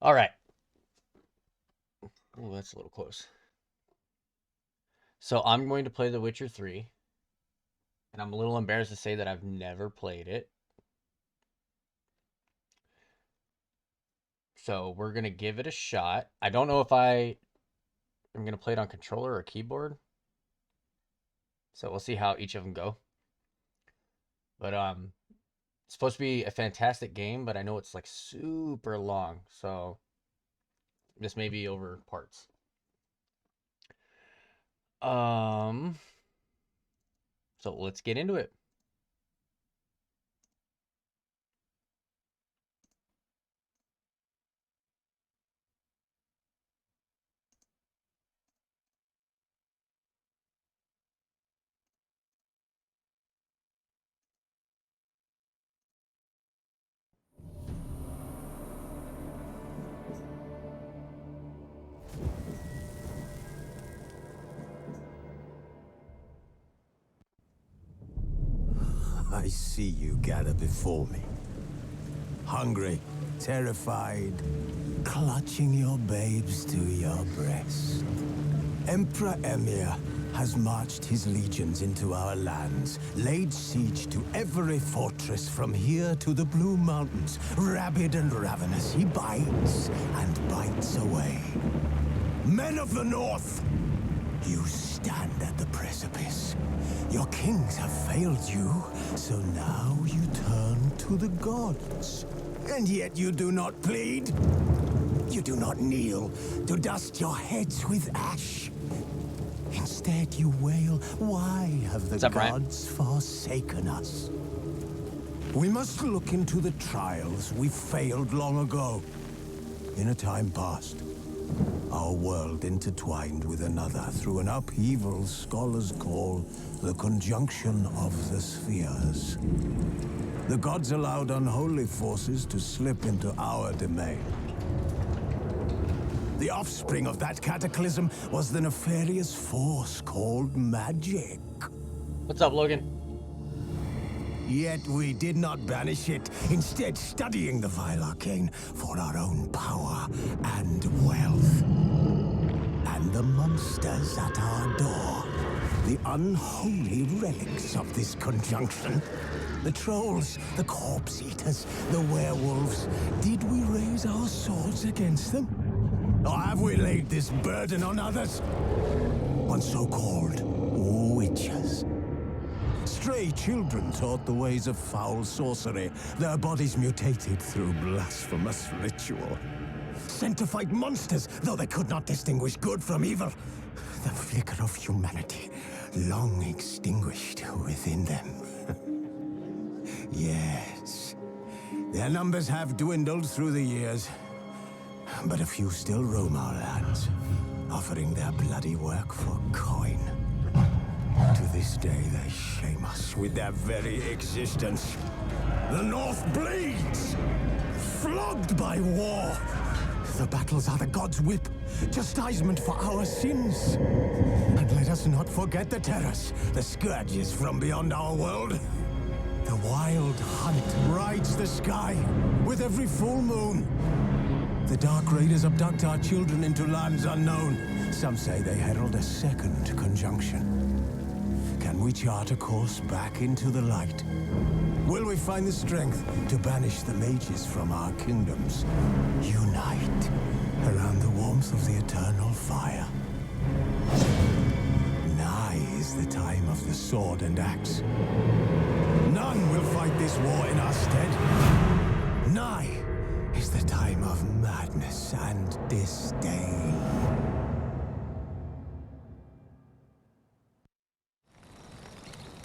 All right. Oh, that's a little close. So I'm going to play The Witcher 3, and I'm a little embarrassed to say that I've never played it. So we're going to give it a shot. I don't know if I'm going to play it on controller or keyboard. So we'll see how each of them go. But it's supposed to be a fantastic game, but I know it's like super long. So this may be over parts. Um so let's get into it. I see you gather before me. Hungry, terrified, clutching your babes to your breast. Emperor Emir has marched his legions into our lands, laid siege to every fortress from here to the Blue Mountains. Rabid and ravenous, he bites and bites away. Men of the North, you stand at the precipice. Your kings have failed you, so now you turn to the gods. And yet you do not plead. You do not kneel to dust your heads with ash. Instead you wail, why have the gods forsaken us? We must look into the trials we failed long ago. In a time past, our world intertwined with another through an upheaval scholars call the conjunction of the spheres. The gods allowed unholy forces to slip into our domain. The offspring of that cataclysm was the nefarious force called magic. What's up, Logan? Yet we did not banish it, instead studying the vile arcane for our own power and wealth. And the monsters at our door, the unholy relics of this conjunction. The trolls, the corpse eaters, the werewolves. Did we raise our swords against them? Or have we laid this burden on others? On so-called witches. Stray children taught the ways of foul sorcery, their bodies mutated through blasphemous ritual. Sent to fight monsters, though they could not distinguish good from evil. The flicker of humanity, long extinguished within them. Yes, their numbers have dwindled through the years, but a few still roam our lands, offering their bloody work for coin. To this day, they shame us with their very existence. The North bleeds, flogged by war. The battles are the gods' whip, chastisement for our sins. And let us not forget the terrors, the scourges from beyond our world. The wild hunt rides the sky with every full moon. The Dark Raiders abduct our children into lands unknown. Some say they herald a second conjunction. Can we chart a course back into the light? Will we find the strength to banish the mages from our kingdoms? Unite around the warmth of the eternal fire. Nigh is the time of the sword and axe. None will fight this war in our stead. Nigh is the time of madness and disdain.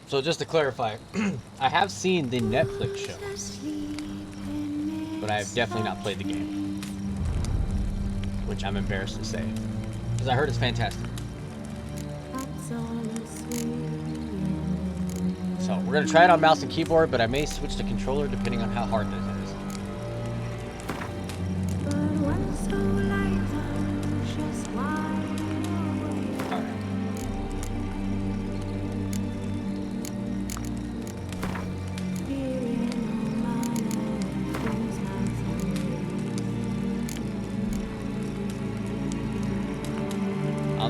So just to clarify, I have seen the Netflix show, but I have definitely not played the game, which I'm embarrassed to say, because I heard it's fantastic. So we're gonna try it on mouse and keyboard, but I may switch to controller depending on how hard this is.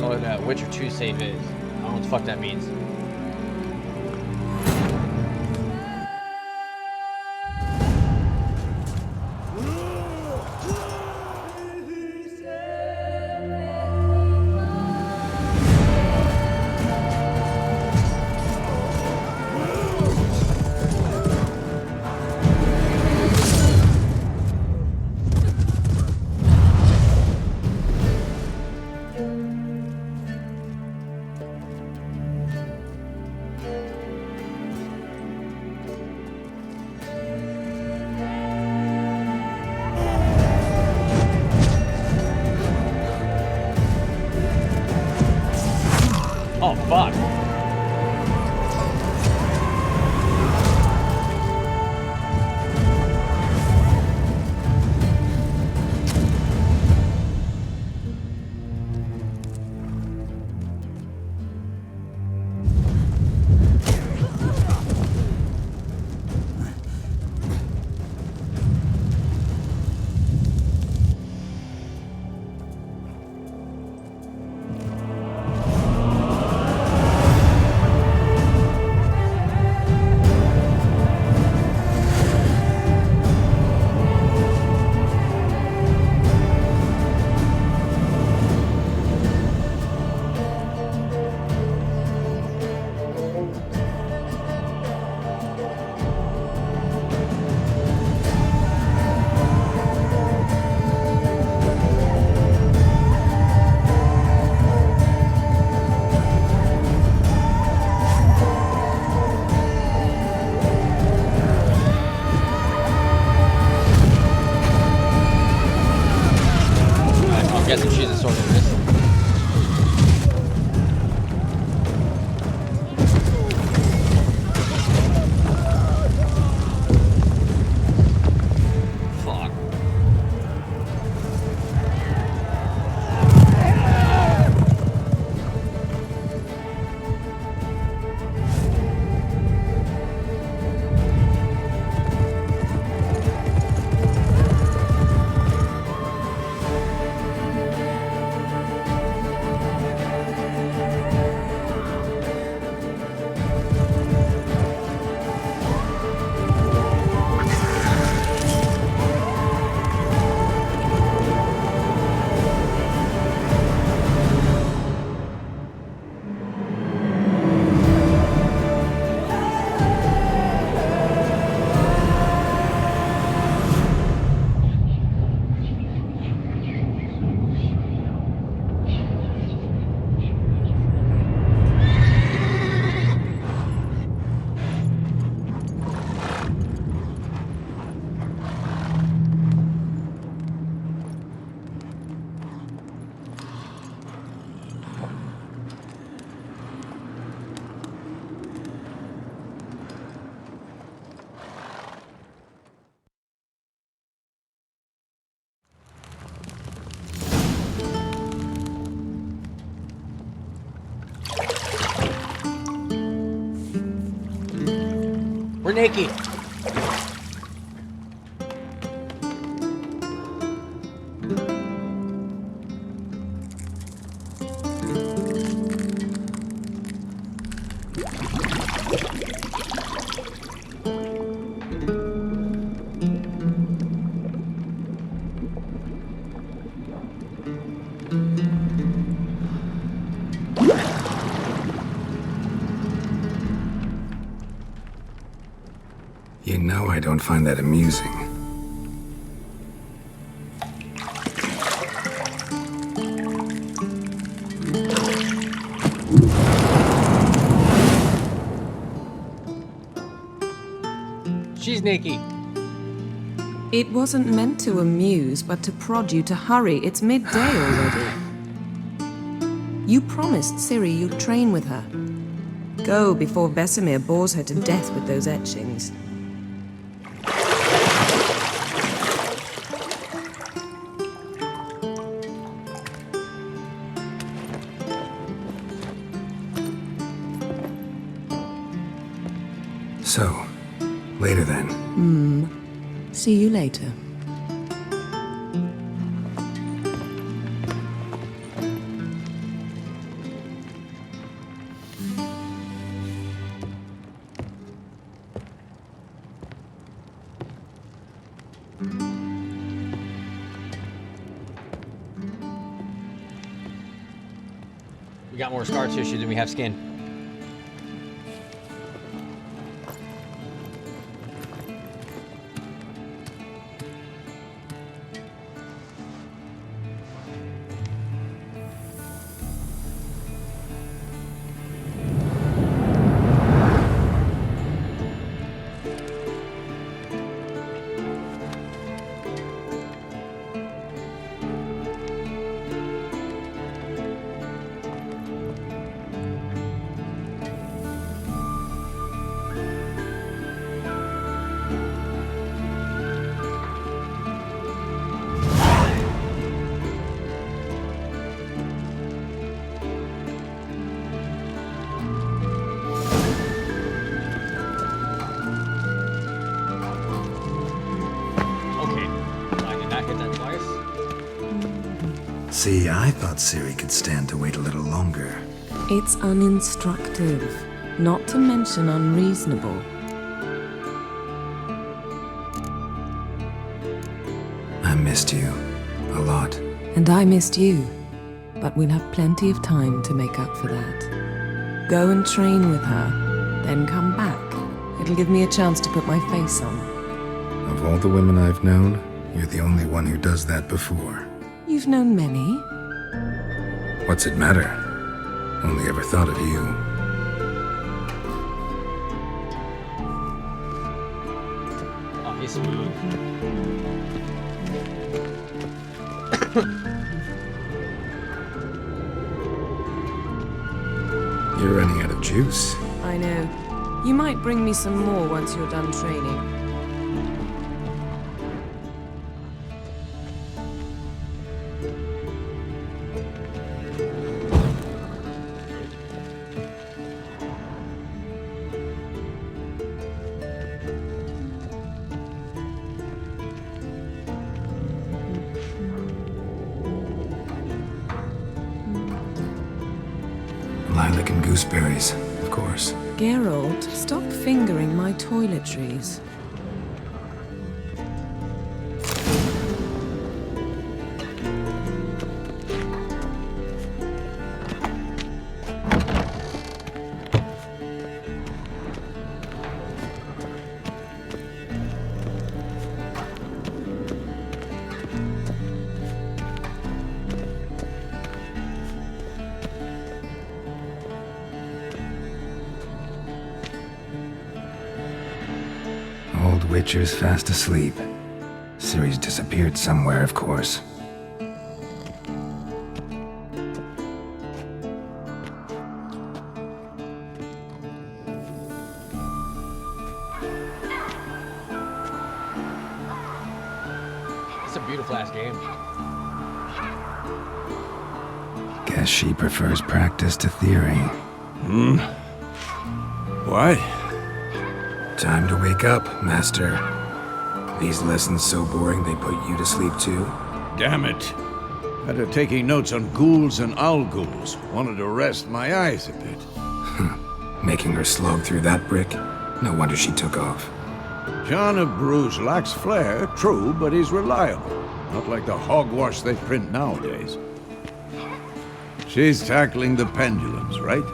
what Witcher 2 save is. I don't know what the fuck that means. Oh, fuck. I'm guessing she's a sorceress. Fuck. We're naked. You know I don't find that amusing. She's naked. It wasn't meant to amuse, but to prod you to hurry. It's midday already. You promised Ciri you'd train with her. Go before Vesemir bores her to death with those etchings. So, later then. See you later. We got more scar tissue than we have skin. See, I thought Ciri could stand to wait a little longer. It's uninstructive, not to mention unreasonable. I missed you. A lot. And I missed you. But we'll have plenty of time to make up for that. Go and train with her, then come back. It'll give me a chance to put my face on. Of all the women I've known, you're the only one who does that before. You've known many. What's it matter? Only ever thought of you. Oh, he's smooth. You're running out of juice. I know. You might bring me some more once you're done training. Lilac and gooseberries, of course. Geralt, stop fingering my toiletries. Old Witcher's fast asleep. Ciri's disappeared somewhere, of course. It's a beautiful ass game. Guess she prefers practice to theory. What? Time to wake up, Master. These lessons so boring they put you to sleep too? Damn it. After taking notes on ghouls and owl-ghouls, wanted to rest my eyes a bit. Making her slog through that brick? No wonder she took off. John of Bruges lacks flair, true, but he's reliable. Not like the hogwash they print nowadays. She's tackling the pendulums, right?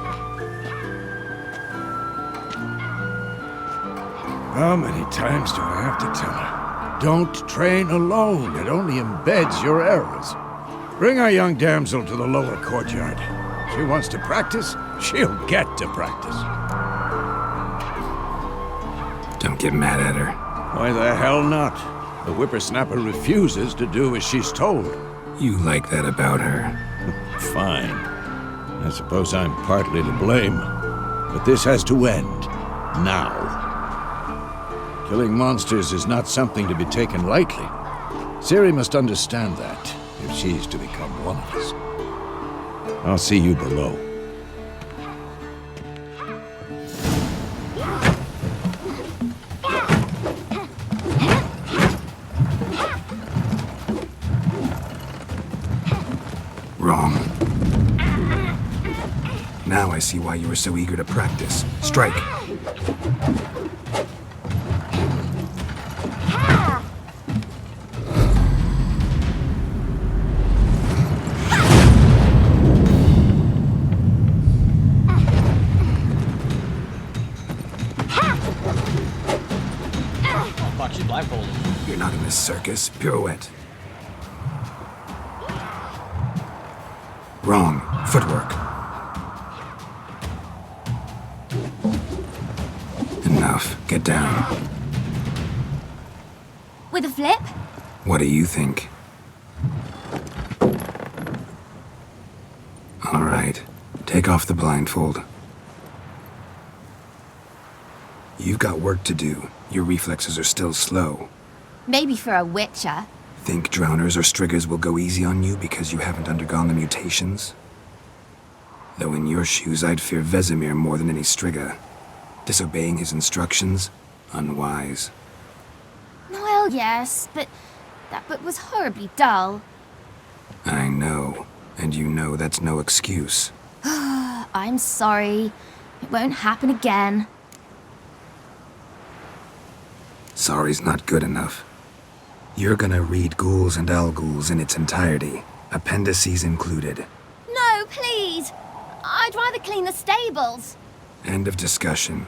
How many times do I have to tell her? Don't train alone. It only embeds your errors. Bring our young damsel to the lower courtyard. She wants to practice, she'll get to practice. Don't get mad at her. Why the hell not? The whippersnapper refuses to do as she's told. You like that about her. Fine. I suppose I'm partly to blame. But this has to end. Now. Killing monsters is not something to be taken lightly. Ciri must understand that, if she's to become one of us. I'll see you below. Wrong. Now I see why you were so eager to practice. Strike. fuck, she's blindfolded. You're not in a circus. Pirouette. Wrong. Footwork. Enough. Get down. With a flip? What do you think? All right. Take off the blindfold. You've got work to do. Your reflexes are still slow. Maybe for a witcher. Think drowners or striggers will go easy on you because you haven't undergone the mutations? Though in your shoes, I'd fear Vesemir more than any strigger. Disobeying his instructions? Unwise. Well, yes, but that book was horribly dull. I know. And you know that's no excuse. I'm sorry. It won't happen again. Sorry's not good enough. You're gonna read Ghouls and Al-Ghouls in its entirety, appendices included. No, please! I'd rather clean the stables. End of discussion.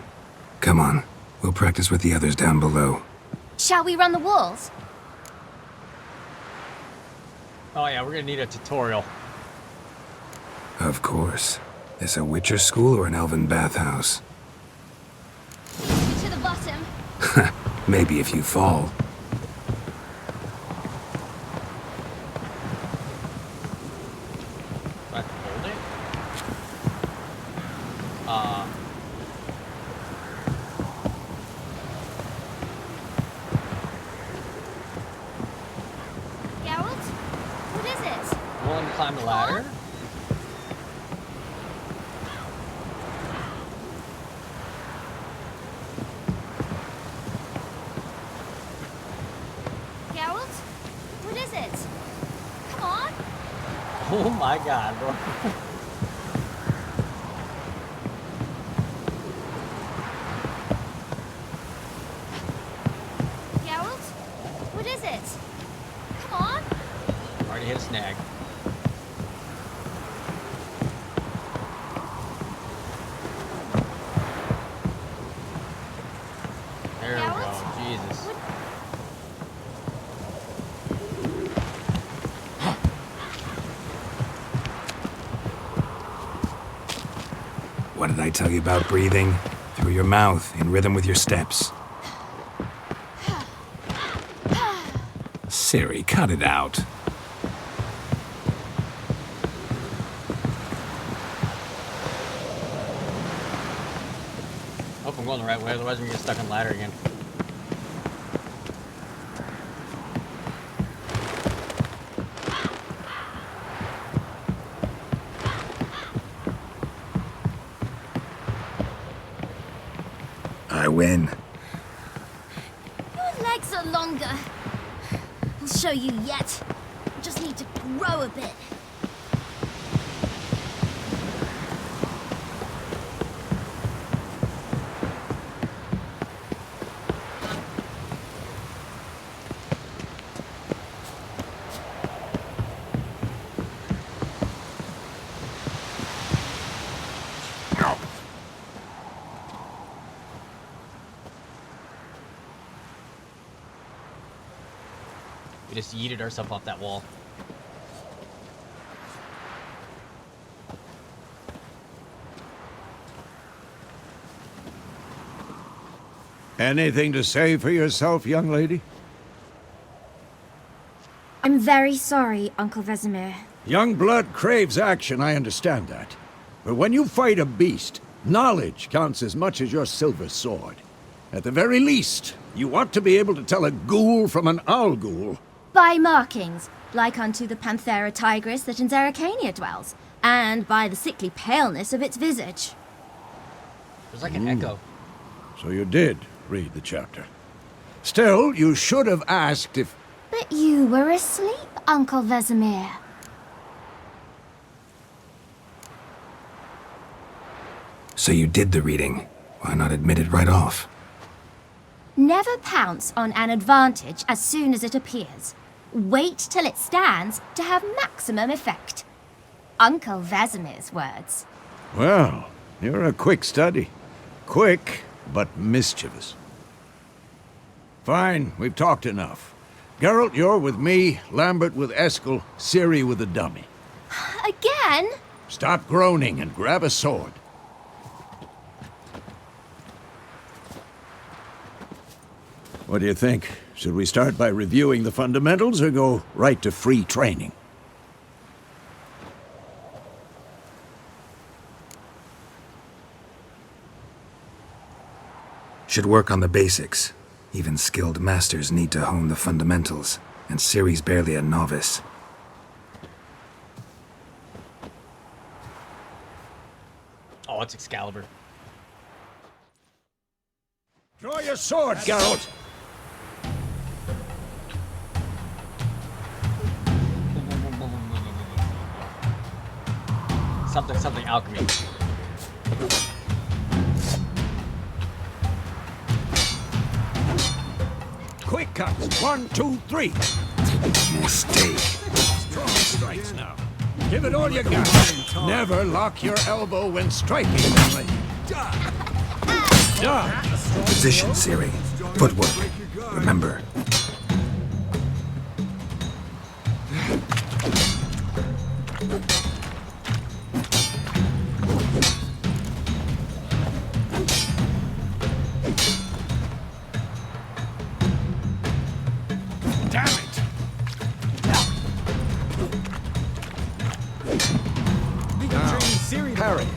Come on, we'll practice with the others down below. Shall we run the walls? Oh yeah, we're gonna need a tutorial. Of course. This a Witcher school or an elven bathhouse? To the bottom. Maybe if you fall. Do I have to hold it? Geralt? What is it? Willing to climb the ladder? Geralt? What is it? Come on! Oh my god, bro. Geralt? What is it? Come on! Already hit a snag. There we go. Geralt? Jesus. What did I tell you about breathing? Through your mouth, in rhythm with your steps. Siri, cut it out. Hope I'm going the right way, otherwise we're gonna get stuck on the ladder again. I win. Your legs are longer. I'll show you yet. Just need to grow a bit. We just yeeted ourselves off that wall. Anything to say for yourself, young lady? I'm very sorry, Uncle Vesemir. Young blood craves action, I understand that. But when you fight a beast, knowledge counts as much as your silver sword. At the very least, you ought to be able to tell a ghoul from an Al-Ghul. By markings, like unto the Panthera tigris that in Zerrikania dwells, and by the sickly paleness of its visage. There's like an echo. So you did read the chapter. Still, you should have asked if... But you were asleep, Uncle Vesemir. So you did the reading. Why not admit it right off? Never pounce on an advantage as soon as it appears. Wait till it stands to have maximum effect. Uncle Vesemir's words. Well, you're a quick study. Quick, but mischievous. Fine, we've talked enough. Geralt, you're with me, Lambert with Eskel, Ciri with the dummy. Again? Stop groaning and grab a sword. What do you think? Should we start by reviewing the fundamentals or go right to free training? Should work on the basics. Even skilled masters need to hone the fundamentals, and Ciri's barely a novice. Oh, it's Excalibur. Draw your sword, Geralt! Something alchemy. Quick cuts! 1, 2, 3! Mistake. Strong strikes now. Give it all you got. Never lock your elbow when striking, young lady. Dodge! Position, Ciri. Footwork. Remember. Damn it! Now, parry.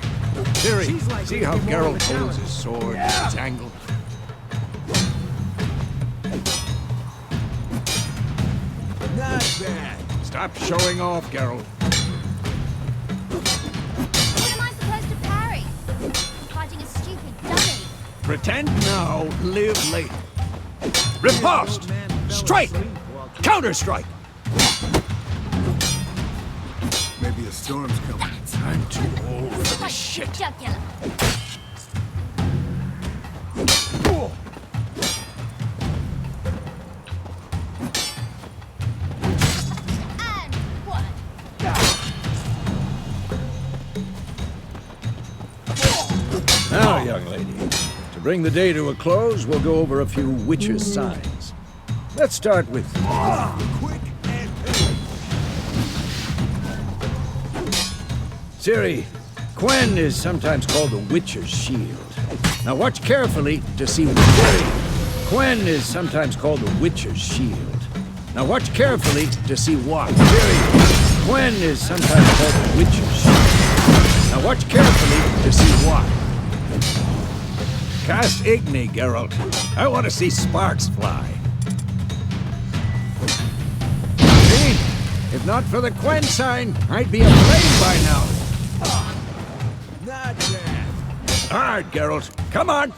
Ciri, see how Geralt holds his sword, its angle? Not bad. Stop showing off, Geralt. What am I supposed to parry? Fighting a stupid dummy. Pretend now, live later. Riposte! Strike! Counter-strike! Maybe a storm's coming. I'm too old for this Like shit. jugular. And one. Now, young lady, to bring the day to a close, we'll go over a few witches' signs. Let's start with quick and Ciri, Quen is sometimes called the Witcher's Shield. Now watch carefully to see Quen is sometimes called the Witcher's Shield. Now watch carefully to see what. Ciri, Quen is sometimes called the Witcher's Shield. Now watch carefully to see what. Cast Igni, Geralt. I want to see sparks fly. See? If not for the Quen sign, I'd be aflame by now. Not bad. Hard, Geralt. Come on.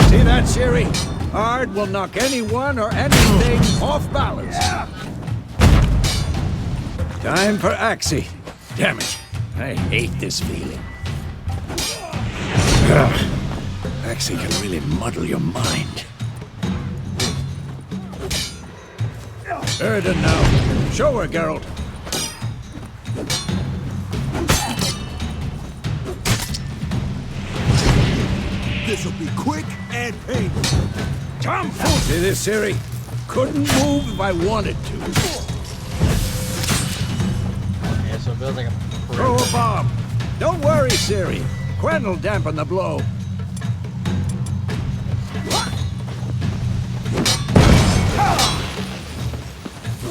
See that, Ciri? Hard will knock anyone or anything off balance. Time for Axii. Damn it. I hate this feeling. Axii can really muddle your mind. Erden now. Show her, Geralt. This'll be quick and painful. Tomfool! See this, Ciri? Couldn't move if I wanted to. Yeah, so it feels like a Throw a bomb. Don't worry, Ciri. Quen will dampen the blow.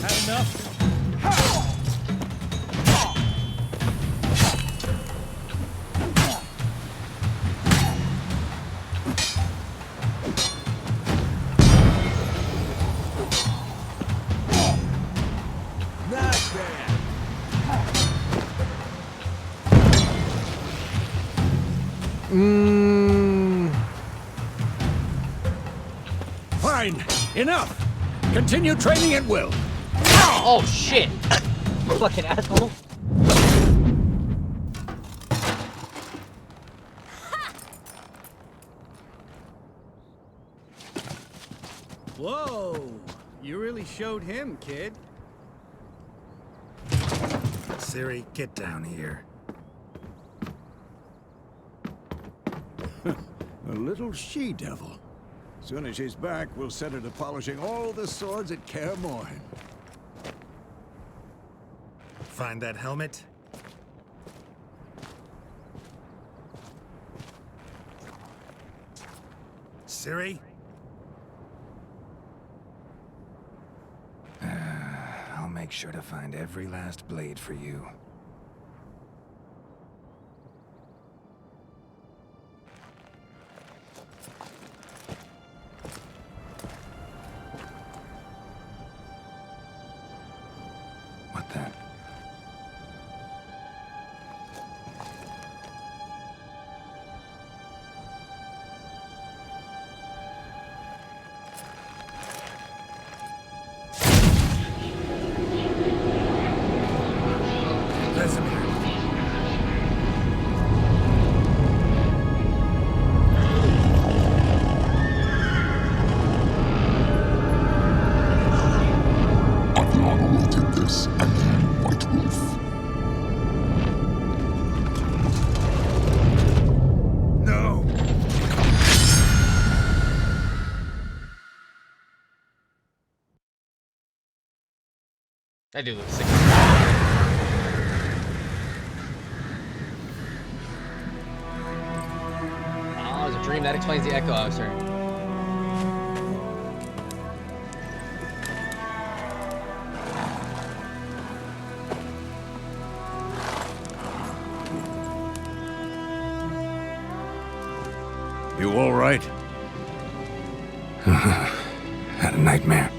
Had enough. Not bad. Fine. Enough. Continue training at will. Oh shit! Fucking asshole. Whoa! You really showed him, kid. Ciri, get down here. A little she-devil. Soon as she's back, we'll set her to polishing all the swords at Kaer Morhen. Find that helmet? Ciri? I'll make sure to find every last blade for you. What the? Vesemir. Adriana will take this, and you, White Wolf. No! That dude looks sick. Oh, it was a dream. That explains the echo I was hearing. You all right? Had a nightmare.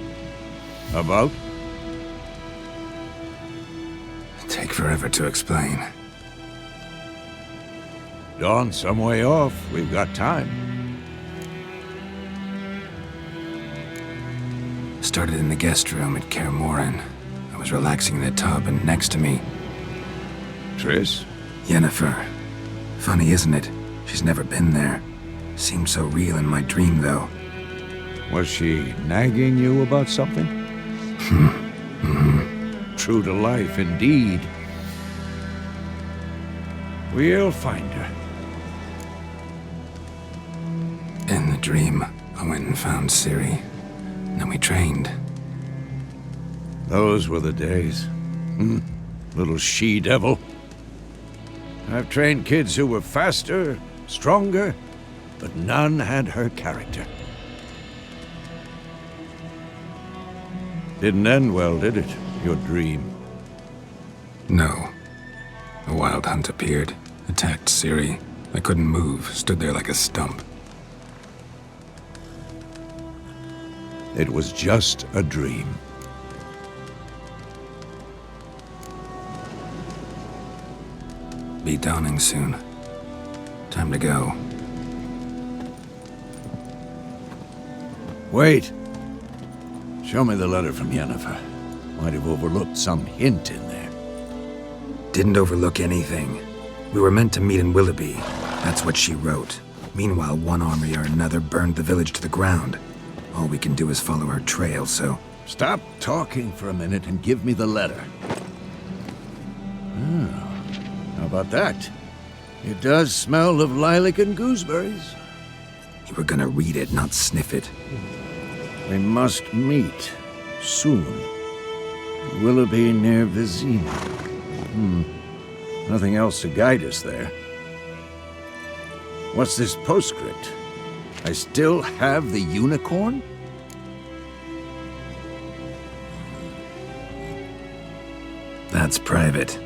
About? Take forever to explain. Dawn's some way off. We've got time. Started in the guest room at Kaer Morhen. I was relaxing in a tub, and next to me, Triss? Yennefer. Funny, isn't it? She's never been there. Seemed so real in my dream, though. Was she nagging you about something? True to life, indeed. We'll find her. In the dream, I went and found Ciri. Then we trained. Those were the days. Little she-devil. I've trained kids who were faster, stronger, but none had her character. Didn't end well, did it? Your dream. No. A wild hunt appeared, attacked Ciri. I couldn't move, stood there like a stump. It was just a dream. Be dawning soon. Time to go. Wait. Show me the letter from Yennefer. Might have overlooked some hint in there. Didn't overlook anything. We were meant to meet in Willoughby. That's what she wrote. Meanwhile, one army or another burned the village to the ground. All we can do is follow her trail, so... Stop talking for a minute and give me the letter. How about that? It does smell of lilac and gooseberries. You were gonna read it, not sniff it. We must meet soon. Willoughby near Vizima. Nothing else to guide us there. What's this postscript? I still have the unicorn? That's private.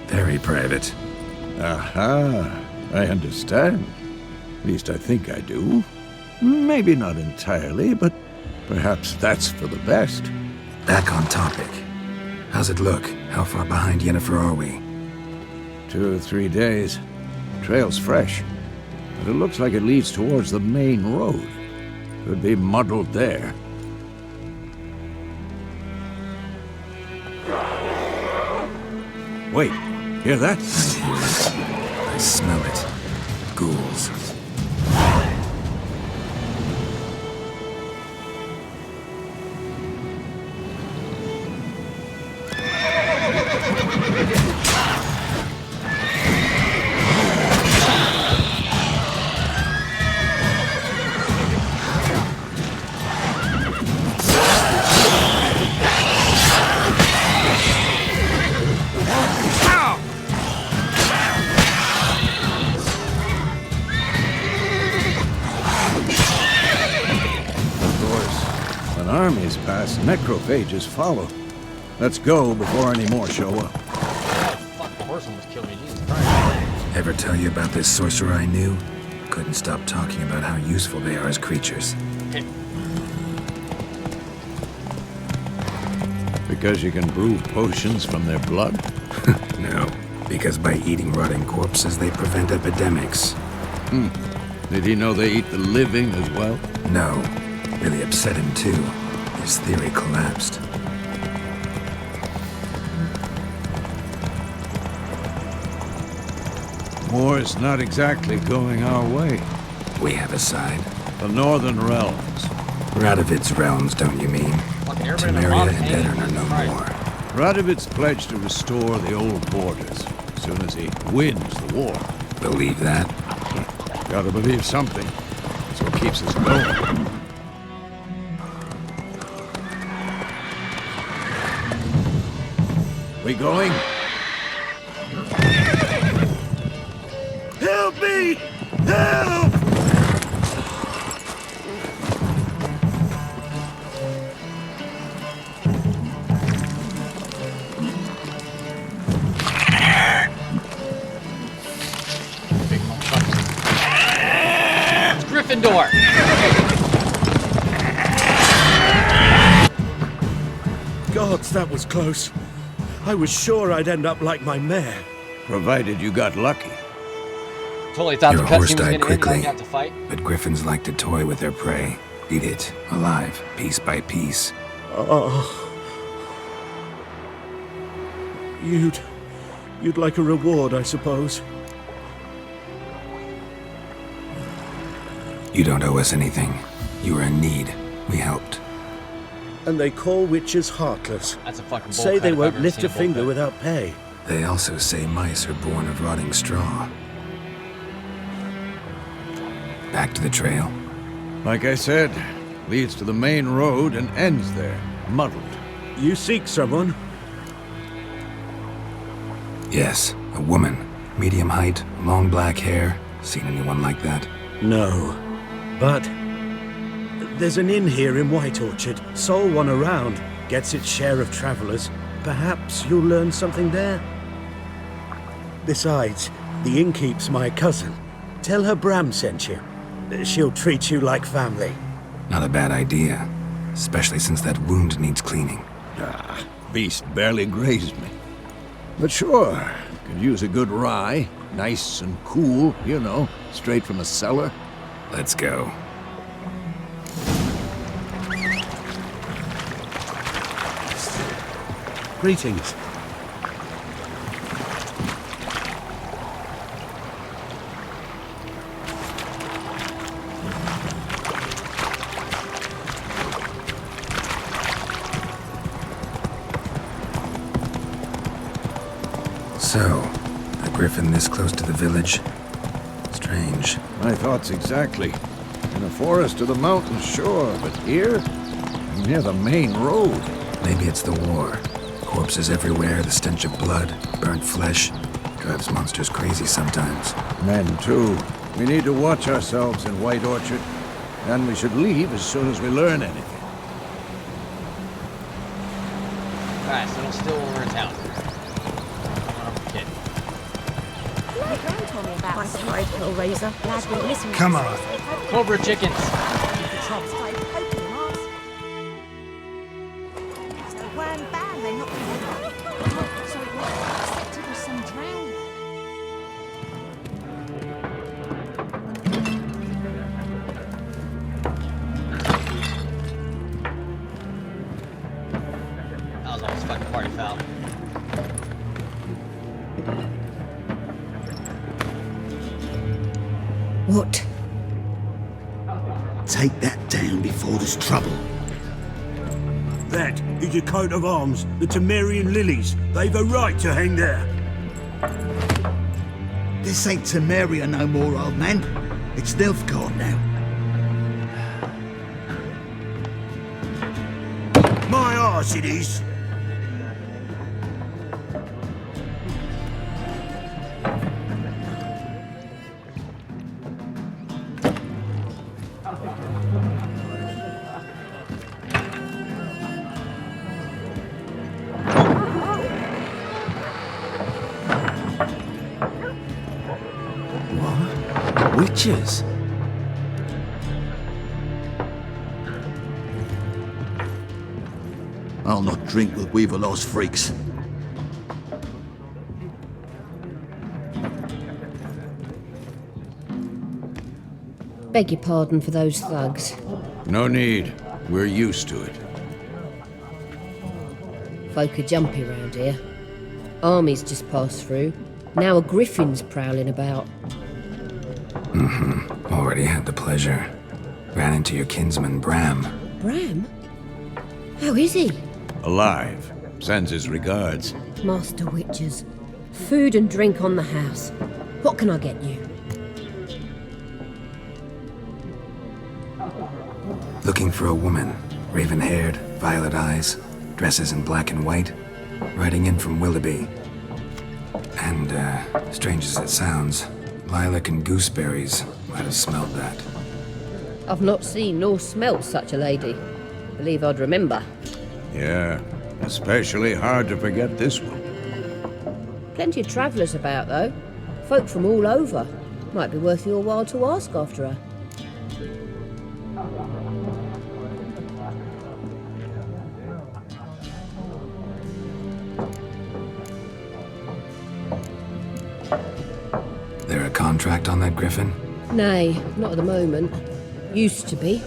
Very private. Aha, I understand. At least I think I do. Maybe not entirely, but perhaps that's for the best. Back on topic. How's it look? How far behind Yennefer are we? 2 or 3 days. Trail's fresh, but it looks like it leads towards the main road. Could be muddled there. Wait, hear that? I hear it. I smell it. Ghouls. When armies pass, necrophages follow. Let's go before any more show up. Oh, fuck, the horse almost killed me. Jesus Christ. Ever tell you about this sorcerer I knew? Couldn't stop talking about how useful they are as creatures. Okay. Because you can brew potions from their blood? No, because by eating rotting corpses, they prevent epidemics. Did he know they eat the living as well? No, really upset him too. His theory collapsed. War's not exactly going our way. We have a side. The Northern Realms. Radovid's realms, don't you mean? Fucking everybody in the Temeria wrong and hand. Edirn are no Right. more. Radovid's pledged to restore the old borders as soon as he wins the war. Believe that? Gotta believe something. That's what keeps us going. We going? Help me! Help! Big motherfucker. It's Gryffindor! Gods, that was close. I was sure I'd end up like my mare. Provided you got lucky. Totally thought Your the horse cutscene was died gonna end, quickly. like have to fight. But griffins like to toy with their prey. Eat it, alive, piece by piece. Oh. You'd like a reward, I suppose. You don't owe us anything. You were in need. We helped. And they call witches heartless. That's a fucking bullcrap Say they if I've won't ever lift seen a finger bullcrap. without pay. They also say mice are born of rotting straw. Back to the trail. Like I said, leads to the main road and ends there, muddled. You seek someone? Yes, a woman. Medium height, long black hair. Seen anyone like that? No. But there's an inn here in White Orchard. Sole one around. Gets its share of travelers. Perhaps you'll learn something there. Besides, the innkeep's my cousin. Tell her Bram sent you. She'll treat you like family. Not a bad idea. Especially since that wound needs cleaning. Ah, beast barely grazed me. But sure, could use a good rye. Nice and cool, you know, straight from a cellar. Let's go. Greetings. So, a griffin this close to the village? Strange. My thoughts exactly. In a forest or the mountains, sure, but here? Near the main road. Maybe it's the war. Corpses everywhere, the stench of blood, burnt flesh. Drives monsters crazy sometimes. Men, too. We need to watch ourselves in White Orchard. And we should leave as soon as we learn anything. Alright, so don't steal when we're in town. Okay. Come on. Cobra chickens! That was almost fucking party foul. What? Take that down before there's trouble. That is your coat of arms, the Temerian lilies. They've a right to hang there. This ain't Temeria no more, old man. It's Nilfgaard now. My arse it is. Witches? I'll not drink with Weaverlaw's freaks. Beg your pardon for those thugs. No need. We're used to it. Folk are jumpy round here. Armies just passed through. Now a griffin's prowling about. Already had the pleasure. Ran into your kinsman, Bram. Bram? How is he? Alive. Sends his regards. Master Witches. Food and drink on the house. What can I get you? Looking for a woman. Raven-haired, violet eyes, dresses in black and white. Riding in from Willoughby. And, strange as it sounds, lilac and gooseberries might have smelled that. I've not seen nor smelt such a lady. Believe I'd remember. Yeah, especially hard to forget this one. Plenty of travellers about, though. Folk from all over. Might be worth your while to ask after her. There a contract on that griffin? Nay, not at the moment. Used to be.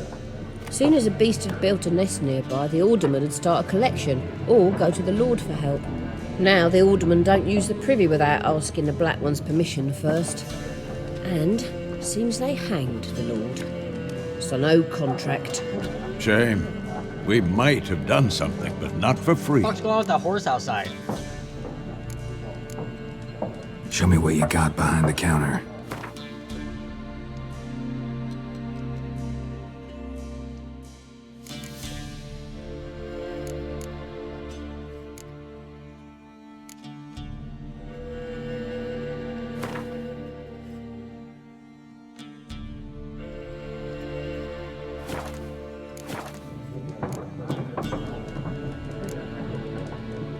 Soon as a beast had built a nest nearby, the alderman would start a collection, or go to the Lord for help. Now the aldermen don't use the privy without asking the Black One's permission first. And seems they hanged the Lord. So no contract. Shame. We might have done something, but not for free. What's going on with that horse outside? Show me what you got behind the counter.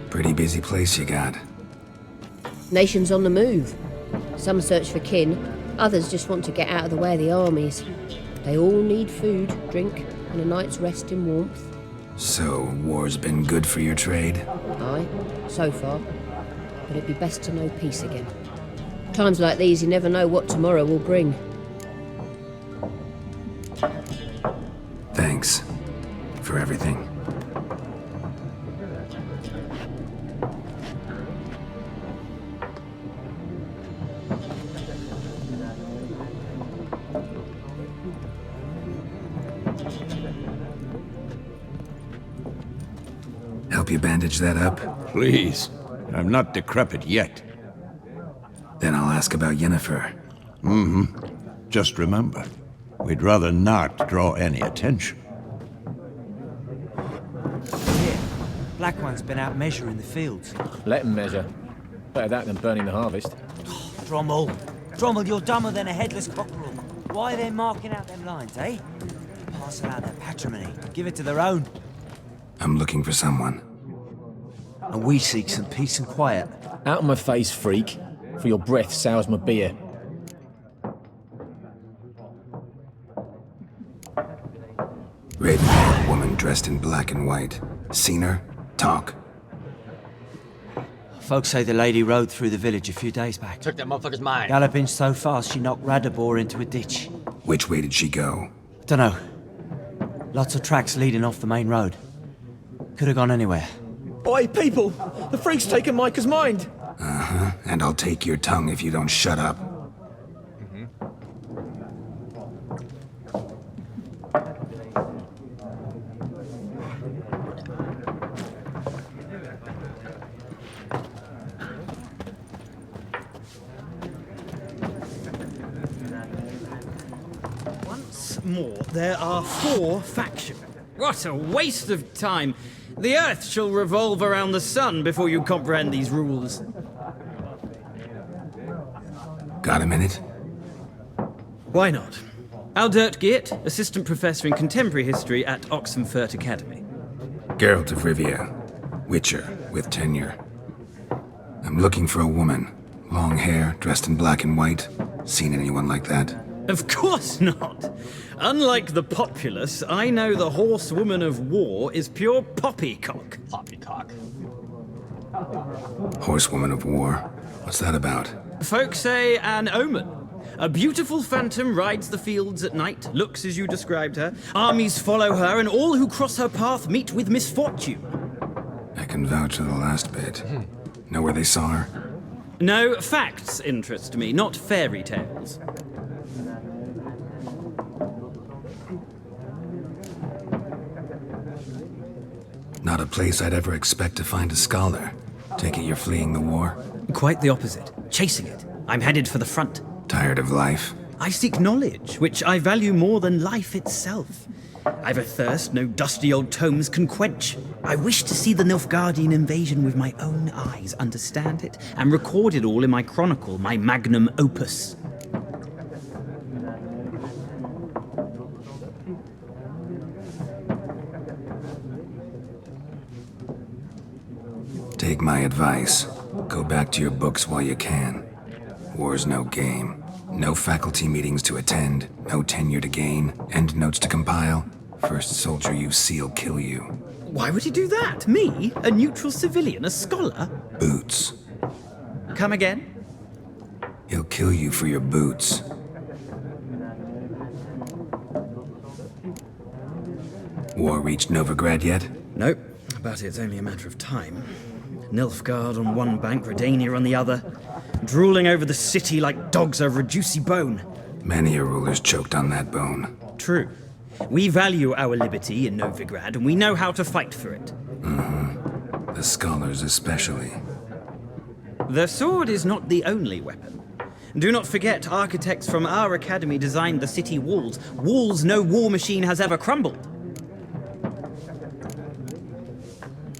Pretty busy place you got. Nations on the move. Some search for kin, others just want to get out of the way of the armies. They all need food, drink, and a night's rest in warmth. So, war's been good for your trade? Aye, so far. But it'd be best to know peace again. Times like these, you never know what tomorrow will bring. Thanks. For everything. Help you bandage that up? Please. I'm not decrepit yet. Then I'll ask about Yennefer. Just remember, we'd rather not draw any attention. Here, Black One's been out measuring the fields. Let him measure. Better that than burning the harvest. Drommel. Drommel, you're dumber than a headless cockerel. Why are they marking out them lines, eh? Parcel out their patrimony. Give it to their own. I'm looking for someone. And we seek some peace and quiet. Out of my face, freak. For your breath sours my beer. Raven-haired woman dressed in black and white. Seen her? Talk. Folks say the lady rode through the village a few days back. Took that motherfucker's mind. Galloping so fast she knocked Radabor into a ditch. Which way did she go? Dunno. Lots of tracks leading off the main road. Could have gone anywhere. Oi, people! The freak's taken Micah's mind! Uh-huh. And I'll take your tongue if you don't shut up. Once more, there are 4 factions. What a waste of time! The Earth shall revolve around the sun before you comprehend these rules. Got a minute? Why not? Aldert Geert, Assistant Professor in Contemporary History at Oxenfurt Academy. Geralt of Rivia. Witcher, with tenure. I'm looking for a woman. Long hair, dressed in black and white. Seen anyone like that? Of course not. Unlike the populace, I know the horsewoman of war is pure poppycock. Poppycock. Horsewoman of war? What's that about? Folk say an omen. A beautiful phantom rides the fields at night, looks as you described her. Armies follow her, and all who cross her path meet with misfortune. I can vouch for the last bit. Know where they saw her? No, facts interest me, not fairy tales. Not a place I'd ever expect to find a scholar. Take it you're fleeing the war? Quite the opposite. Chasing it. I'm headed for the front. Tired of life? I seek knowledge, which I value more than life itself. I've a thirst no dusty old tomes can quench. I wish to see the Nilfgaardian invasion with my own eyes, understand it, and record it all in my chronicle, my magnum opus. Take my advice. Go back to your books while you can. War's no game. No faculty meetings to attend, no tenure to gain, end notes to compile. First soldier you see will kill you. Why would he do that? Me? A neutral civilian? A scholar? Boots. Come again? He'll kill you for your boots. War reached Novigrad yet? Nope, but it's only a matter of time. Nilfgaard on one bank, Redania on the other, drooling over the city like dogs over a juicy bone. Many a ruler's choked on that bone. True. We value our liberty in Novigrad, and we know how to fight for it. Mm-hmm. The scholars especially. The sword is not the only weapon. Do not forget, architects from our academy designed the city walls. Walls no war machine has ever crumbled.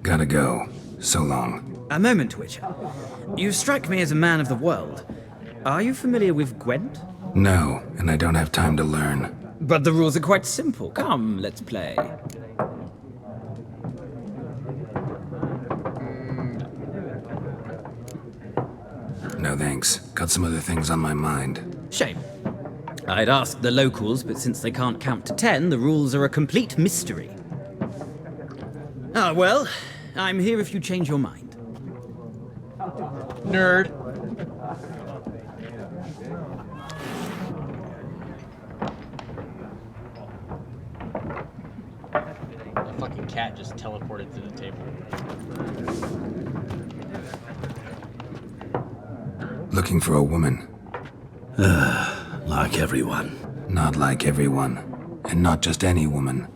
Gotta go. So long. A moment, Witcher. You strike me as a man of the world. Are you familiar with Gwent? No, and I don't have time to learn. But the rules are quite simple. Come, let's play. No thanks. Got some other things on my mind. Shame. I'd ask the locals, but since they can't count to 10, the rules are a complete mystery. Ah, well, I'm here if you change your mind. Nerd. A fucking cat just teleported to the table. Looking for a woman. Like everyone. Not like everyone. And not just any woman.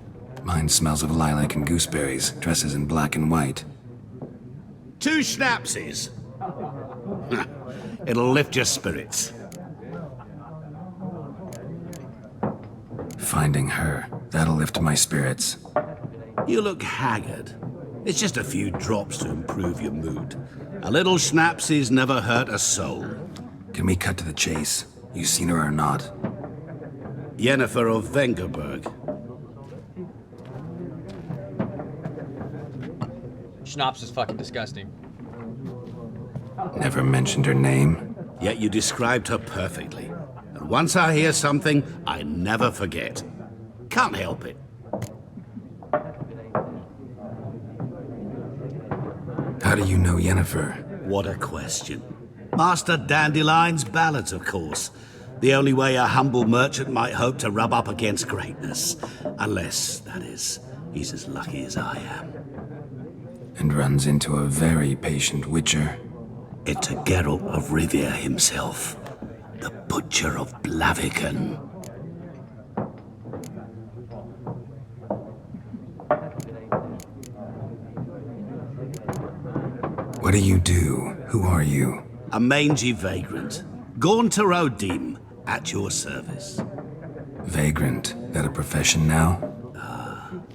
Mine smells of lilac and gooseberries, dresses in black and white. 2 schnapsies. It'll lift your spirits. Finding her, that'll lift my spirits. You look haggard. It's just a few drops to improve your mood. A little schnapsies never hurt a soul. Can we cut to the chase? You seen her or not? Yennefer of Vengerberg. Schnapps is fucking disgusting. Never mentioned her name? Yet you described her perfectly. And once I hear something, I never forget. Can't help it. How do you know Yennefer? What a question. Master Dandelion's ballads, of course. The only way a humble merchant might hope to rub up against greatness. Unless, that is, he's as lucky as I am. And runs into a very patient witcher. It's a Geralt of Rivia himself. The Butcher of Blaviken. What do you do? Who are you? A mangy vagrant. Gaunter O'Dim, at your service. Vagrant? That a profession now?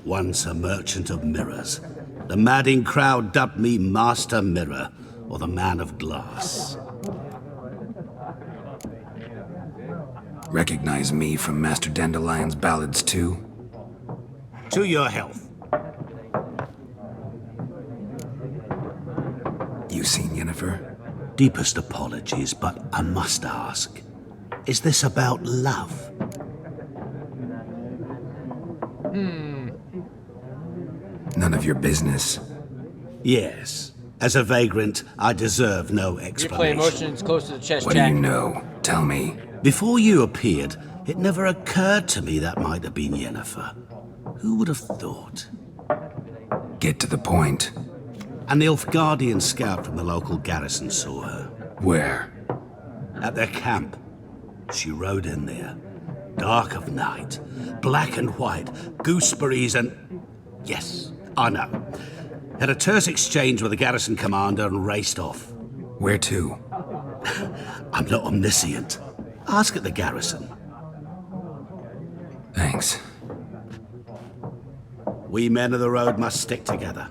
Once a merchant of mirrors. The madding crowd dubbed me Master Mirror, or the Man of Glass. Recognize me from Master Dandelion's ballads too? To your health. You seen Yennefer? Deepest apologies, but I must ask. Is this about love? None of your business. Yes. As a vagrant, I deserve no Replay explanation. emotions close to the chest, What do chat. you know? Tell me. Before you appeared, it never occurred to me that might have been Yennefer. Who would have thought? Get to the point. An Nilfgaardian scout from the local garrison saw her. Where? At their camp. She rode in there. Dark of night. Black and white. Gooseberries and... Yes, I know. Had a terse exchange with the garrison commander and raced off. Where to? I'm not omniscient. Ask at the garrison. Thanks. We men of the road must stick together.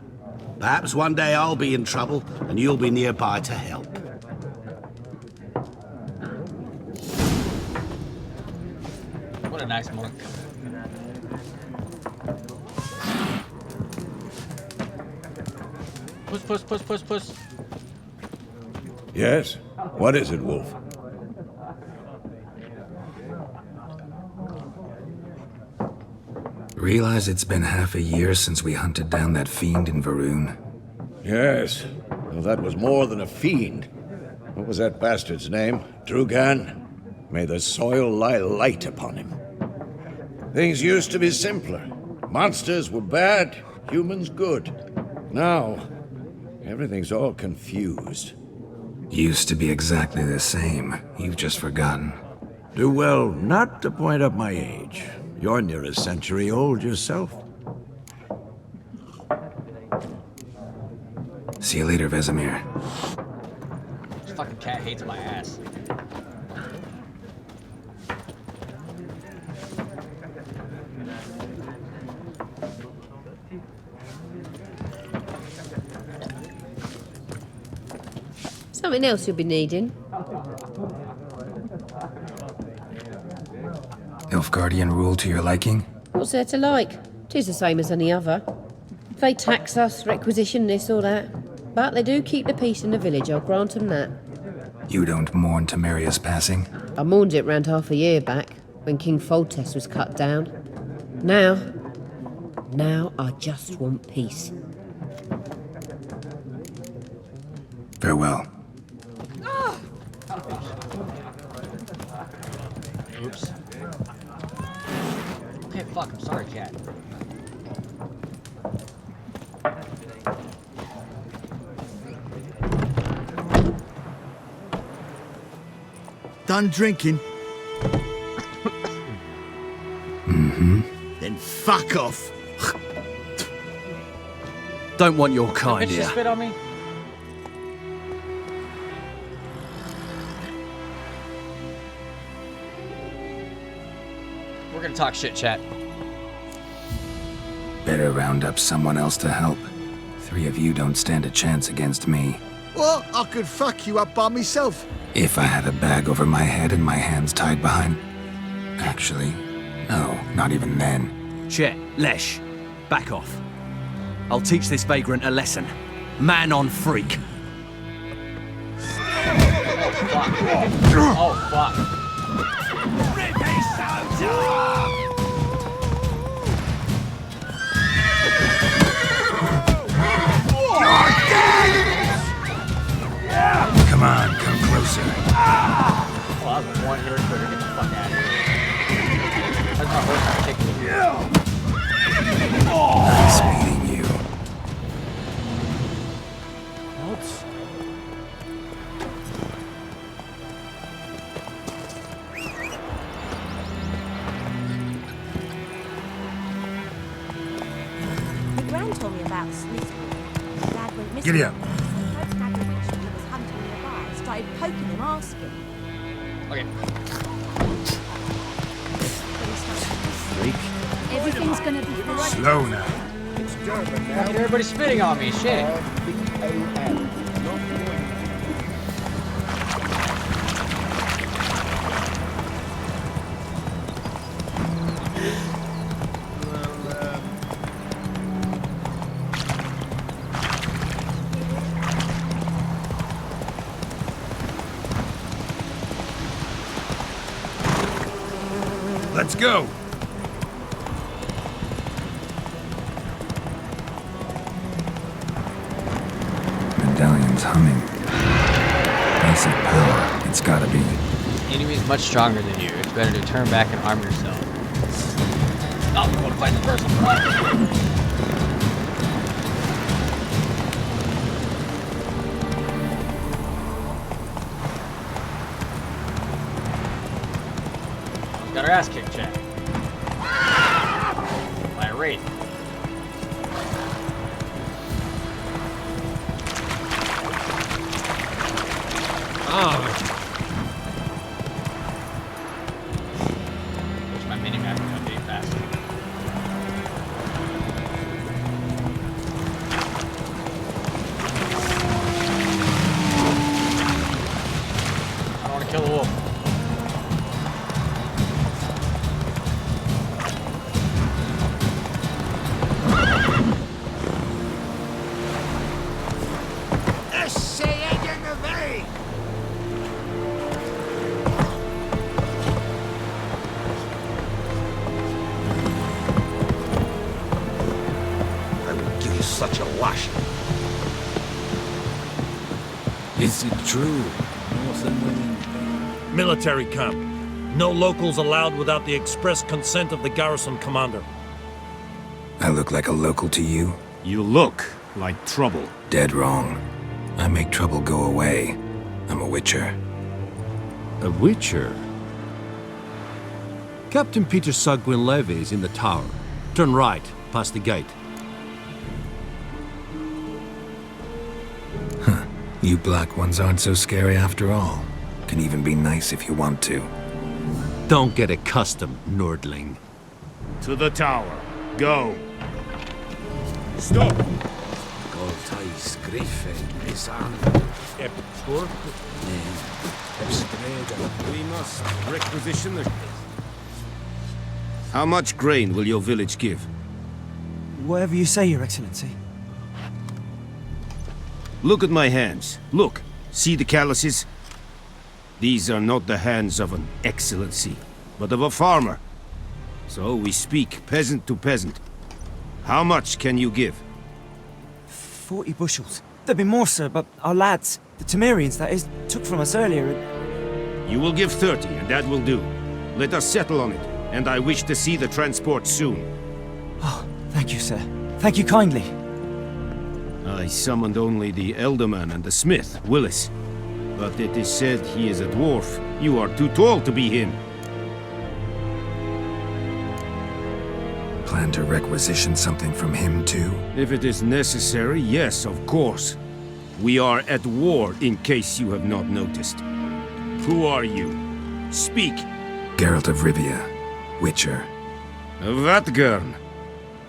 Perhaps one day I'll be in trouble and you'll be nearby to help. What a nice monk. Puss. Yes? What is it, Wolf? Realize it's been half a year since we hunted down that fiend in Varun? Yes. Well, that was more than a fiend. What was that bastard's name? Drugan? May the soil lie light upon him. Things used to be simpler. Monsters were bad, humans good. Now, everything's all confused. Used to be exactly the same. You've just forgotten. Do well not to point up my age. You're near a century old yourself. See you later, Vesemir. This fucking cat hates my ass. Something else you'll be needing. Nilfgaardian rule to your liking? What's there to like? 'Tis the same as any other. They tax us, requisition this or that. But they do keep the peace in the village, I'll grant them that. You don't mourn Temeria's passing? I mourned it round half a year back, when King Foltest was cut down. Now I just want peace. Farewell. Oops. Okay, fuck, I'm sorry, cat. Done drinking? Mm-hmm. Then fuck off. Don't want your Did kind bitch here. just spit on me? We're gonna talk shit, chat. Better round up someone else to help. 3 of you don't stand a chance against me. Well, I could fuck you up by myself. If I had a bag over my head and my hands tied behind... Actually, no, not even then. Chet, Lesh, back off. I'll teach this vagrant a lesson. Man on freak. Oh, fuck. Come on, come closer. Oh, that was one hit quicker. Get the fuck out of here. That's my horse not kicking me. Nice meeting you. What? The Gran told me about Smithwood. Dad went missing. Giddy up. Folks had a witch he was hunting nearby. Started poking him, asking. Okay. Freak. Everything's gonna be fine. Slow now. Fucking everybody's spitting on me, shit. Let's go. Medallion's humming. Massive power. It's gotta be. The enemy is much stronger than you. It's better to turn back and arm yourself. Oh, we want to fight the person. Got our ass kicked, Jack. By a wraith. Wish my minimap would update faster. I don't want to kill a wolf. Such a wash. Is it true? Military camp. No locals allowed without the express consent of the garrison commander. I look like a local to you? You look like trouble. Dead wrong. I make trouble go away. I'm a witcher. A witcher? Captain Peter Sagwin Levy is in the tower. Turn right, past the gate. You black ones aren't so scary after all. Can even be nice if you want to. Don't get accustomed, Nordling. To the tower. Go. Stop! Goltais Griffin is on. We must requisition the... How much grain will your village give? Whatever you say, Your Excellency. Look at my hands. Look. See the calluses? These are not the hands of an excellency, but of a farmer. So we speak peasant to peasant. How much can you give? 40 bushels. There'd be more, sir, but our lads, the Temerians, that is, took from us earlier. You will give 30, and that will do. Let us settle on it, and I wish to see the transport soon. Oh, thank you, sir. Thank you kindly. I summoned only the Elderman and the smith, Willis. But it is said he is a dwarf. You are too tall to be him. Plan to requisition something from him too? If it is necessary, yes, of course. We are at war, in case you have not noticed. Who are you? Speak! Geralt of Rivia, Witcher. Vatgern!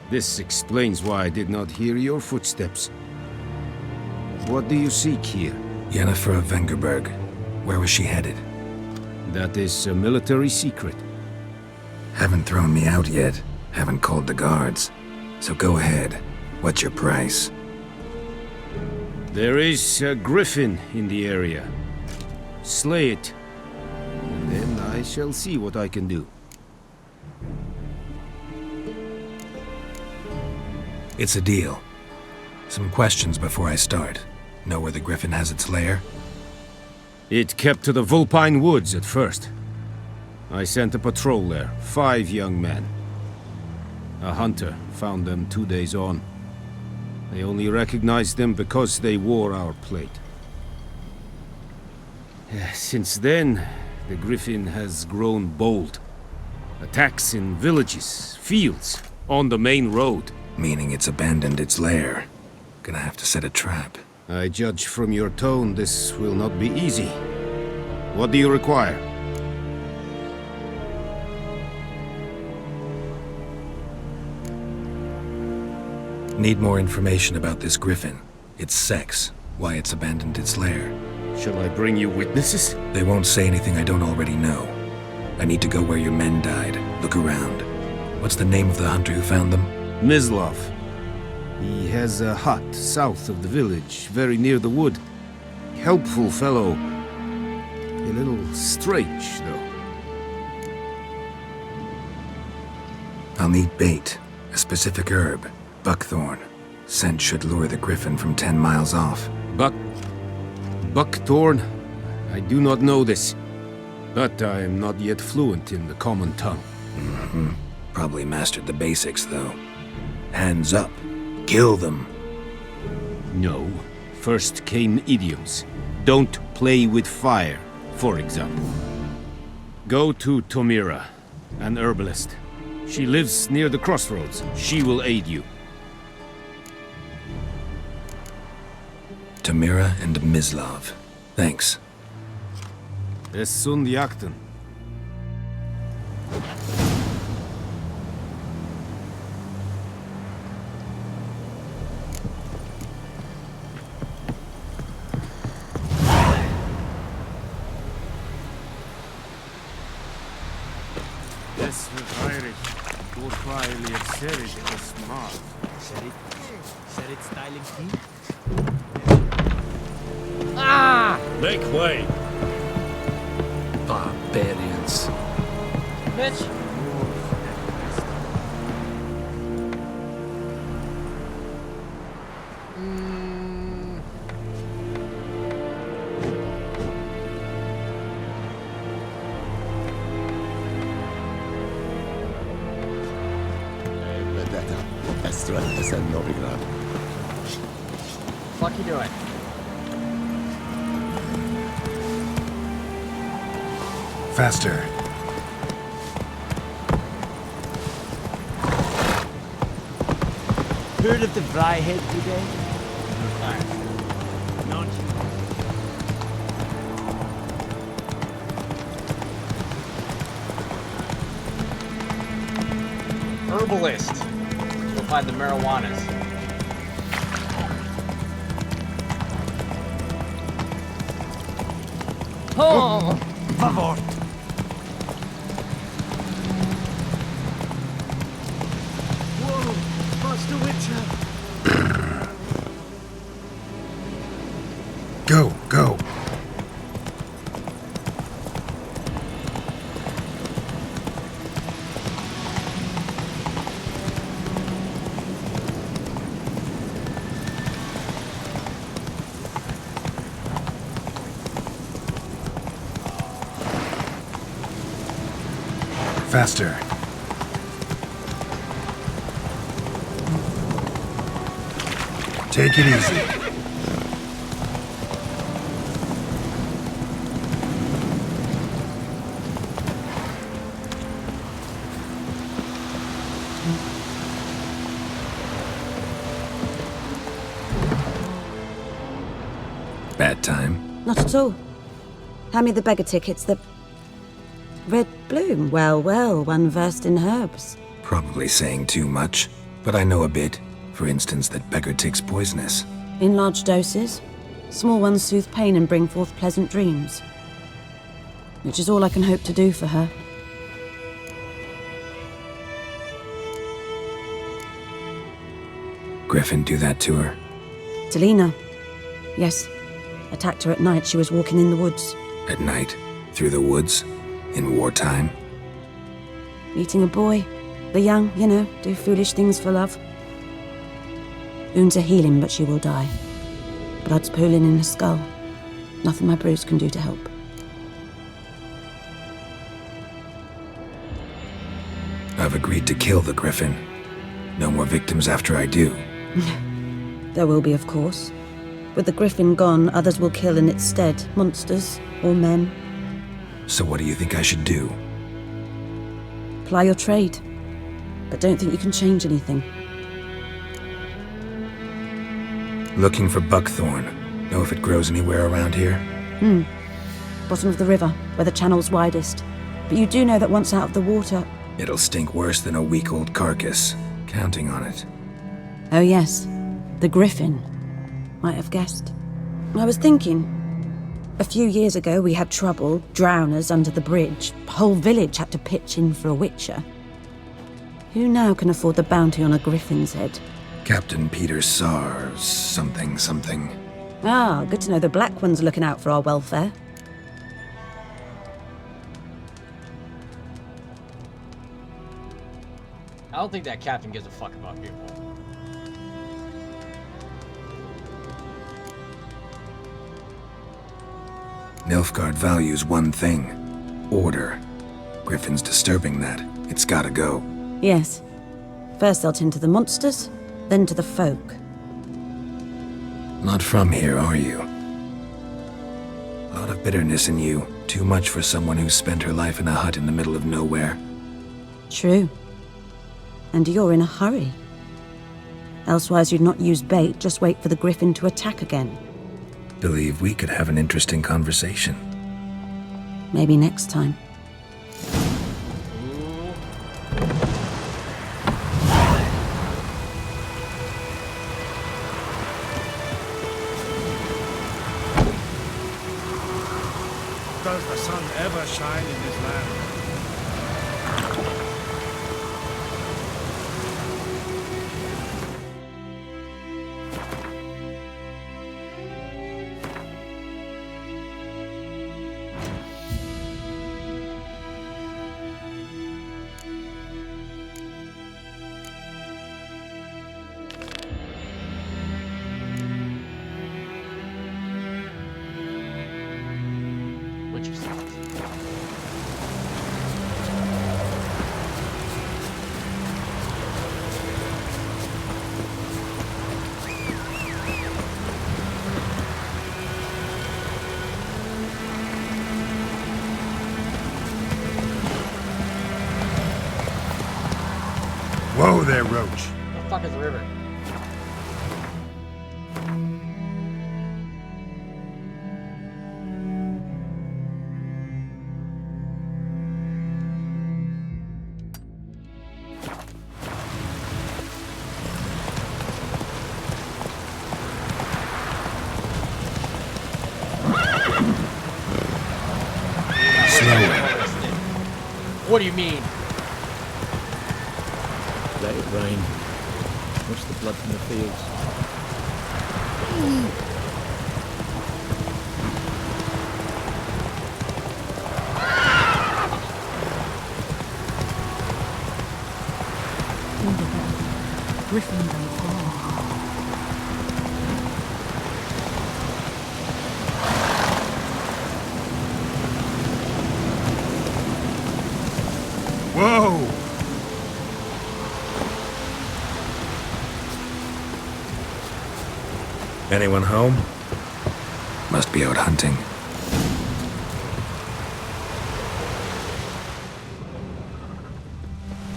This explains why I did not hear your footsteps. What do you seek here? Yennefer of Vengerberg. Where was she headed? That is a military secret. Haven't thrown me out yet. Haven't called the guards. So go ahead. What's your price? There is a griffin in the area. Slay it. And then I shall see what I can do. It's a deal. Some questions before I start. Know where the griffin has its lair? It kept to the Vulpine Woods at first. I sent a patrol there, 5 young men. A hunter found them 2 days on. I only recognized them because they wore our plate. Since then, the griffin has grown bold. Attacks in villages, fields, on the main road. Meaning it's abandoned its lair. Gonna have to set a trap. I judge from your tone this will not be easy. What do you require? Need more information about this griffin. Its sex, why it's abandoned its lair. Shall I bring you witnesses? They won't say anything I don't already know. I need to go where your men died. Look around. What's the name of the hunter who found them? Mislav. He has a hut south of the village, very near the wood. Helpful fellow. A little strange, though. I'll need bait, a specific herb, buckthorn. Scent should lure the griffin from 10 miles off. Buckthorn? I do not know this, but I am not yet fluent in the common tongue. Probably mastered the basics, though. Hands up. Kill them. No. First came idioms. Don't play with fire, for example. Go to Tomira, an herbalist. She lives near the crossroads. She will aid you. Tomira and Mislav. Thanks. Es sunt jakten. Es Heinrich. Urquaili et Serit es Mar. Serit styling team? Ah! Make way! Barbarians. Bitch! Fuck you doing? Faster. Heard of the Vryhead today? Herbalist. You'll find the marijuanas. Oh! Favor! Whoa! Master Witcher! Go, go. Faster. Take it easy. Bad time. Not at all. Hand me the beggar tickets, the... Red bloom. Well, well, one versed in herbs. Probably saying too much, but I know a bit. For instance, that beggar tick's poisonous. In large doses. Small ones soothe pain and bring forth pleasant dreams. Which is all I can hope to do for her. Griffin do that to her? Delina. Yes. Attacked her at night. She was walking in the woods. At night? Through the woods? In wartime? Meeting a boy. The young, you know, do foolish things for love. Wounds are healing, but she will die. Blood's pooling in her skull. Nothing my bruise can do to help. I've agreed to kill the Griffin. No more victims after I do. There will be, of course. With the Griffin gone, others will kill in its stead. Monsters or men. So what do you think I should do? Ply your trade. But don't think you can change anything. Looking for buckthorn. Know if it grows anywhere around here? Bottom of the river, where the channel's widest. But you do know that once out of the water... It'll stink worse than a week-old carcass. Counting on it. Oh yes, the Griffin. Might have guessed. I was thinking... A few years ago we had trouble, drowners under the bridge. The whole village had to pitch in for a witcher. Who now can afford the bounty on a Griffin's head? Captain Peter Sar, something. Ah, good to know the Black One's looking out for our welfare. don't think that captain gives a fuck about people. Nilfgaard values one thing. Order. Griffin's disturbing that. It's gotta go. Yes. First they'll tend to the monsters, then to the folk. Not from here, are you? A lot of bitterness in you. Too much for someone who spent her life in a hut in the middle of nowhere. True. And you're in a hurry. Elsewise you'd not use bait, just wait for the griffin to attack again. Believe we could have an interesting conversation. Maybe next time. Does the sun ever shine in this land? Whoa there, Roach. What the fuck is the river? What do you mean? Let it rain. Watch the blood from the fields. Griffin go far. Whoa! Anyone home? Must be out hunting.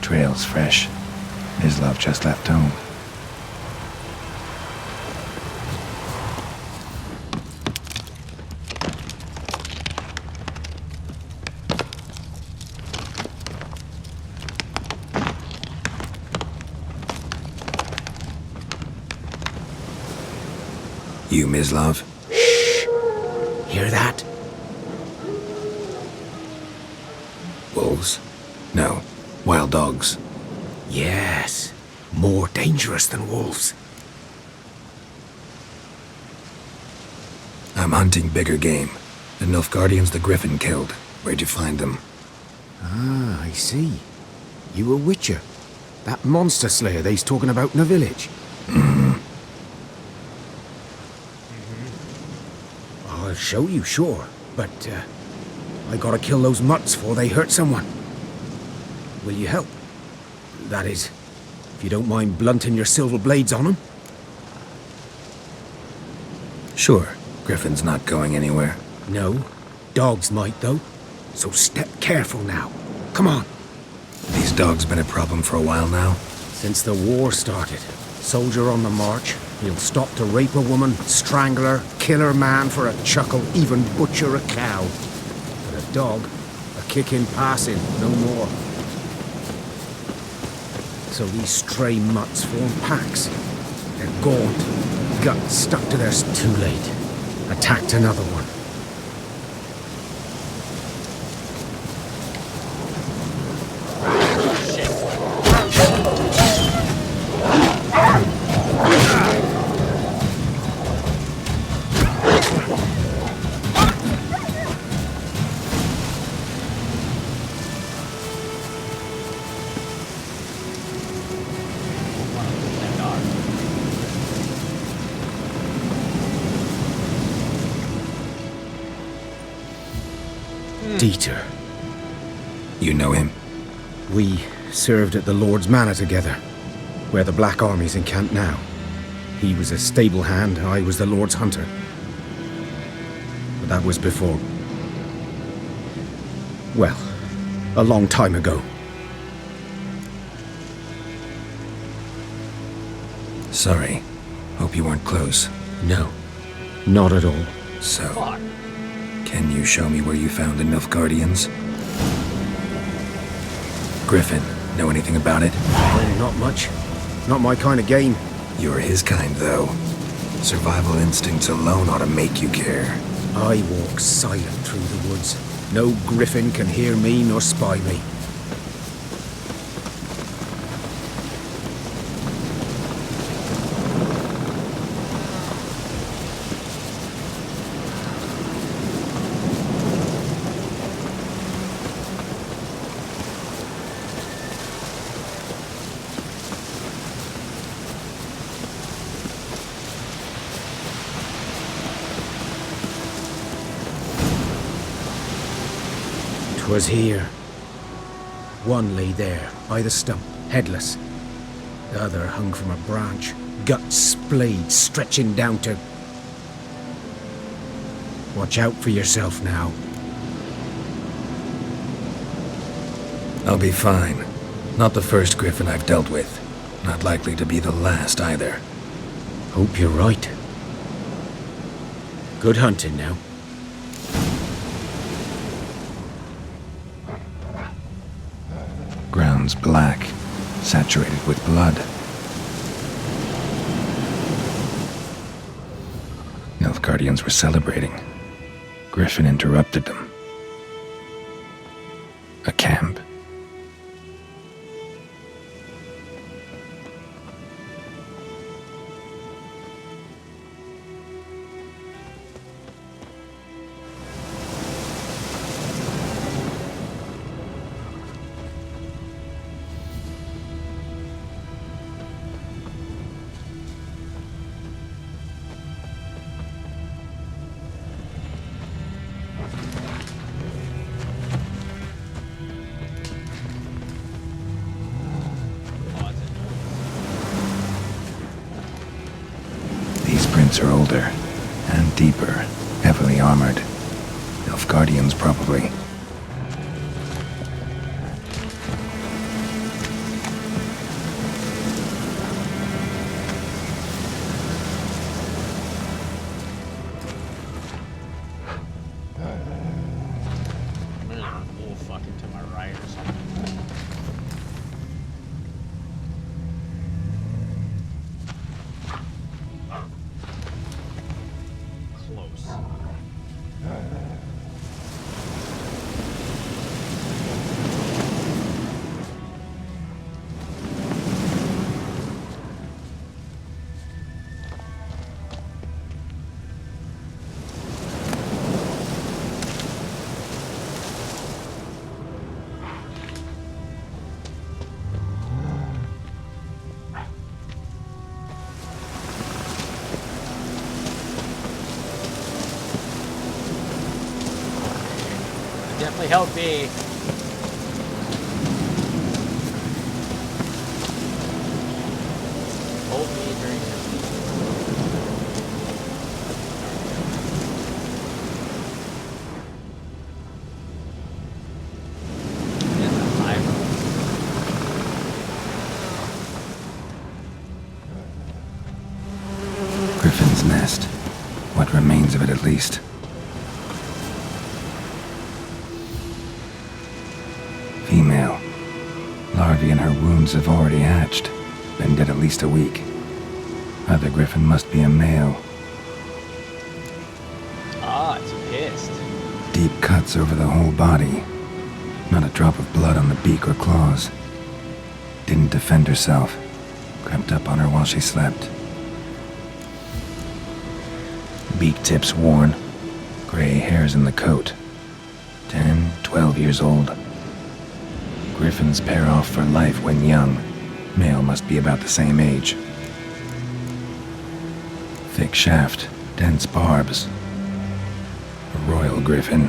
Trail's fresh. Mislav just left home. You, Mislav? Shh! Hear that? Wolves? No. Wild dogs. Yes. More dangerous than wolves. I'm hunting bigger game. The Nilfgaardians the Griffin killed. Where'd you find them? Ah, I see. You a witcher. That monster slayer they's talking about in the village. I'll show you, sure. But, I gotta kill those mutts before they hurt someone. Will you help? That is, if you don't mind blunting your silver blades on them. Sure. Griffin's not going anywhere. No. Dogs might, though. So step careful now. Come on. These dogs been a problem for a while now? Since the war started. Soldier on the march. He'll stop to rape a woman, strangle her, kill her man for a chuckle, even butcher a cow. But a dog, a kick in passing, no more. So these stray mutts form packs. They're gaunt, guts stuck to their... Too late. Attacked another one. Dieter. You know him? We served at the Lord's Manor together, where the Black Army's encamped now. He was a stable hand, I was the Lord's hunter. But that was before... well, a long time ago. Sorry. Hope you weren't close. No, not at all. So, can you show me where you found the Nilfgaardians? Griffin, know anything about it? Not much. Not my kind of game. You're his kind, though. Survival instincts alone ought to make you care. I walk silent through the woods. No griffin can hear me nor spy me. Was here. One lay there, by the stump, headless. The other hung from a branch, guts splayed, stretching down to... Watch out for yourself now. I'll be fine. Not the first griffin I've dealt with. Not likely to be the last, either. Hope you're right. Good hunting now. Ground's black, saturated with blood. Nilfgaardians were celebrating. Griffin interrupted them. A camp. Are older and deeper, heavily armored. Nilfgaardians, probably. Definitely help me. Hold me during Griffin's nest. What remains of it, at least. Female. Larvae in her wounds have already hatched. Been dead at least a week. Other griffin must be a male. Ah, it's pissed. Deep cuts over the whole body. Not a drop of blood on the beak or claws. Didn't defend herself. Crept up on her while she slept. Beak tips worn. Gray hairs in the coat. 10, 12 years old. Griffins pair off for life when young. Male must be about the same age. Thick shaft, dense barbs. A royal griffin.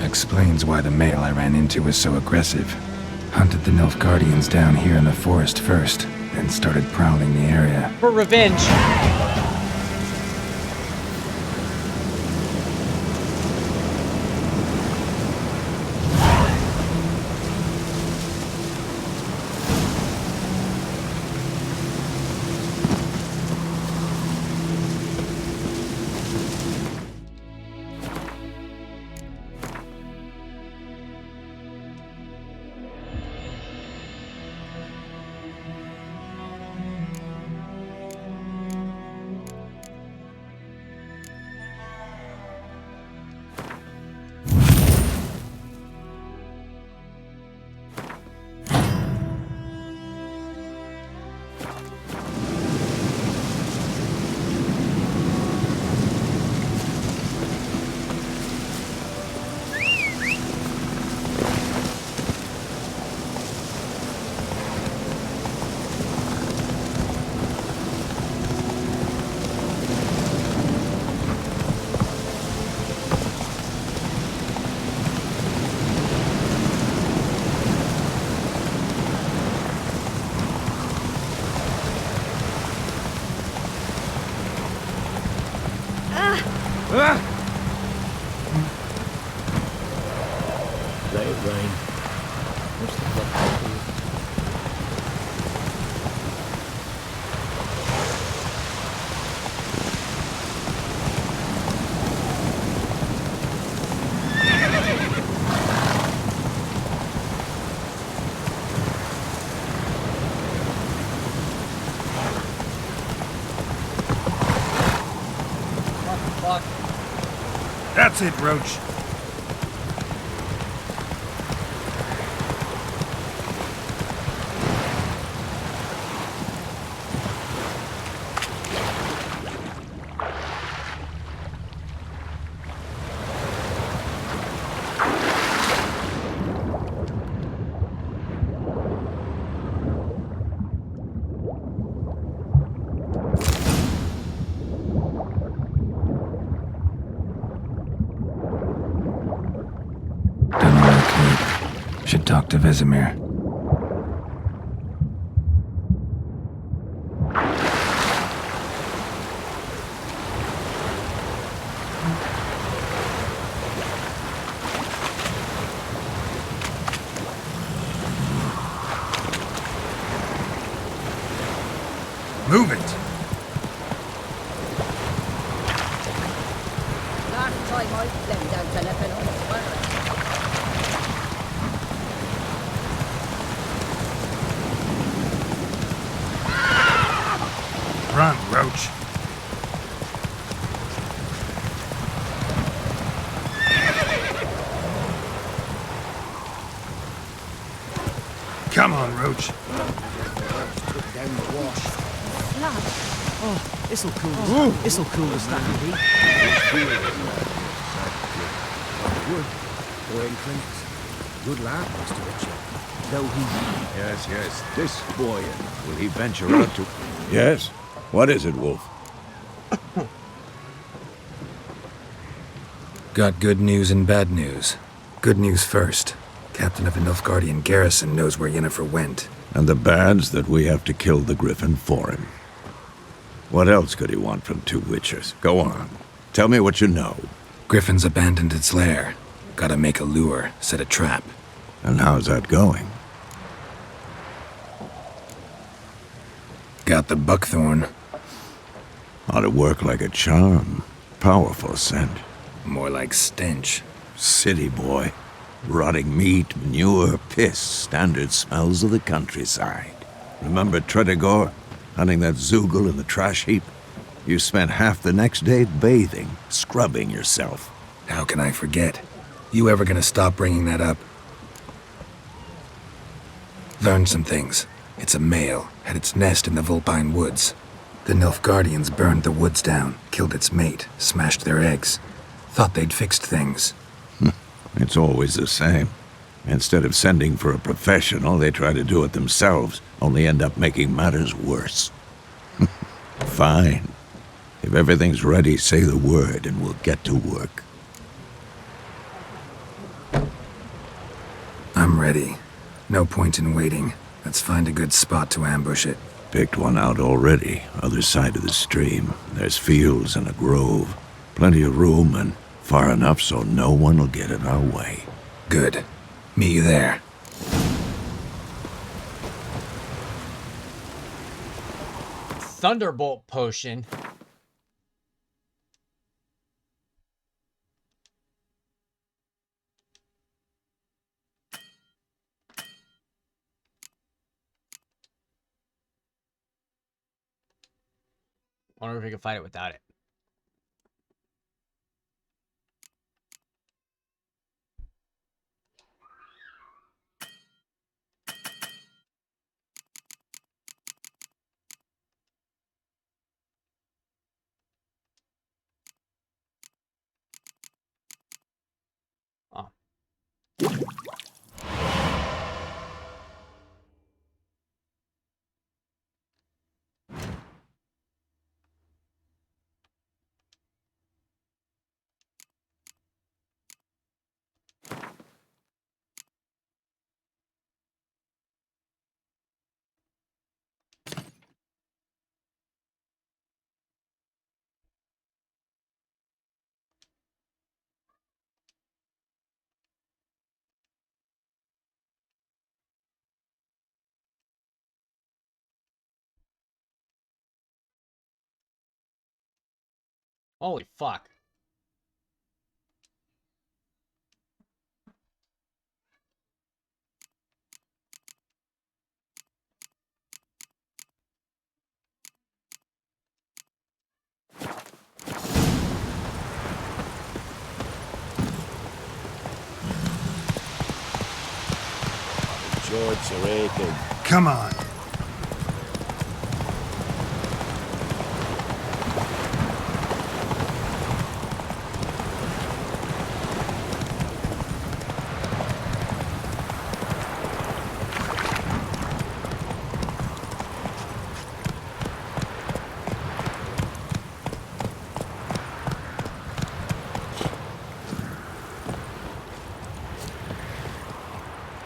Explains why the male I ran into was so aggressive. Hunted the Nilfgaardians down here in the forest first, then started prowling the area. For revenge. Let it rain. What's the blood for you? That's it, Roach. Should talk to Vesemir. Move it. Last time I flew down to Lebanon, Run, Roach. Come on, Roach. Took down the wash. Oh, this'll cool. This'll cool the stack of heat. Wood. Boy in Clint's. Good lad, Mr. Richard. Though he... Yes. This boy, will he venture out to... Yes? What is it, Wolf? Got good news and bad news. Good news first. Captain of the Nilfgaardian garrison knows where Yennefer went. And the bad's that we have to kill the Griffin for him. What else could he want from two witchers? Go on. Tell me what you know. Griffin's abandoned its lair. Gotta make a lure, set a trap. And how's that going? Got the buckthorn. Ought to work like a charm. Powerful scent. More like stench. City boy. Rotting meat, manure, piss. Standard smells of the countryside. Remember Tredegor? Hunting that Zoogle in the trash heap? You spent half the next day bathing, scrubbing yourself. How can I forget? You ever gonna stop bringing that up? Learned some things. It's a male, had its nest in the Vulpine Woods. The Nilfgaardians burned the woods down, killed its mate, smashed their eggs. Thought they'd fixed things. It's always the same. Instead of sending for a professional, they try to do it themselves, only end up making matters worse. Fine. If everything's ready, say the word and we'll get to work. I'm ready. No point in waiting. Let's find a good spot to ambush it. Picked one out already, other side of the stream. There's fields and a grove. Plenty of room and far enough so no one will get in our way. Good. Meet you there. Thunderbolt potion. Wonder if we can fight it without it. Oh. Holy fuck. George Sarakin. Come on.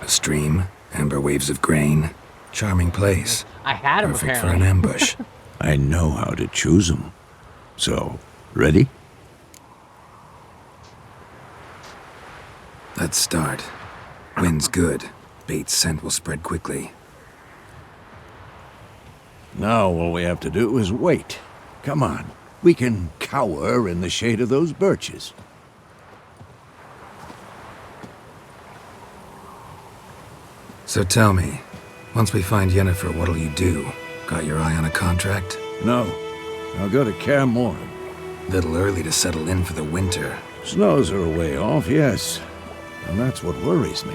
A stream, amber waves of grain. Charming place. I had him Perfect for apparently. an ambush. I know how to choose them. So, ready? Let's start. Wind's good. Bait's scent will spread quickly. Now all we have to do is wait. Come on. We can cower in the shade of those birches. So tell me, once we find Yennefer, what'll you do? Got your eye on a contract? No. I'll go to Kaer Morhen. Little early to settle in for the winter. Snows are a way off, yes. And that's what worries me.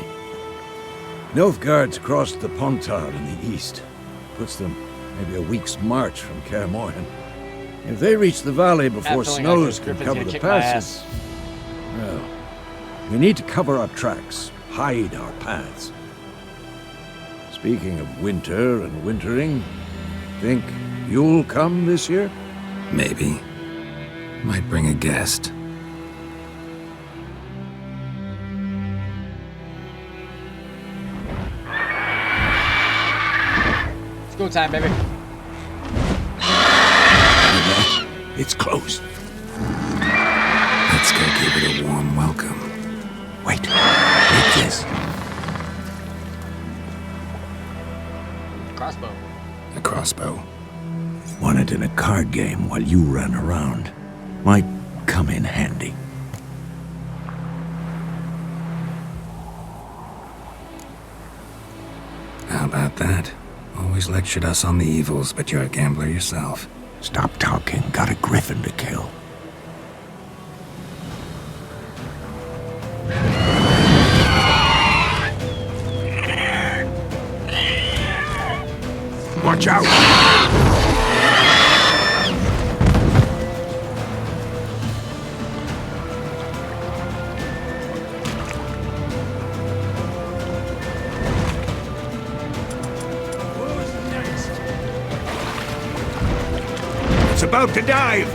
Nilfgaard's crossed the Pontar in the east. Puts them maybe a week's march from Kaer Morhen. If they reach the valley before snows can cover the passes... Well, we need to cover our tracks, hide our paths. Speaking of winter and wintering, think you'll come this year? Maybe. Might bring a guest. It's go time, baby. It's closed. Let's go give it a warm welcome. Wait. Take this. Crossbow. A crossbow. Won it in a card game while you ran around. Might come in handy. How about that? Always lectured us on the evils, but you're a gambler yourself. Stop talking. Got a griffin to kill. Watch out! It's about to dive!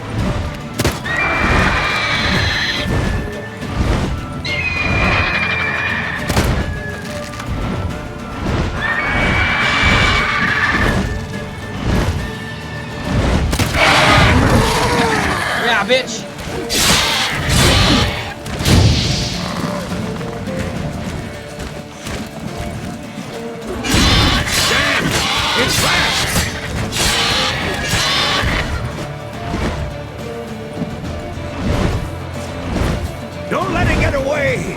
bitch! It's fast! Don't let it get away!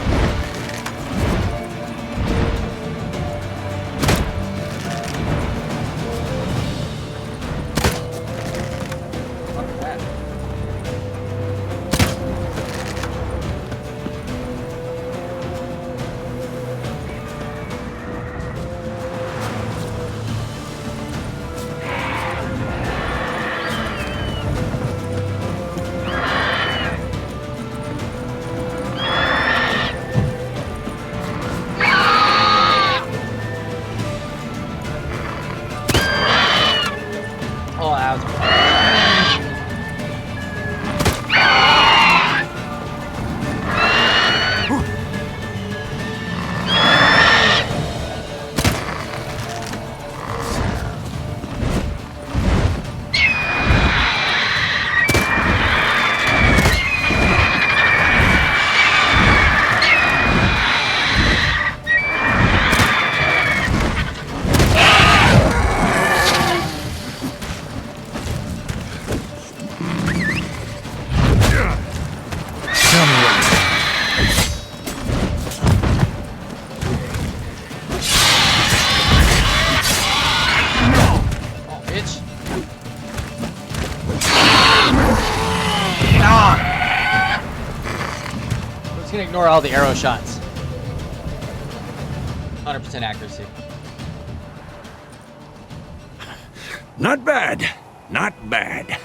Oh, that was ignore all the arrow shots. 100% accuracy. Not bad. Not bad.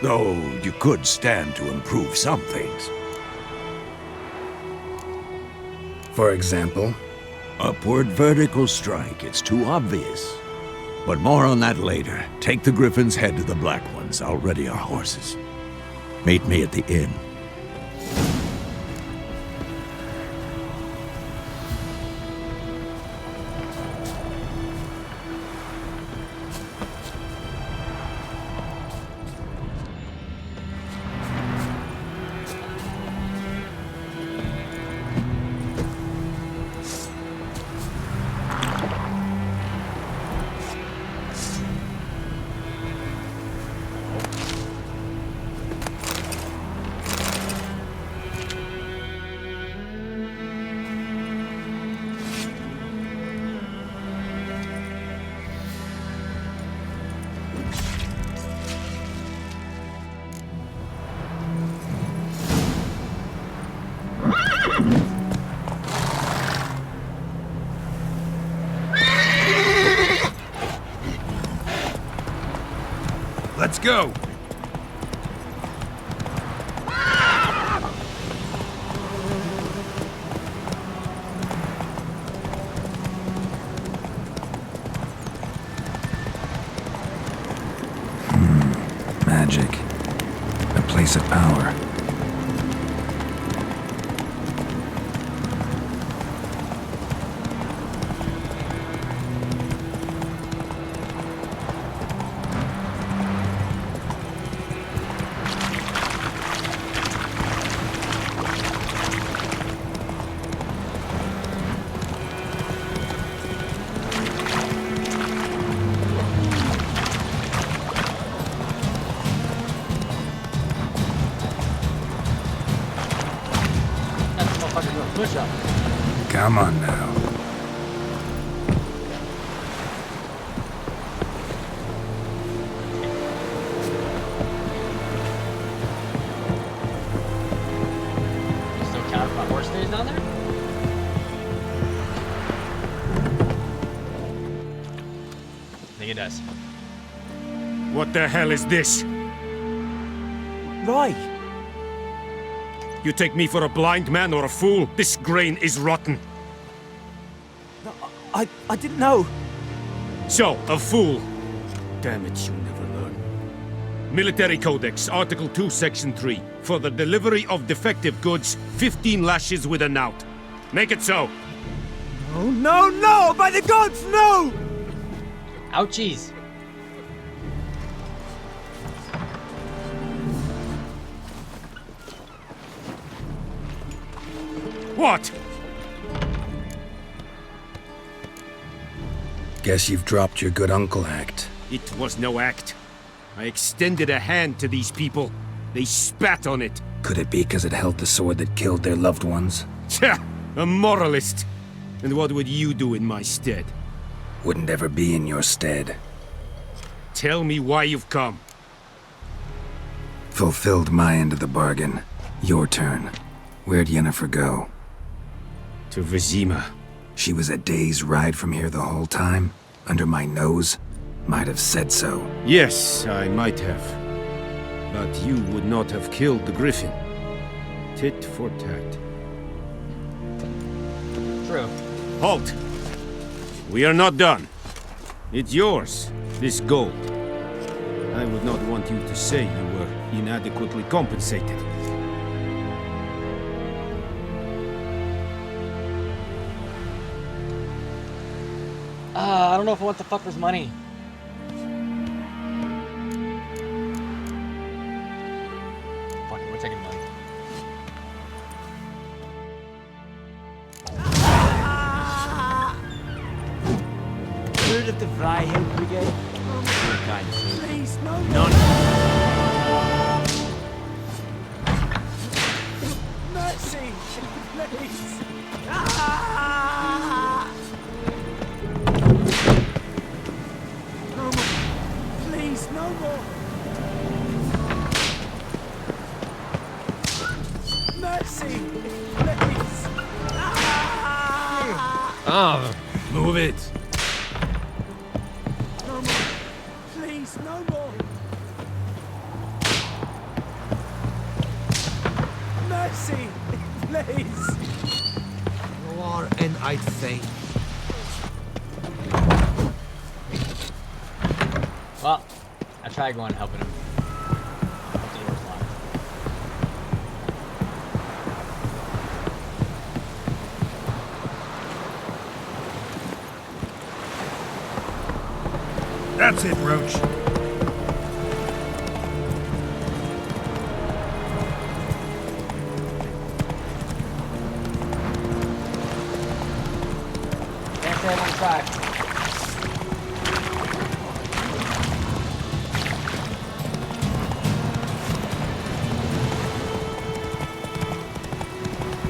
Though you could stand to improve some things. For example? Upward vertical strike. It's too obvious. But more on that later. Take the Griffin's head to the Black Ones. I'll ready our horses. Meet me at the inn. Let's go! Magic. A place of power. Come on now. Still count if my horse stays down there? I think it does. What the hell is this? Right. You take me for a blind man or a fool? This grain is rotten. No, I didn't know. So, a fool. Damn it, you never learn. Military Codex, Article 2, Section 3. For the delivery of defective goods, 15 lashes with a knout. Make it so. No, no, no! By the gods, no! Ouchies. What? Guess you've dropped your good uncle act. It was no act. I extended a hand to these people. They spat on it. Could it be because it held the sword that killed their loved ones? Tja, a moralist. And what would you do in my stead? Wouldn't ever be in your stead. Tell me why you've come. Fulfilled my end of the bargain. Your turn. Where'd Yennefer go? To Vizima. She was a day's ride from here the whole time? Under my nose? Might have said so. Yes, I might have. But you would not have killed the Griffin. Tit for tat. True. Halt! We are not done. It's yours, this gold. I would not want you to say you were inadequately compensated. I don't know if I want the fucker's money. Fuck it, we're taking the money. Heard of the Flyhill Brigade? What kind of thing? Please, no. None. Mercy, please. No more. Please, no more. Mercy, please. Ah, move it. No more. Please, no more. Mercy, please. You are and I'd faint. Well, I tried going and helping him. Up the door's locked. That's it, Roach. Can't say I'm on the side.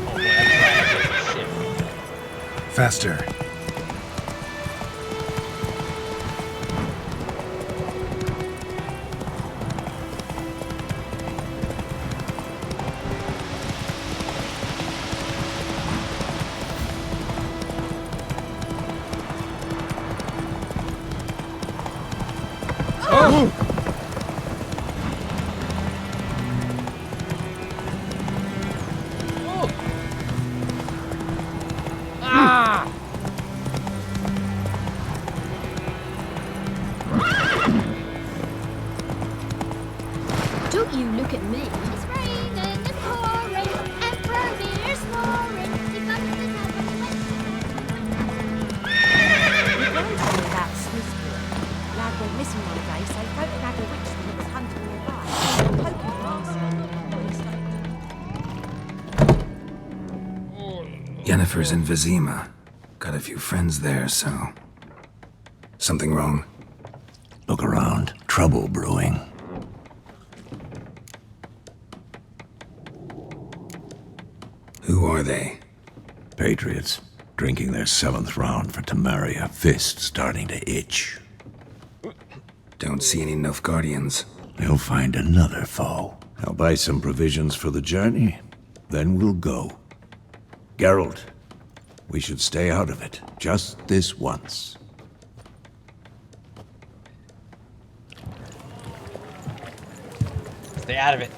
Oh boy, that's right. Shit. Faster. Don't you look at me. It's raining, it's pouring, Emperor Beer snoring. He got in his head We rode through that Smithfield. Lad went missing one day, so folk had a witchman that was hunting nearby. Poking the Yennefer's in Vizima. Got a few friends there, so... Something wrong? Look around. Trouble brewing. Who are they? Patriots. Drinking their 7th round for Temeria. Fist starting to itch. Don't see any Nilfgaardians. They'll find another foe. I'll buy some provisions for the journey. Then we'll go. Geralt, we should stay out of it. Just this once. Stay out of it.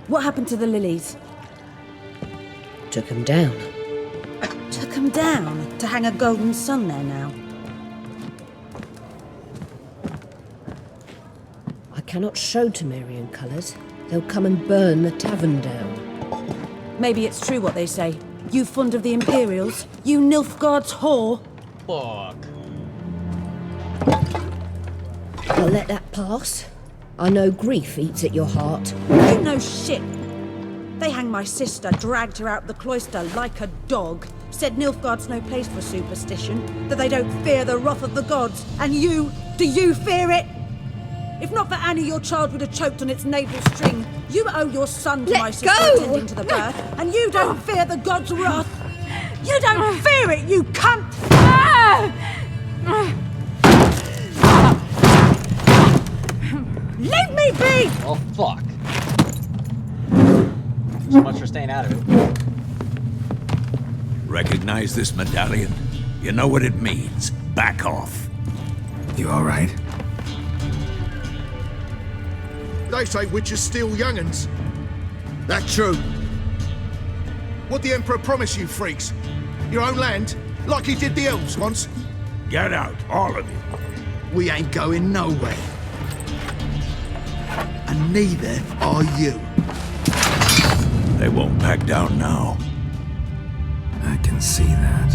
What happened to the lilies? Took 'em down. Took 'em down to hang a golden sun there now. I cannot show Temerian colours. They'll come and burn the tavern down. Maybe it's true what they say. You fond of the Imperials? You Nilfgaard's whore? Fuck. I'll let that pass. I know grief eats at your heart. You know shit. They hanged my sister, dragged her out the cloister like a dog. Said Nilfgaard's no place for superstition, that they don't fear the wrath of the gods. And you, do you fear it? If not for Annie, your child would have choked on its navel string. You owe your son to my sister attending to the birth, and you don't fear the gods' wrath. You don't fear it, you cunt! Leave me be! Oh, fuck. So much for staying out of it. Recognize this medallion? You know what it means. Back off. You all right? They say witches steal young'uns. That true. What the Emperor promise you, freaks? Your own land? Like he did the elves once? Get out, all of you. We ain't going nowhere. And neither are you. They won't back down now. I can see that.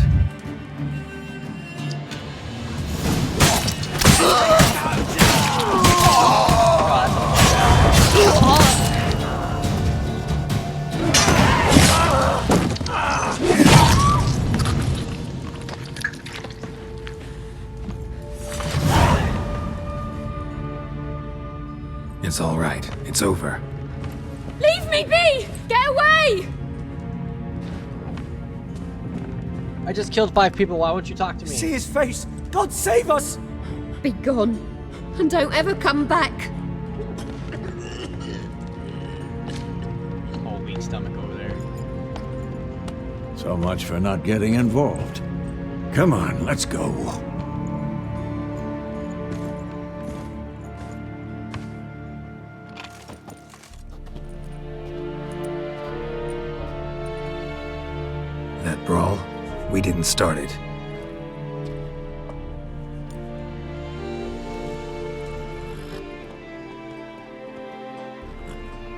It's all right. It's over. Leave me be! Get away! I just killed 5 people. Why won't you talk to me? See his face! God save us! Be gone, and don't ever come back. Oh, weak stomach over there. So much for not getting involved. Come on, let's go. That brawl, we didn't start it.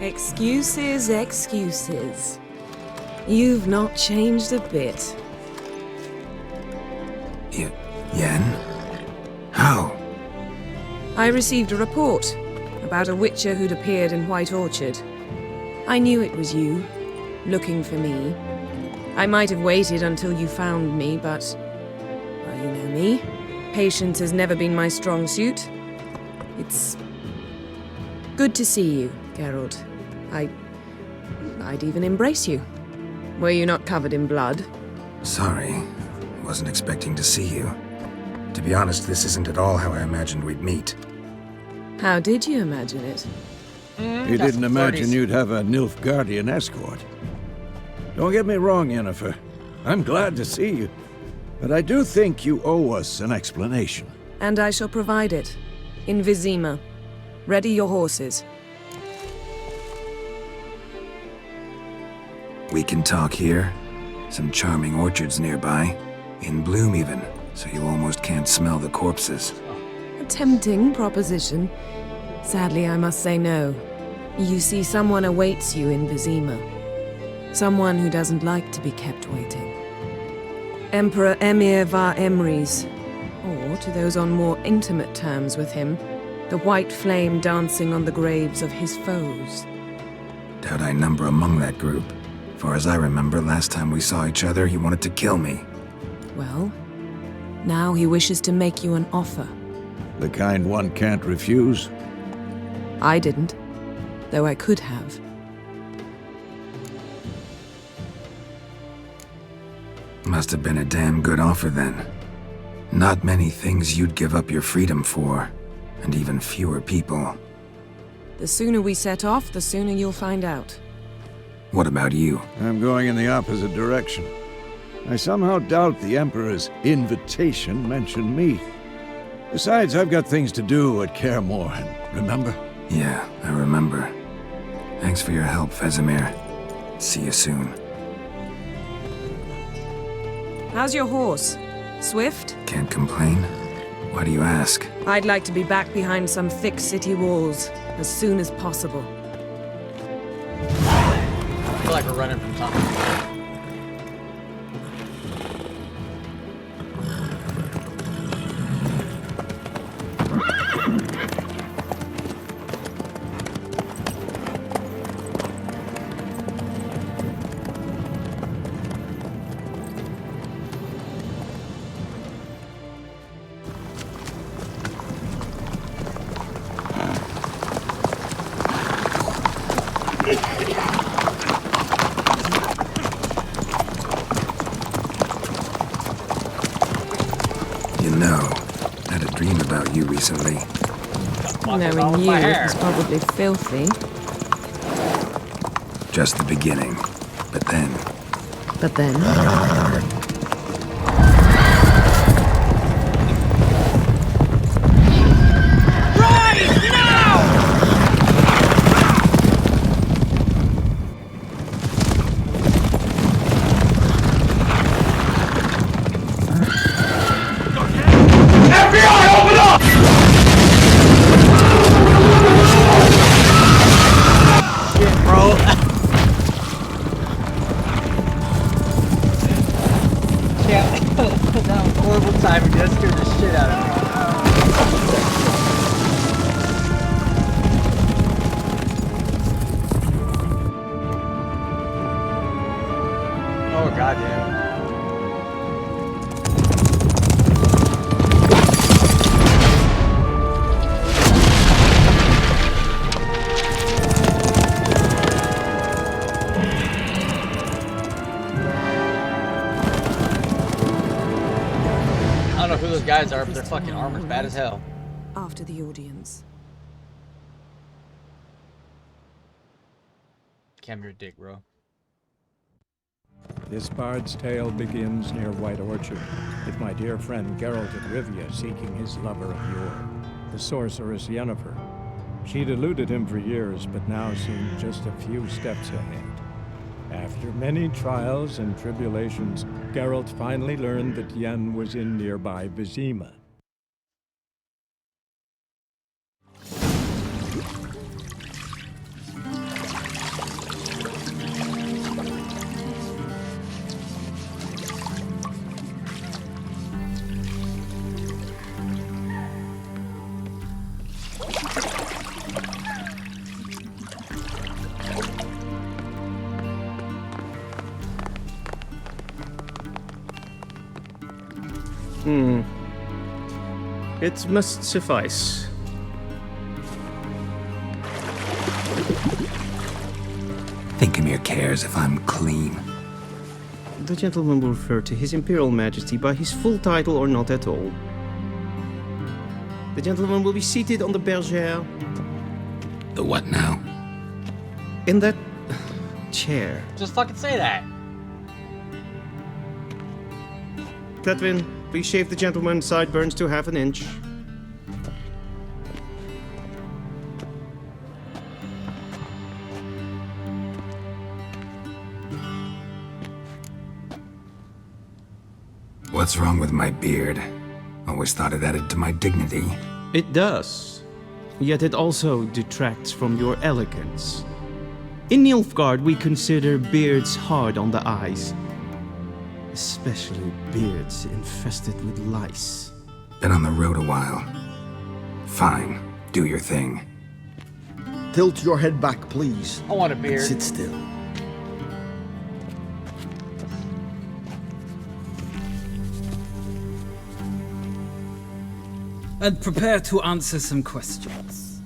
Excuses, excuses. You've not changed a bit. Yen? How? I received a report about a witcher who'd appeared in White Orchard. I knew it was you, looking for me. I might have waited until you found me, but... well, you know me. Patience has never been my strong suit. It's... good to see you, Geralt. I'd even embrace you. Were you not covered in blood? Sorry. Wasn't expecting to see you. To be honest, this isn't at all how I imagined we'd meet. How did you imagine it? You didn't imagine you'd have a Nilfgaardian escort. Don't get me wrong, Yennefer. I'm glad to see you. But I do think you owe us an explanation. And I shall provide it. In Vizima. Ready your horses. We can talk here. Some charming orchards nearby. In bloom even, so you almost can't smell the corpses. A tempting proposition. Sadly, I must say no. You see, someone awaits you in Vizima. Someone who doesn't like to be kept waiting. Emperor Emir var Emrys. Or, to those on more intimate terms with him, the white flame dancing on the graves of his foes. Doubt I number among that group. Far as I remember, last time we saw each other, he wanted to kill me. Well, now he wishes to make you an offer. The kind one can't refuse? I didn't, though I could have. Must have been a damn good offer then. Not many things you'd give up your freedom for, and even fewer people. The sooner we set off, the sooner you'll find out. What about you? I'm going in the opposite direction. I somehow doubt the Emperor's invitation mentioned me. Besides, I've got things to do at Kaer Morhen, remember? Yeah, I remember. Thanks for your help, Vesemir. See you soon. How's your horse? Swift? Can't complain. Why do you ask? I'd like to be back behind some thick city walls as soon as possible. I feel like we're running from something. You know, I had a dream about you recently. Knowing you, it was probably filthy. Just the beginning. But then... That was horrible timing. That scared the shit out of me. Oh, goddamn. I don't know who those guys are, but their fucking armor's bad as hell. After the audience. Cam your dick, bro. This bard's tale begins near White Orchard, with my dear friend Geralt of Rivia seeking his lover of yore, the sorceress Yennefer. She'd eluded him for years, but now seemed just a few steps ahead. After many trials and tribulations, Geralt finally learned that Yen was in nearby Vizima. It must suffice. Thinkamere cares if I'm clean. The gentleman will refer to His Imperial Majesty by his full title or not at all. The gentleman will be seated on the bergère. The what now? In that chair. Just fucking say that. Cletwin, please shave the gentleman's sideburns to half an inch. What's wrong with my beard? Always thought it added to my dignity. It does. Yet it also detracts from your elegance. In Nilfgaard, we consider beards hard on the eyes. Especially beards infested with lice. Been on the road a while. Fine, do your thing. Tilt your head back, please. I want a beard. Sit still. And prepare to answer some questions.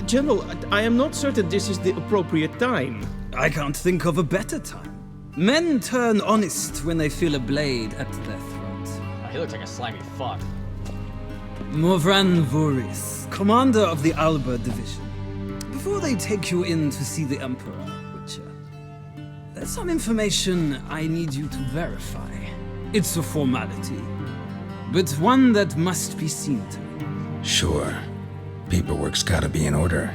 General, I am not certain this is the appropriate time. I can't think of a better time. Men turn honest when they feel a blade at their throat. Oh, he looks like a slimy fuck. Morvran Voorhis, commander of the Alba Division. Before they take you in to see the Emperor, Witcher, there's some information I need you to verify. It's a formality, but one that must be seen to. Sure. Paperwork's gotta be in order.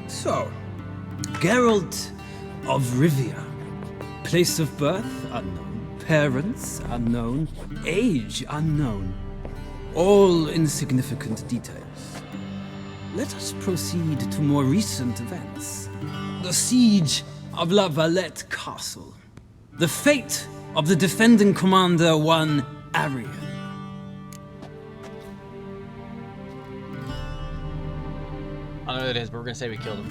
So, Geralt of Rivia. Place of birth unknown. Parents unknown. Age unknown. All insignificant details. Let us proceed to more recent events. The siege of La Valette Castle. The fate of the defending commander, one Arian. I don't know who it is, but we're gonna say we killed him.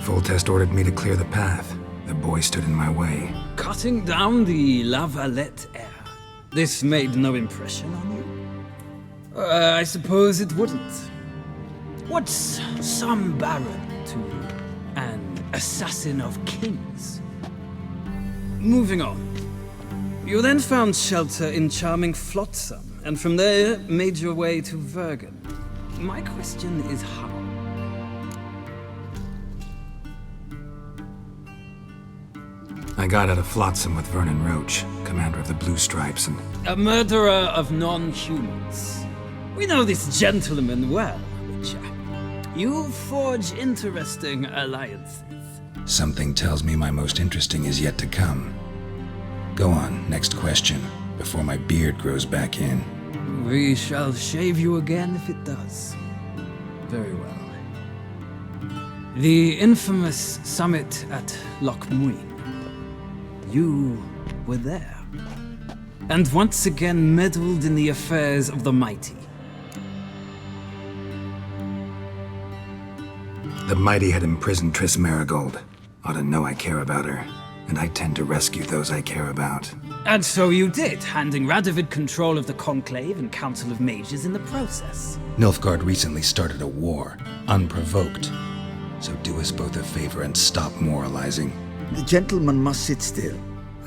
Foltest ordered me to clear the path. The boy stood in my way. Cutting down the La Valette heir. This made no impression on you? I suppose it wouldn't. What's some baron to an assassin of kings? Moving on. You then found shelter in charming Flotsam, and from there made your way to Vergen. My question is how? I got out of Flotsam with Vernon Roach, commander of the Blue Stripes, and... A murderer of non-humans. We know this gentleman well, Witcher. You forge interesting alliances. Something tells me my most interesting is yet to come. Go on, next question, before my beard grows back in. We shall shave you again if it does. Very well. The infamous summit at Loch Muin. You were there. And once again meddled in the affairs of the mighty. The mighty had imprisoned Triss Marigold. Ought to know I care about her, and I tend to rescue those I care about. And so you did, handing Radovid control of the Conclave and Council of Mages in the process. Nilfgaard recently started a war, unprovoked. So do us both a favor and stop moralizing. The gentleman must sit still.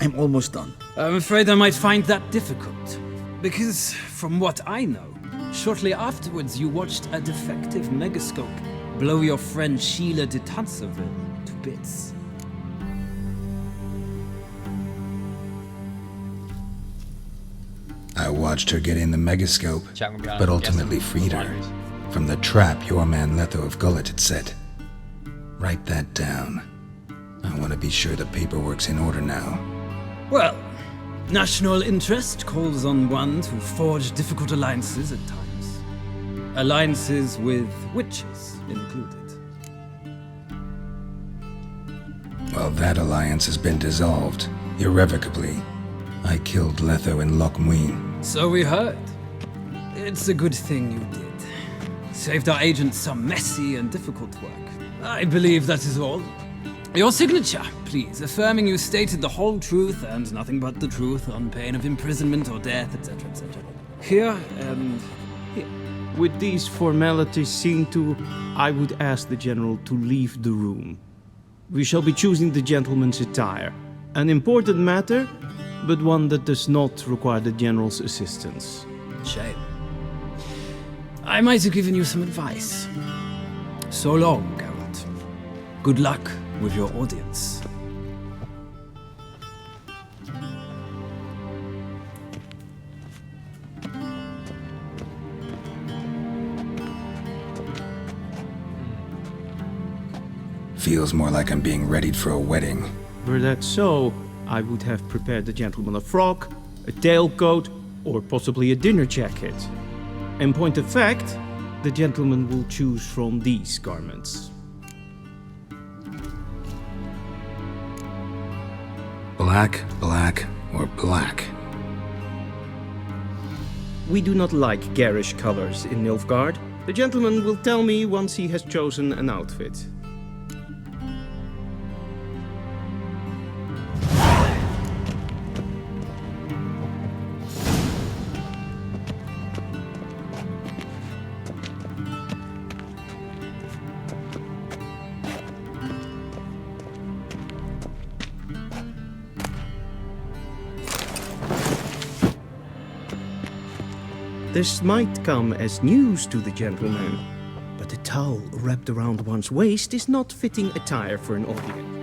I'm almost done. I'm afraid I might find that difficult. Because, from what I know, shortly afterwards you watched a defective megascope blow your friend Sheila de Tanserville to bits. I watched her get in the megascope, but ultimately freed her from the trap your man Letho of Gullet had set. Write that down. I want to be sure the paperwork's in order now. Well, national interest calls on one to forge difficult alliances at times. Alliances with witches included. Well, that alliance has been dissolved, irrevocably. I killed Letho in Loch Muin. So we heard. It's a good thing you did. Saved our agent some messy and difficult work. I believe that is all. Your signature, please, affirming you stated the whole truth and nothing but the truth on pain of imprisonment or death, etc., etc. Here and here. With these formalities seen to, I would ask the General to leave the room. We shall be choosing the gentleman's attire. An important matter, but one that does not require the General's assistance. Shame. I might have given you some advice. So long, Geralt. Good luck with your audience. Feels more like I'm being readied for a wedding. Were that so, I would have prepared the gentleman a frock, a tailcoat, or possibly a dinner jacket. In point of fact, the gentleman will choose from these garments. Black, black, or black? We do not like garish colors in Nilfgaard. The gentleman will tell me once he has chosen an outfit. This might come as news to the gentleman, but a towel wrapped around one's waist is not fitting attire for an audience.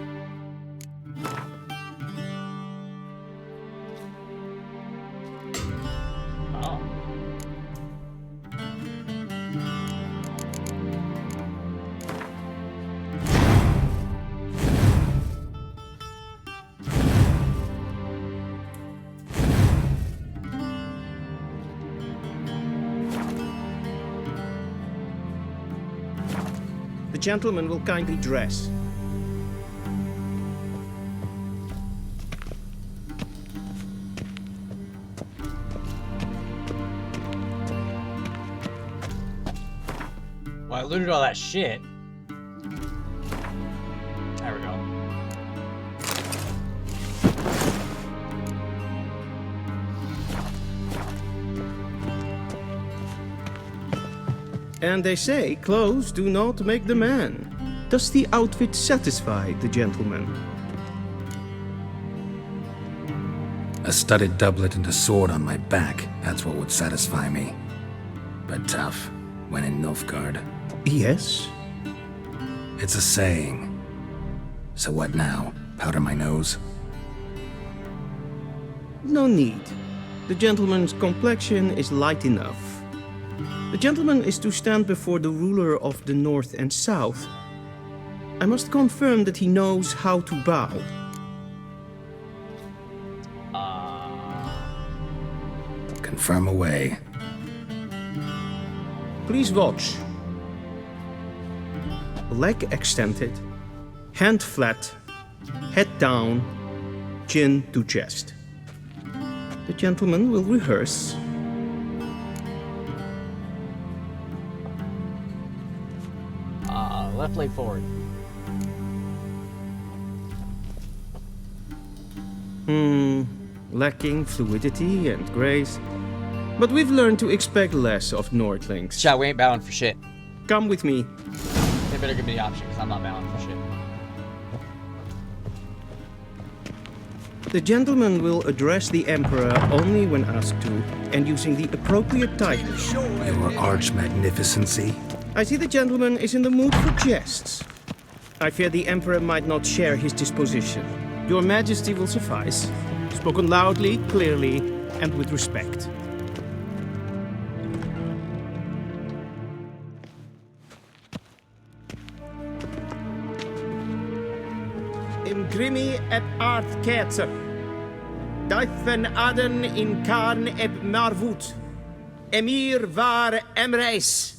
The gentleman will kindly dress. Well, I looted all that shit. There we go. And they say clothes do not make the man. Does the outfit satisfy the gentleman? A studded doublet and a sword on my back, that's what would satisfy me. But tough, when in Nilfgaard. Yes? It's a saying. So what now? Powder my nose? No need. The gentleman's complexion is light enough. The gentleman is to stand before the ruler of the North and South. I must confirm that he knows how to bow. Confirm away. Please watch. Leg extended, hand flat, head down, chin to chest. The gentleman will rehearse. Left leg forward. Lacking fluidity and grace. But we've learned to expect less of Nordlings. Chat, we ain't bowing for shit. Come with me. They better give me the option, because I'm not bowing for shit. The gentleman will address the Emperor only when asked to, and using the appropriate title. Your arch magnificency. I see the gentleman is in the mood for jests. I fear the Emperor might not share his disposition. Your Majesty will suffice. Spoken loudly, clearly, and with respect. Imgrimi et art ketzer. Duifen aden in karn eb marvut. Emir var emreis.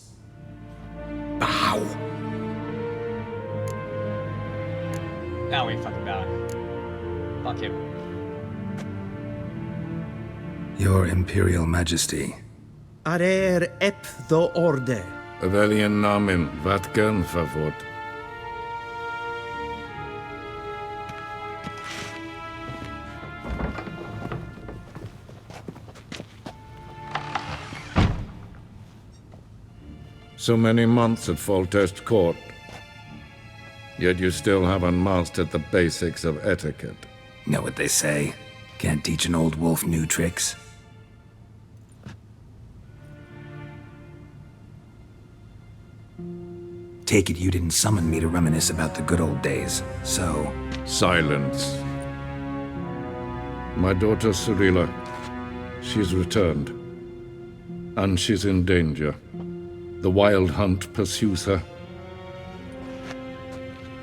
Bow. Now we ain't fucking bowing. Fuck him. Your Imperial Majesty. Arer ep the orde. Welchen Namen? Wat gern favort? So many months at Foltest Court. Yet you still haven't mastered the basics of etiquette. Know what they say? Can't teach an old wolf new tricks. Take it you didn't summon me to reminisce about the good old days, so... Silence. My daughter Cirilla, she's returned. And she's in danger. The Wild Hunt pursues her.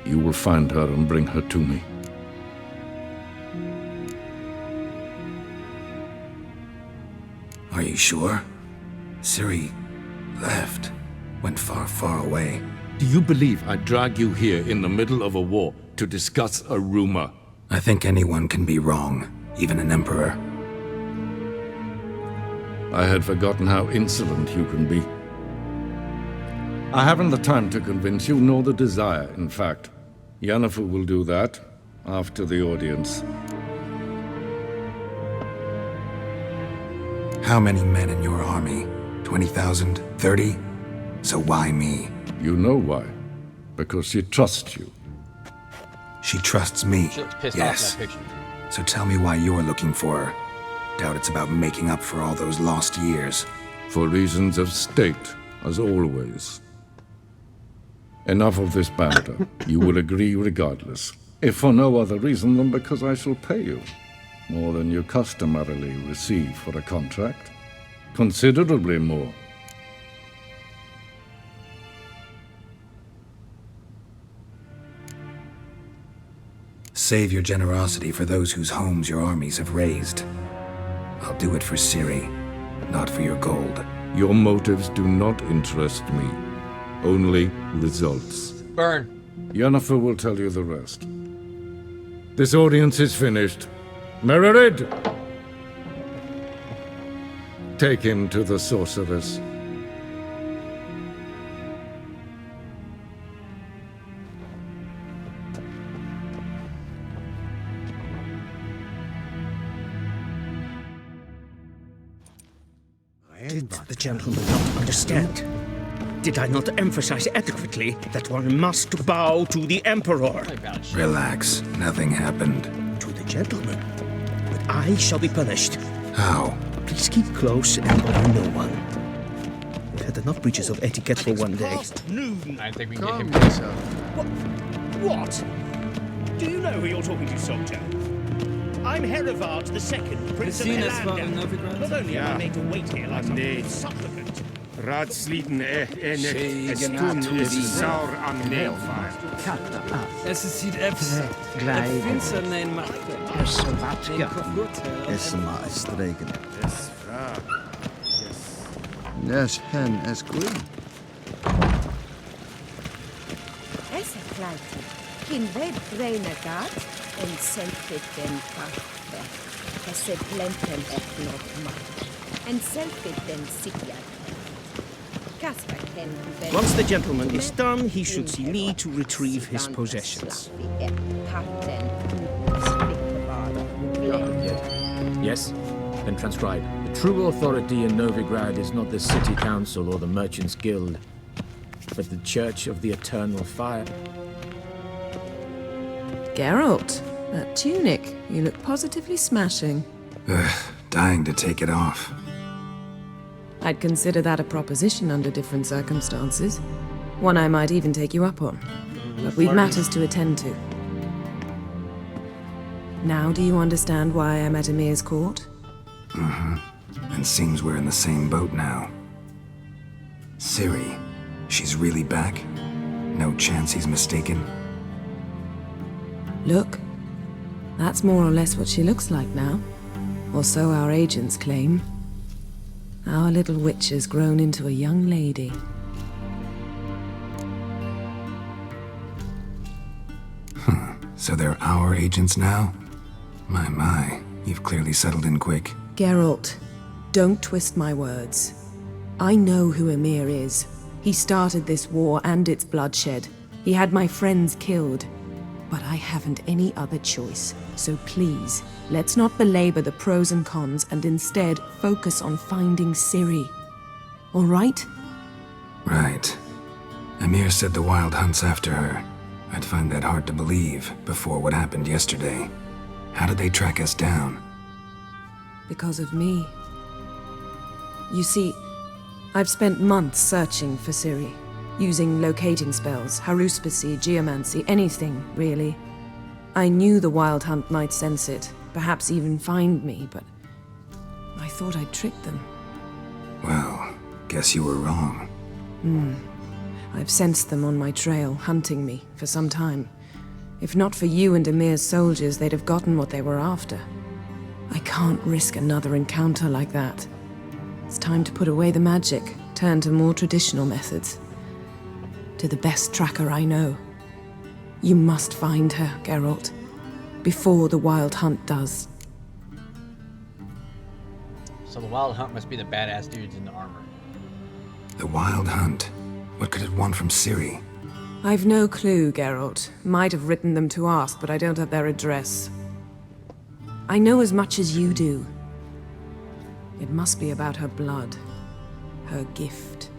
You will find her and bring her to me. Are you sure? Ciri left. Went far, far away. Do you believe I'd drag you here in the middle of a war to discuss a rumor? I think anyone can be wrong, even an emperor. I had forgotten how insolent you can be. I haven't the time to convince you, nor the desire, in fact. Yennefer will do that after the audience. How many men in your army? 20,000? 30? So why me? You know why. Because she trusts you. She trusts me. She looks pissed yes. off in that picture. So tell me why you're looking for her. Doubt it's about making up for all those lost years. For reasons of state, as always. Enough of this banter. You will agree regardless. If for no other reason than because I shall pay you. More than you customarily receive for a contract. Considerably more. Save your generosity for those whose homes your armies have razed. I'll do it for Ciri, not for your gold. Your motives do not interest me. Only results. Burn. Yennefer will tell you the rest. This audience is finished. Mererid! Take him to the sorceress. Did the gentleman not understand? Did I not emphasize adequately that one must bow to the Emperor? Relax, nothing happened. To the gentleman. But I shall be punished. How? Please keep close and bother no one. We've had enough breaches of etiquette for one day. Noon. I think we can get Calm him. yourself. What? Do you know who you're talking to, soldier? I'm Herivard II, Prince of Helander. Not only am I made to wait here like some supplicant. Raadsleden es saur an neelvaar. Es ist ziet even. Het vindt ze een macht. Ja, Esma is streken. Nes hen es queen. Esse kleinte. Kin ved vreine gaat en selfit den pachte. Esse plenten et not mat. En selfit den sikja. Kasper ken vel. Once the gentleman is done, he should see me to retrieve his possessions. Yes? Then transcribe. The true authority in Novigrad is not the city council or the merchants' guild, but the Church of the Eternal Fire. Geralt, that tunic. You look positively smashing. Dying to take it off. I'd consider that a proposition under different circumstances. One I might even take you up on. But we've matters to attend to. Now do you understand why I'm at Emir's court? Mm-hmm. And seems we're in the same boat now. Ciri, she's really back? No chance he's mistaken? Look, that's more or less what she looks like now. Or so our agents claim. Our little witch has grown into a young lady. So they're our agents now? My, you've clearly settled in quick. Geralt, don't twist my words. I know who Emir is. He started this war and its bloodshed. He had my friends killed. But I haven't any other choice. So please, let's not belabor the pros and cons and instead focus on finding Ciri. All right? Right. Emir said the Wild Hunt's after her. I'd find that hard to believe before what happened yesterday. How did they track us down? Because of me. You see, I've spent months searching for Ciri. Using locating spells, haruspicy, geomancy, anything, really. I knew the Wild Hunt might sense it, perhaps even find me, but I thought I'd tricked them. Well, guess you were wrong. I've sensed them on my trail, hunting me, for some time. If not for you and Emir's soldiers, they'd have gotten what they were after. I can't risk another encounter like that. It's time to put away the magic, turn to more traditional methods. To the best tracker I know. You must find her, Geralt. Before the Wild Hunt does. So the Wild Hunt must be the badass dudes in the armor. The Wild Hunt? What could it want from Ciri? I've no clue, Geralt. Might have written them to ask, but I don't have their address. I know as much as you do. It must be about her blood. Her gift.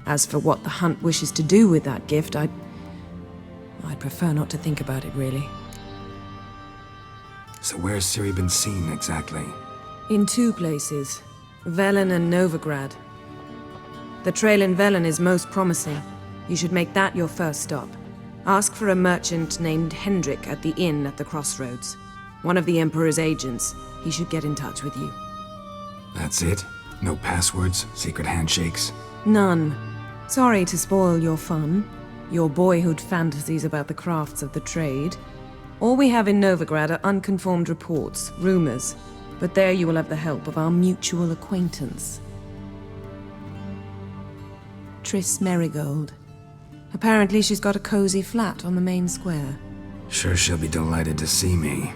As for what the Hunt wishes to do with that gift, I'd prefer not to think about it, really. So where's Ciri been seen, exactly? In two places. Velen and Novigrad. The trail in Velen is most promising. You should make that your first stop. Ask for a merchant named Hendrik at the inn at the crossroads. One of the Emperor's agents. He should get in touch with you. That's it? No passwords? Secret handshakes? None. Sorry to spoil your fun. Your boyhood fantasies about the crafts of the trade. All we have in Novigrad are unconformed reports, rumors. But there you will have the help of our mutual acquaintance. Triss Merigold. Apparently she's got a cozy flat on the main square. Sure she'll be delighted to see me.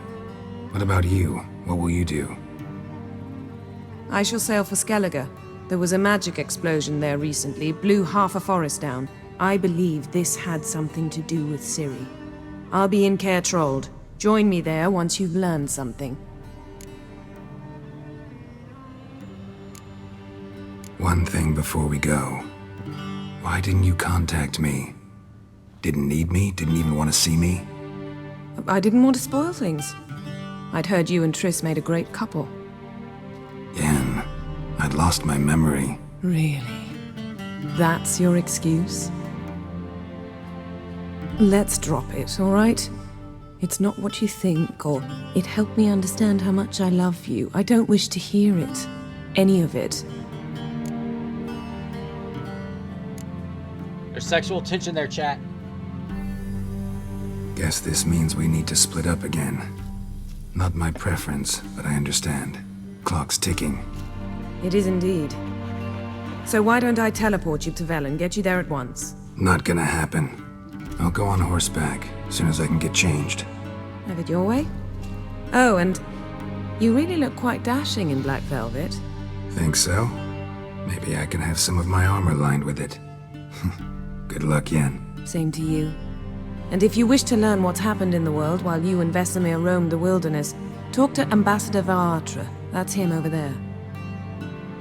What about you? What will you do? I shall sail for Skellige. There was a magic explosion there recently, blew half a forest down. I believe this had something to do with Ciri. I'll be in Caer Trolde. Join me there once you've learned something. One thing before we go. Why didn't you contact me? Didn't need me? Didn't even want to see me? I didn't want to spoil things. I'd heard you and Triss made a great couple. Yen, I'd lost my memory. Really? That's your excuse? Let's drop it, all right? It's not what you think, or it helped me understand how much I love you. I don't wish to hear it. Any of it. There's sexual tension there, chat. Guess this means we need to split up again. Not my preference, but I understand. Clock's ticking. It is indeed. So why don't I teleport you to Velen, get you there at once? Not gonna happen. I'll go on horseback, as soon as I can get changed. Have it your way? Oh, and you really look quite dashing in black velvet. Think so? Maybe I can have some of my armor lined with it. Good luck, Yen. Same to you. And if you wish to learn what's happened in the world while you and Vesemir roamed the wilderness, talk to Ambassador Vaatra. That's him over there.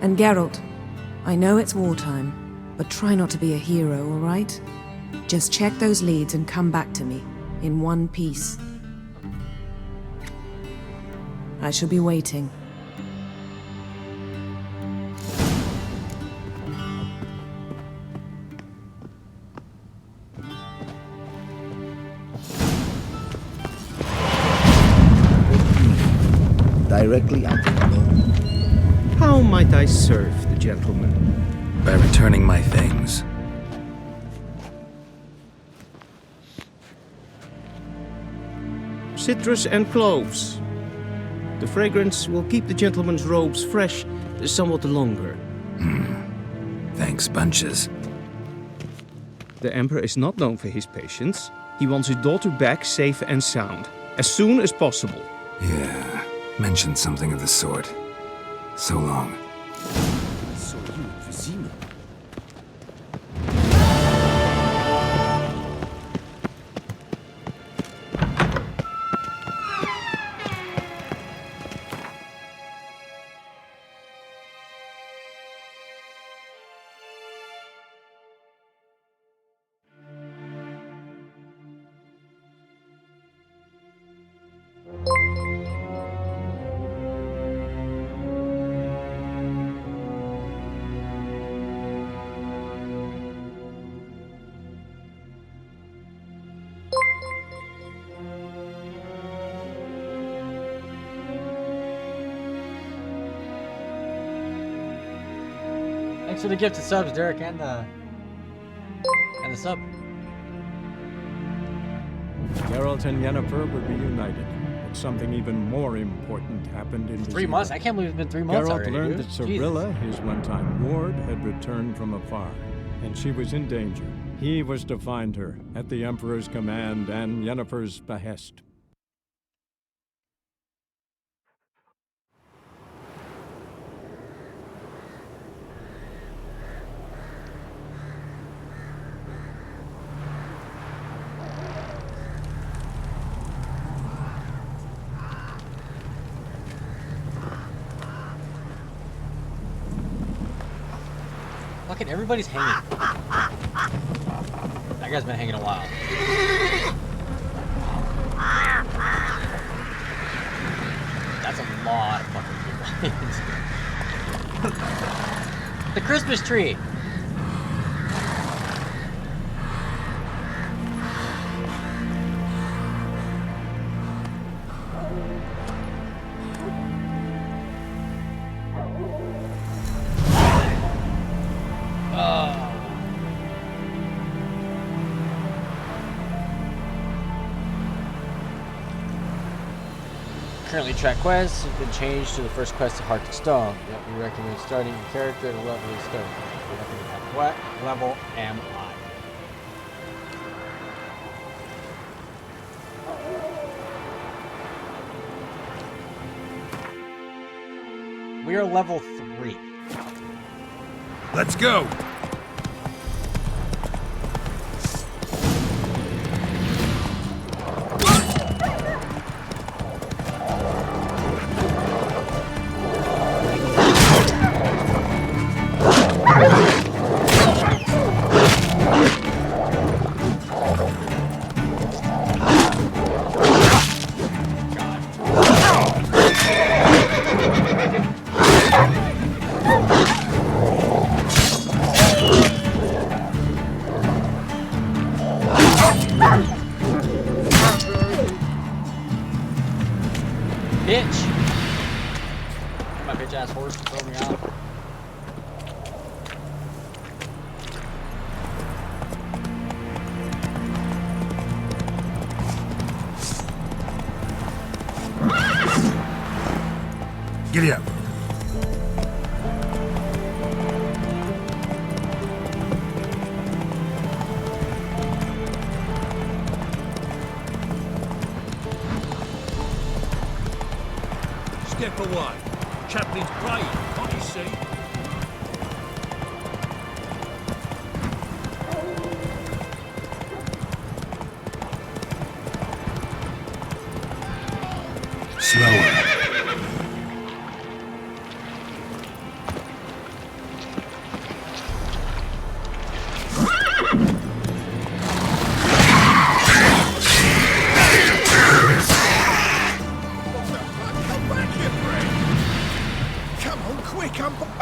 And Geralt, I know it's wartime, but try not to be a hero, all right? Just check those leads and come back to me, in one piece. I shall be waiting. Directly out the door. How might I serve the gentleman? By returning my things. Citrus and cloves. The fragrance will keep the gentleman's robes fresh somewhat longer. Thanks, bunches. The Emperor is not known for his patience. He wants his daughter back safe and sound, as soon as possible. Yeah, mentioned something of the sort. So long. I saw you at Vizima. Thanks for the gift of subs, Derek, and the sub. Geralt and Yennefer were reunited, but something even more important happened in 3 months? I can't believe it's been 3 months Geralt already, learned dude. that Cirilla, his one-time ward, had returned from afar, and she was in danger. He was to find her, at the Emperor's command and Yennefer's behest. Fucking everybody's hanging. That guy's been hanging a while. That's a lot of fucking people. The Christmas tree. Currently, track quests have been changed to the first quest of Heart to Stone. Yep, we recommend starting your character at a level of stone. We recommend at what level am I? We are level 3. Let's go! my bitch ass horse to throw me out. Giddy up. Step away. Chaplin's praying, can't you see? Slower.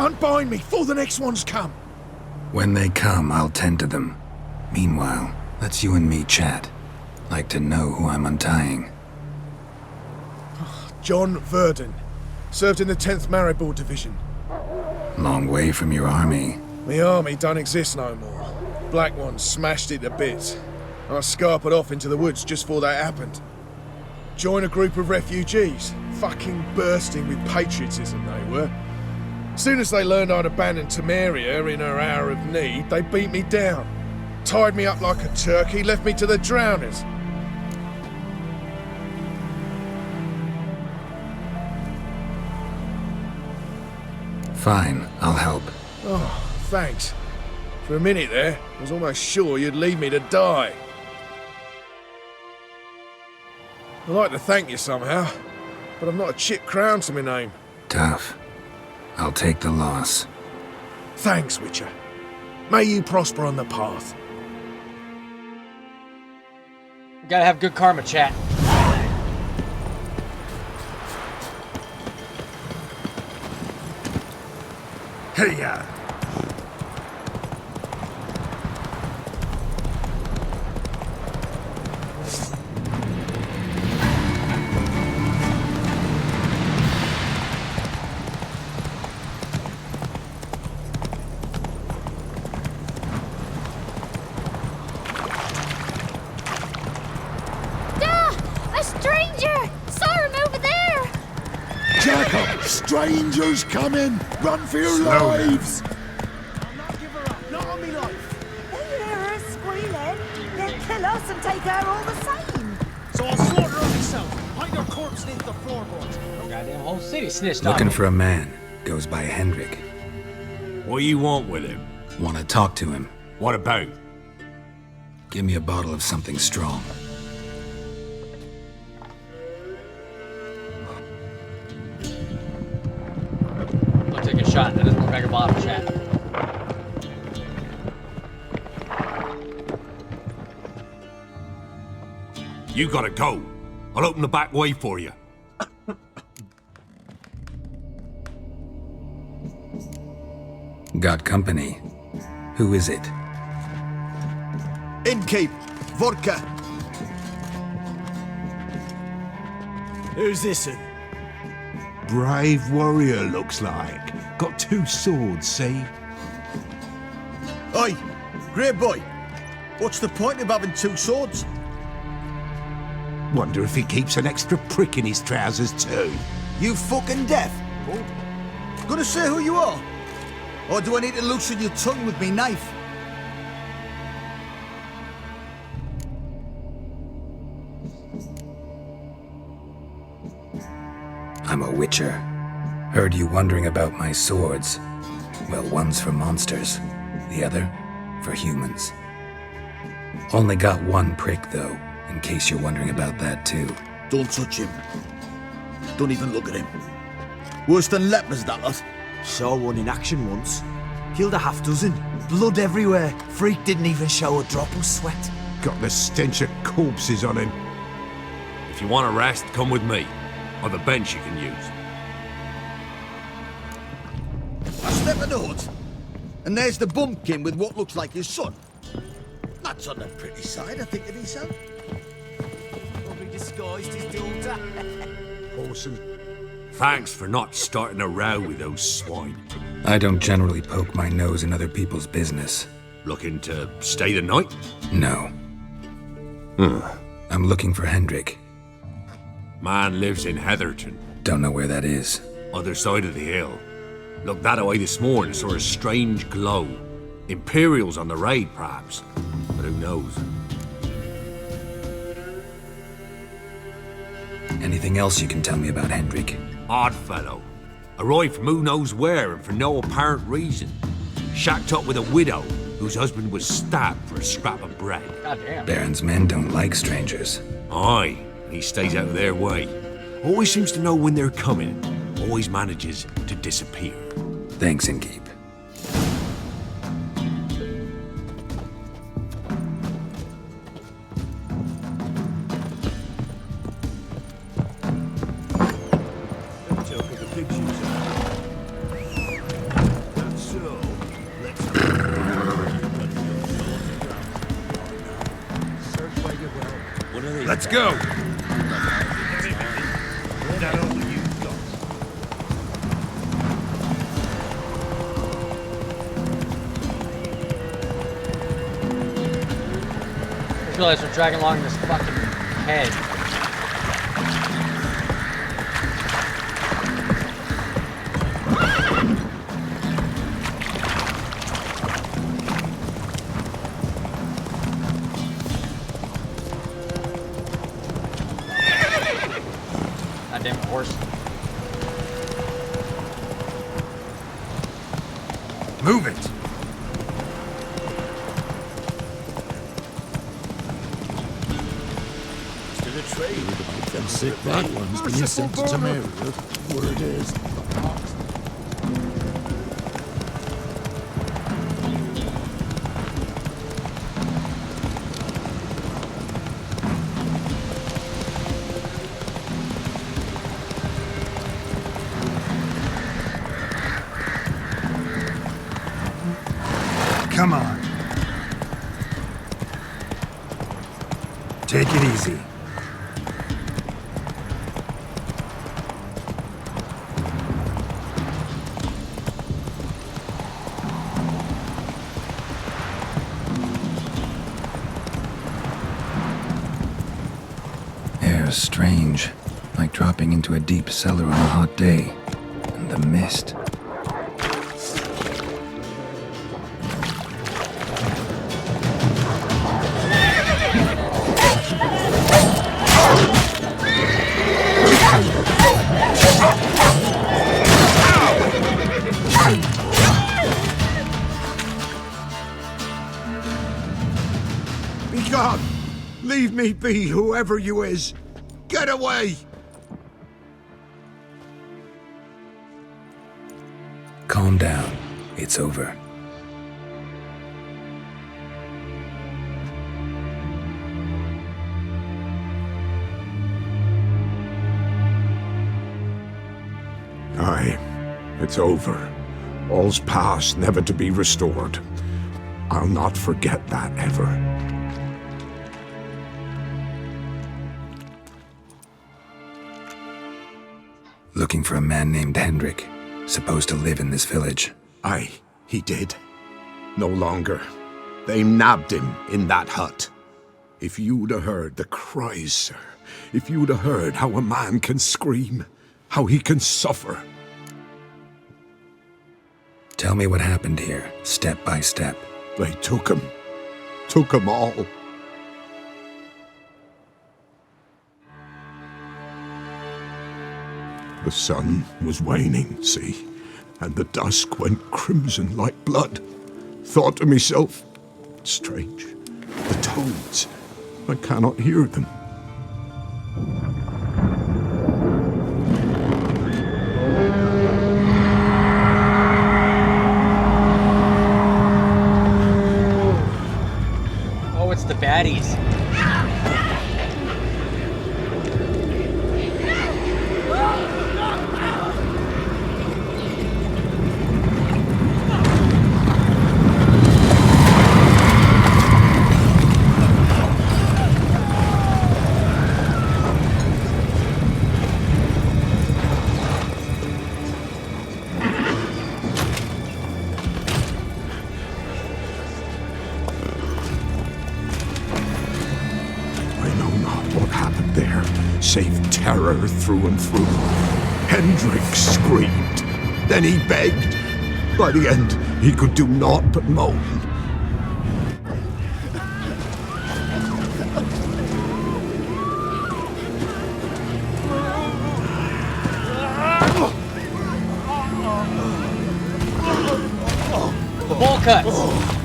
Unbind me before the next ones come. When they come, I'll tend to them. Meanwhile, let's you and me chat. Like to know who I'm untying. John Verdon. Served in the 10th Maribor Division. Long way from your army. The army don't exist no more. Black Ones smashed it to bits. I scarpered off into the woods just before that happened. Joined a group of refugees. Fucking bursting with patriotism they were. Soon as they learned I'd abandoned Temeria in her hour of need, they beat me down. Tied me up like a turkey, left me to the drowners. Fine, I'll help. Oh, thanks. For a minute there, I was almost sure you'd leave me to die. I'd like to thank you somehow, but I've not a chip crown to my name. Tough. I'll take the loss. Thanks, Witcher. May you prosper on the path. Gotta have good karma, chat. Hey, ya. Strangers coming! Run for your lives! Not give her up, not on me life. They hear her squealing. They'll kill us and take her all the same. So I'll slaughter her myself. Hide her corpse into the floorboards. Goddamn whole city snitched on Looking me. for a man. Goes by Hendrik. What you want with him? Want to talk to him. What about? Give me a bottle of something strong. Looks like a shot. That doesn't look like a bottle, chat. You gotta go. I'll open the back way for you. Got company. Who is it? Innkeep, vodka. Who's this? Brave warrior, looks like. Got 2 swords, see? Oi, Grey Boy. What's the point of having 2 swords? Wonder if he keeps an extra prick in his trousers too. You fucking deaf? Gonna say who you are? Or do I need to loosen your tongue with me knife? I'm a witcher. Heard you wondering about my swords. Well, one's for monsters, the other for humans. Only got 1 prick, though, in case you're wondering about that, too. Don't touch him. Don't even look at him. Worse than lepers, that lot. Saw one in action once. Killed a half dozen. Blood everywhere. Freak didn't even show a drop of sweat. Got the stench of corpses on him. If you want a rest, come with me. Or the bench you can use. I step in the hood, and there's the bumpkin with what looks like his son. That's on the pretty side, I think of himself. Probably disguised his daughter. Wholesome. Thanks for not starting a row with those swine. I don't generally poke my nose in other people's business. Looking to stay the night? No. I'm looking for Hendrik. Man lives in Heatherton. Don't know where that is. Other side of the hill. Looked that away this morning, saw a strange glow. Imperials on the raid, perhaps. But who knows? Anything else you can tell me about Hendrik? Odd fellow. Arrived from who knows where and for no apparent reason. Shacked up with a widow whose husband was stabbed for a scrap of bread. Goddamn. Baron's men don't like strangers. Aye, he stays out of their way. Always seems to know when they're coming. Always manages to disappear. Thanks, Innkeep. Let's go! I just realized we're dragging along this fucking head. Goddamn horse. Move it! Them sick black ones being sent to Samaria. Word is. Come on. Take it easy. Air's strange, like dropping into a deep cellar on a hot day. And the mist. Be gone! Leave me be, whoever you is! Get away! Calm down. It's over. Aye, it's over. All's past, never to be restored. I'll not forget that ever. Looking for a man named Hendrik, supposed to live in this village. Aye, he did. No longer. They nabbed him in that hut. If you'd have heard the cries, sir, if you'd have heard how a man can scream, how he can suffer. Tell me what happened here, step by step. They took him all. The sun was waning, see, and the dusk went crimson like blood. Thought to myself, strange, the toads, I cannot hear them. Oh, it's the baddies. save terror through and through. Hendrik screamed. Then he begged. By the end, he could do naught but moan. Bowl cuts.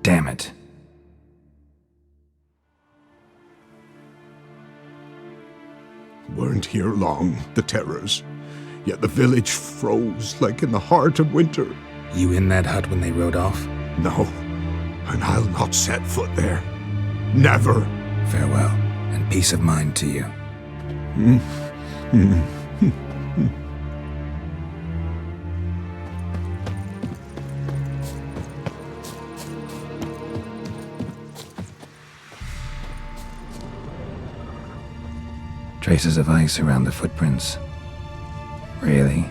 Damn it. Weren't here long, the terrors. Yet the village froze like in the heart of winter. You in that hut when they rode off? No, and I'll not set foot there. Never. Farewell, and peace of mind to you. Traces of ice around the footprints. Really?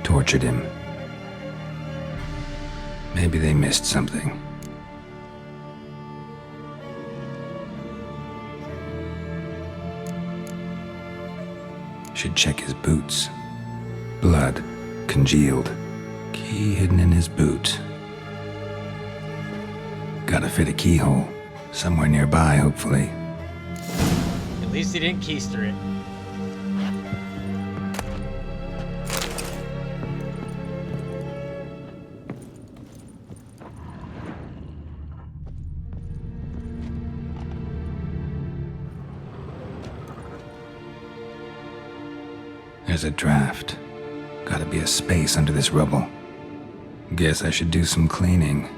Tortured him. Maybe they missed something. Should check his boots. Blood, congealed. Key hidden in his boot. Gotta fit a keyhole. Somewhere nearby, hopefully. At least he didn't keister it. There's a draft. Gotta be a space under this rubble. Guess I should do some cleaning.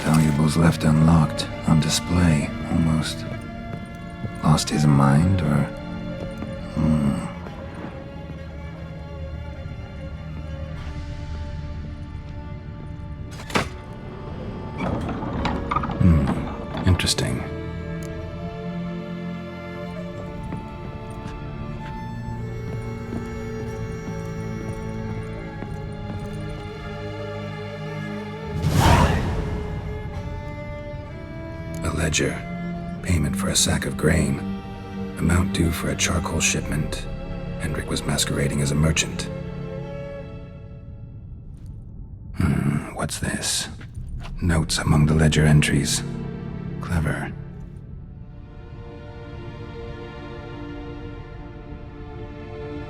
Valuables left unlocked, on display, almost. Lost his mind, or... Interesting. A ledger. Payment for a sack of grain. Amount due for a charcoal shipment. Hendrik was masquerading as a merchant. What's this? Notes among the ledger entries. Clever.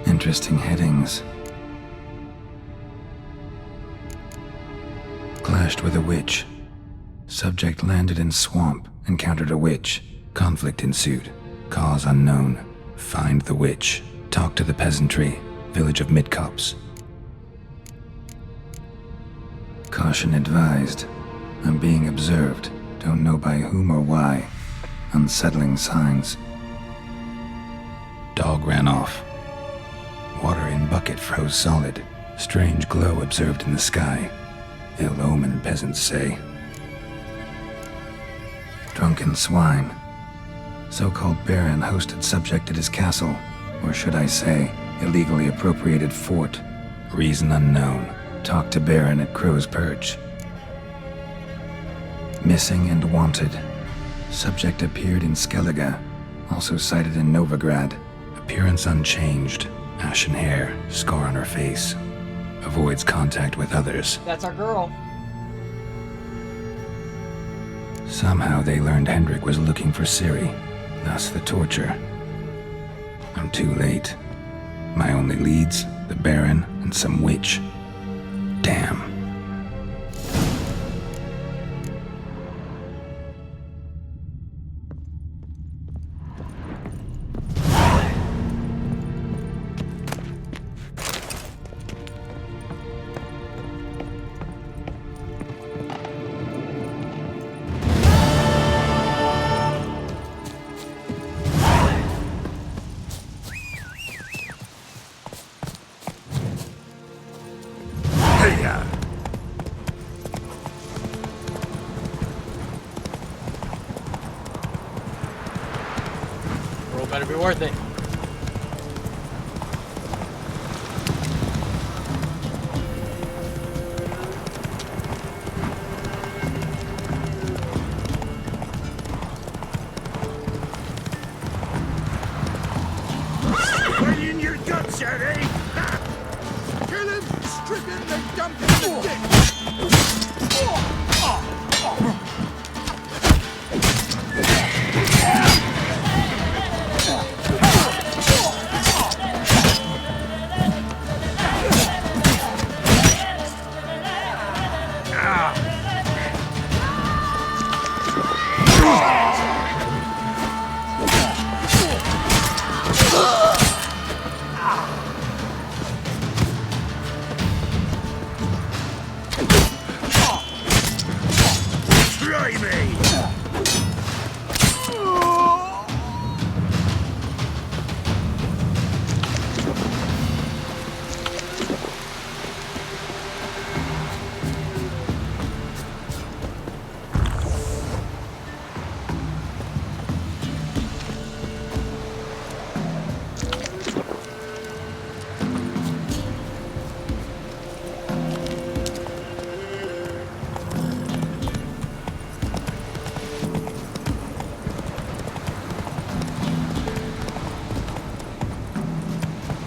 Interesting headings. Clashed with a witch. Subject landed in swamp, encountered a witch. Conflict ensued. Cause unknown. Find the witch. Talk to the peasantry. Village of Midcopse. Caution advised. I'm being observed. Don't know by whom or why. Unsettling signs. Dog ran off. Water in bucket froze solid. Strange glow observed in the sky. Ill omen, peasants say. Drunken swine. So-called baron hosted subject at his castle. Or should I say, illegally appropriated fort. Reason unknown. Talk to baron at Crow's Perch. Missing and wanted. Subject appeared in Skellige, also sighted in Novigrad. Appearance unchanged. Ashen hair, scar on her face. Avoids contact with others. That's our girl. Somehow they learned Hendrik was looking for Ciri, thus the torture. I'm too late. My only leads, the Baron and some witch. Damn. Roll better be worth it. Right in your guts, Eddie! Kill him! Strip him, then dump him in the ditch! Try me!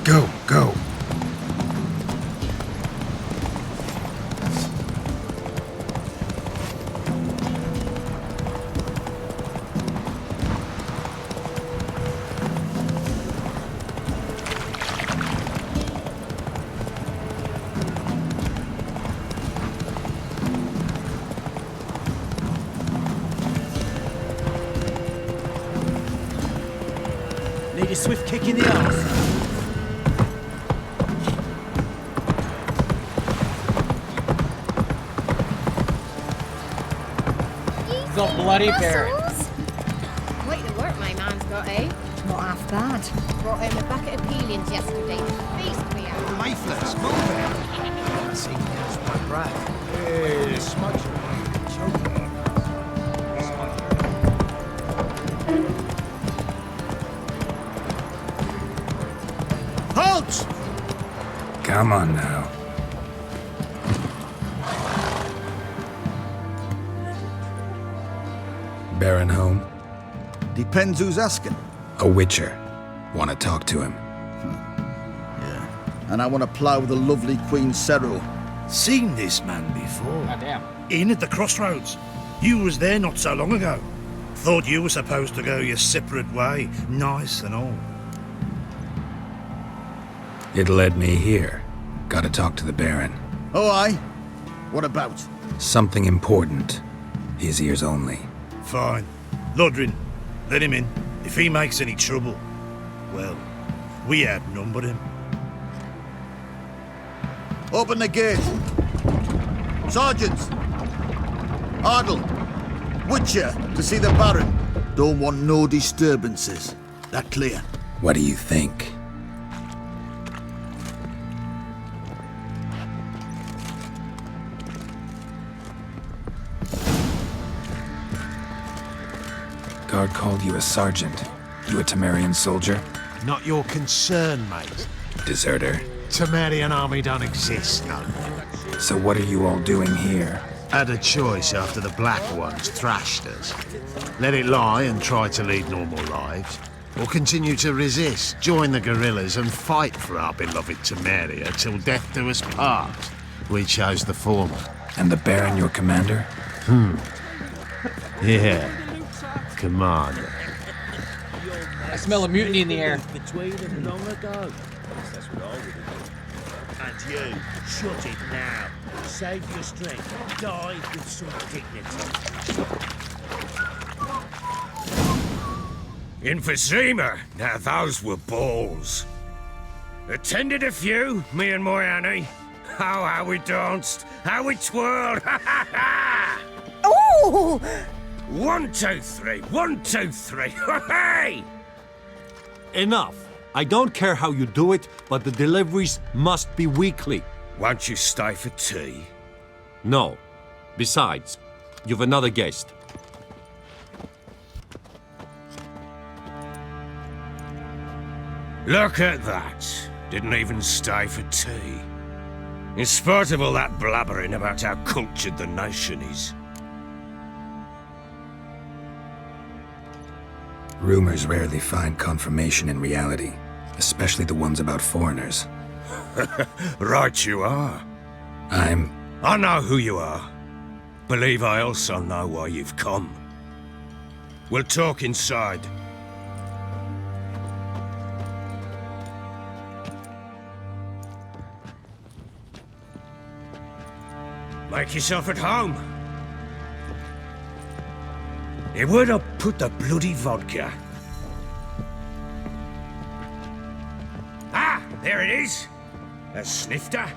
Go, go. Need a swift kick in the arse. The bloody Baron. Quite the work my man's got, eh? Not half bad. Brought home a bucket of peelings yesterday. Feast me out. Mayflies, move it! I see there's my breath. Hey, smudge. Halt! Come on now. Baron home? Depends who's asking. A witcher. Want to talk to him. And I want to plough the lovely Queen Cyril. Seen this man before. God damn. In at the crossroads. You was there not so long ago. Thought you were supposed to go your separate way, nice and all. It led me here. Gotta talk to the Baron. Oh, aye? What about? Something important. His ears only. Fine. Lodrin, let him in. If he makes any trouble, well, we outnumber him. Open the gate. Sergeants! Ardle! Witcher to see the Baron. Don't want no disturbances. That clear? What do you think? Guard called you a sergeant. You a Temerian soldier? Not your concern, mate. Deserter. Temerian army don't exist no more. So what are you all doing here? had a choice after the Black Ones thrashed us. Let it lie and try to lead normal lives, or continue to resist, join the guerrillas and fight for our beloved Temeria till death do us part. We chose the former. And the Baron your commander? Yeah. Commander. I smell a mutiny in the air. Between them long ago. That's what I would have done. And you, shut it now. Save your strength. Die with some dignity. Emphysema. Now those were balls. Attended a few, me and my Annie. Oh, how we danced, how we twirled. Ha ha ha! Oh! 1, 2, 3. 1, 2, 3. Hey! Enough. I don't care how you do it, but the deliveries must be weekly. Won't you stay for tea? No. Besides, you've another guest. Look at that. Didn't even stay for tea. In spite of all that blabbering about how cultured the nation is. Rumors rarely find confirmation in reality, especially the ones about foreigners. Right you are. I know who you are. Believe I also know why you've come. We'll talk inside. Make yourself at home. Hey, where'd I put the bloody vodka? Ah, there it is. A snifter.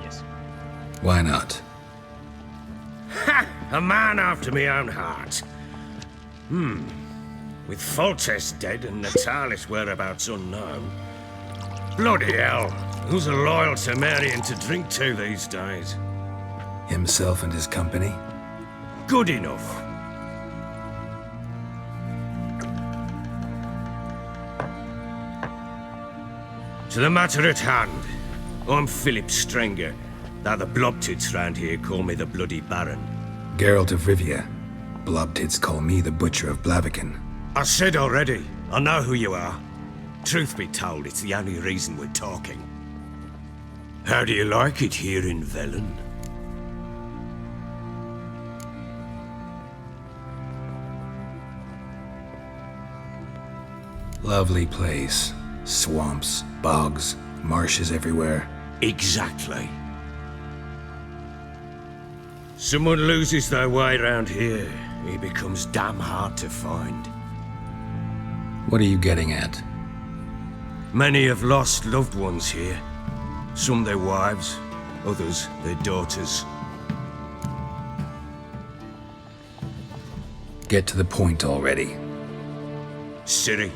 Yes. Why not? Ha! A man after my own heart. With Foltest dead and Natalis whereabouts unknown. Bloody hell. Who's a loyal Temerian to drink to these days? Himself and his company? Good enough. To the matter at hand. I'm Philip Strenger, though the Blobtits round here call me the Bloody Baron. Geralt of Rivia. Blobtits call me the Butcher of Blaviken. I said already, I know who you are. Truth be told, it's the only reason we're talking. How do you like it here in Velen? Lovely place. Swamps, bogs, marshes everywhere. Exactly. Someone loses their way around here, he becomes damn hard to find. What are you getting at? Many have lost loved ones here. Some their wives, others their daughters. Get to the point already. Ciri,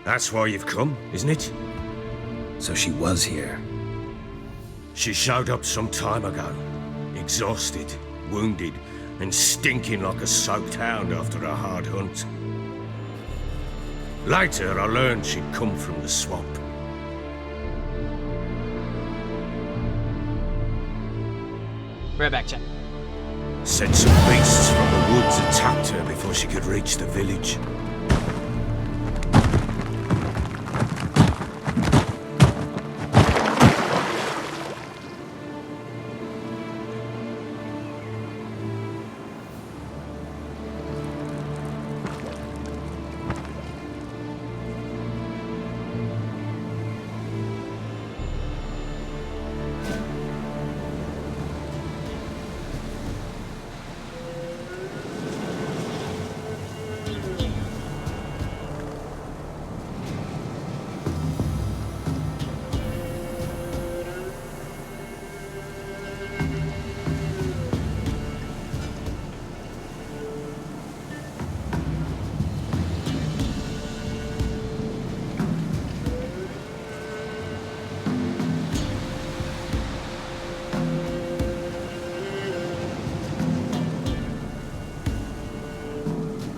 that's why you've come, isn't it? So she was here. She showed up some time ago. Exhausted, wounded, and stinking like a soaked hound after a hard hunt. Later, I learned she'd come from the swamp. Right back, check. Said some beasts from the woods attacked her before she could reach the village.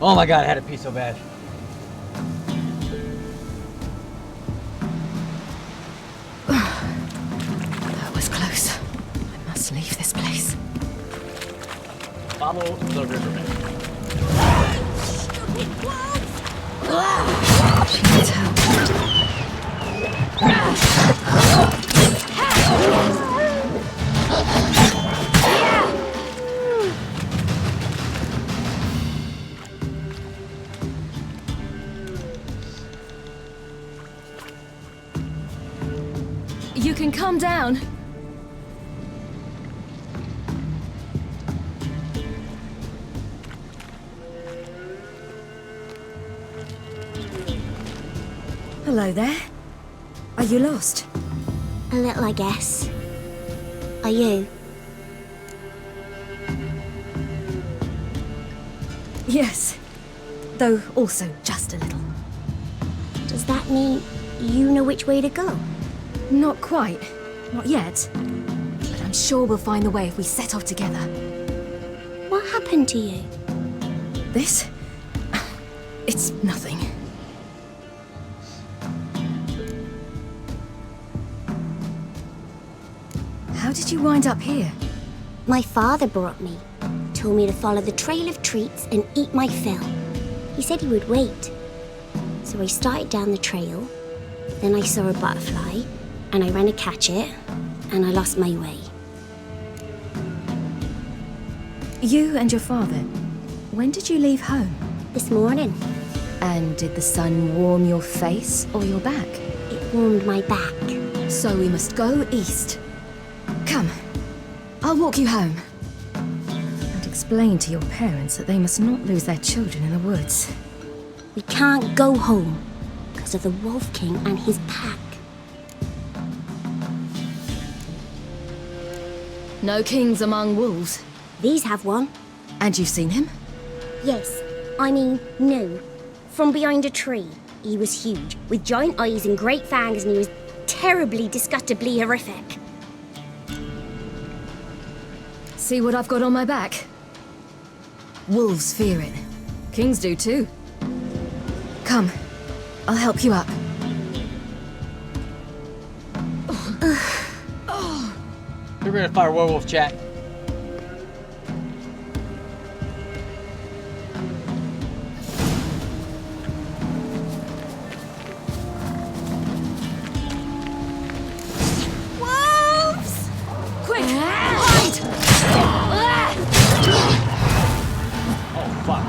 Oh my god, I had to pee so bad. Gobble the riverbed. She needs help. You can come down. Hello there. Are you lost? A little, I guess. Are you? Yes. Though also just a little. Does that mean you know which way to go? Not quite. Not yet. But I'm sure we'll find the way if we set off together. What happened to you? This? It's nothing. How did you wind up here? My father brought me. Told me to follow the trail of treats and eat my fill. He said he would wait. So I started down the trail. Then I saw a butterfly, and I ran to catch it, and I lost my way. You and your father, when did you leave home? This morning. And did the sun warm your face or your back? It warmed my back. So we must go east. Come, I'll walk you home. And explain to your parents that they must not lose their children in the woods. We can't go home because of the Wolf King and his pack. No kings among wolves. These have one. And you've seen him? Yes. I mean, no. From behind a tree. He was huge, with giant eyes and great fangs, and he was terribly, disgustingly horrific. See what I've got on my back? Wolves fear it. Kings do too. Come, I'll help you up. We're gonna fire werewolf chat. Wolves! Quick, hide! Oh fuck.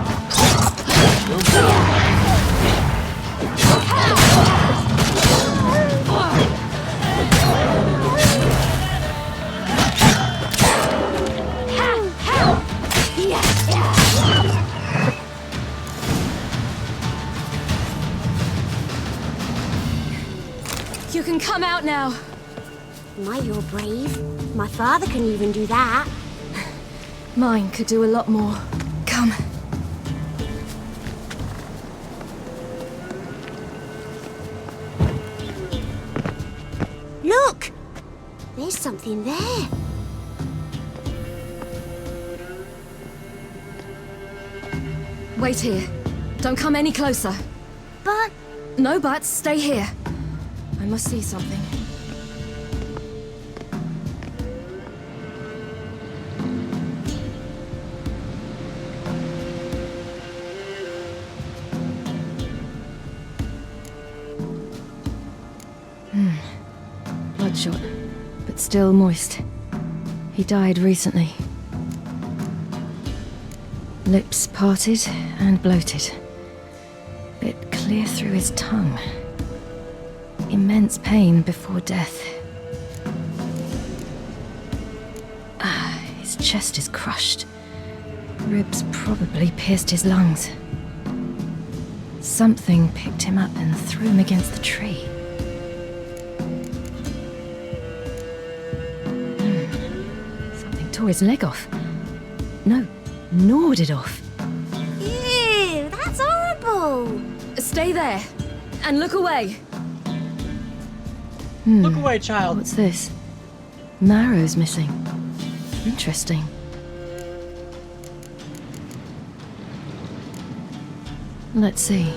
You can come out now. My, you're brave. My father can even do that. Mine could do a lot more. Come. Look! There's something there. Wait here. Don't come any closer. But... No buts. Stay here. I must see something. Bloodshot, but still moist. He died recently. Lips parted and bloated. Bit clear through his tongue. Immense pain before death. His chest is crushed. Ribs probably pierced his lungs. Something picked him up and threw him against the tree. Something tore his leg off. No, gnawed it off. Ew, that's horrible! Stay there, and look away. Look away, child. What's this? Marrow's missing. Interesting. Let's see.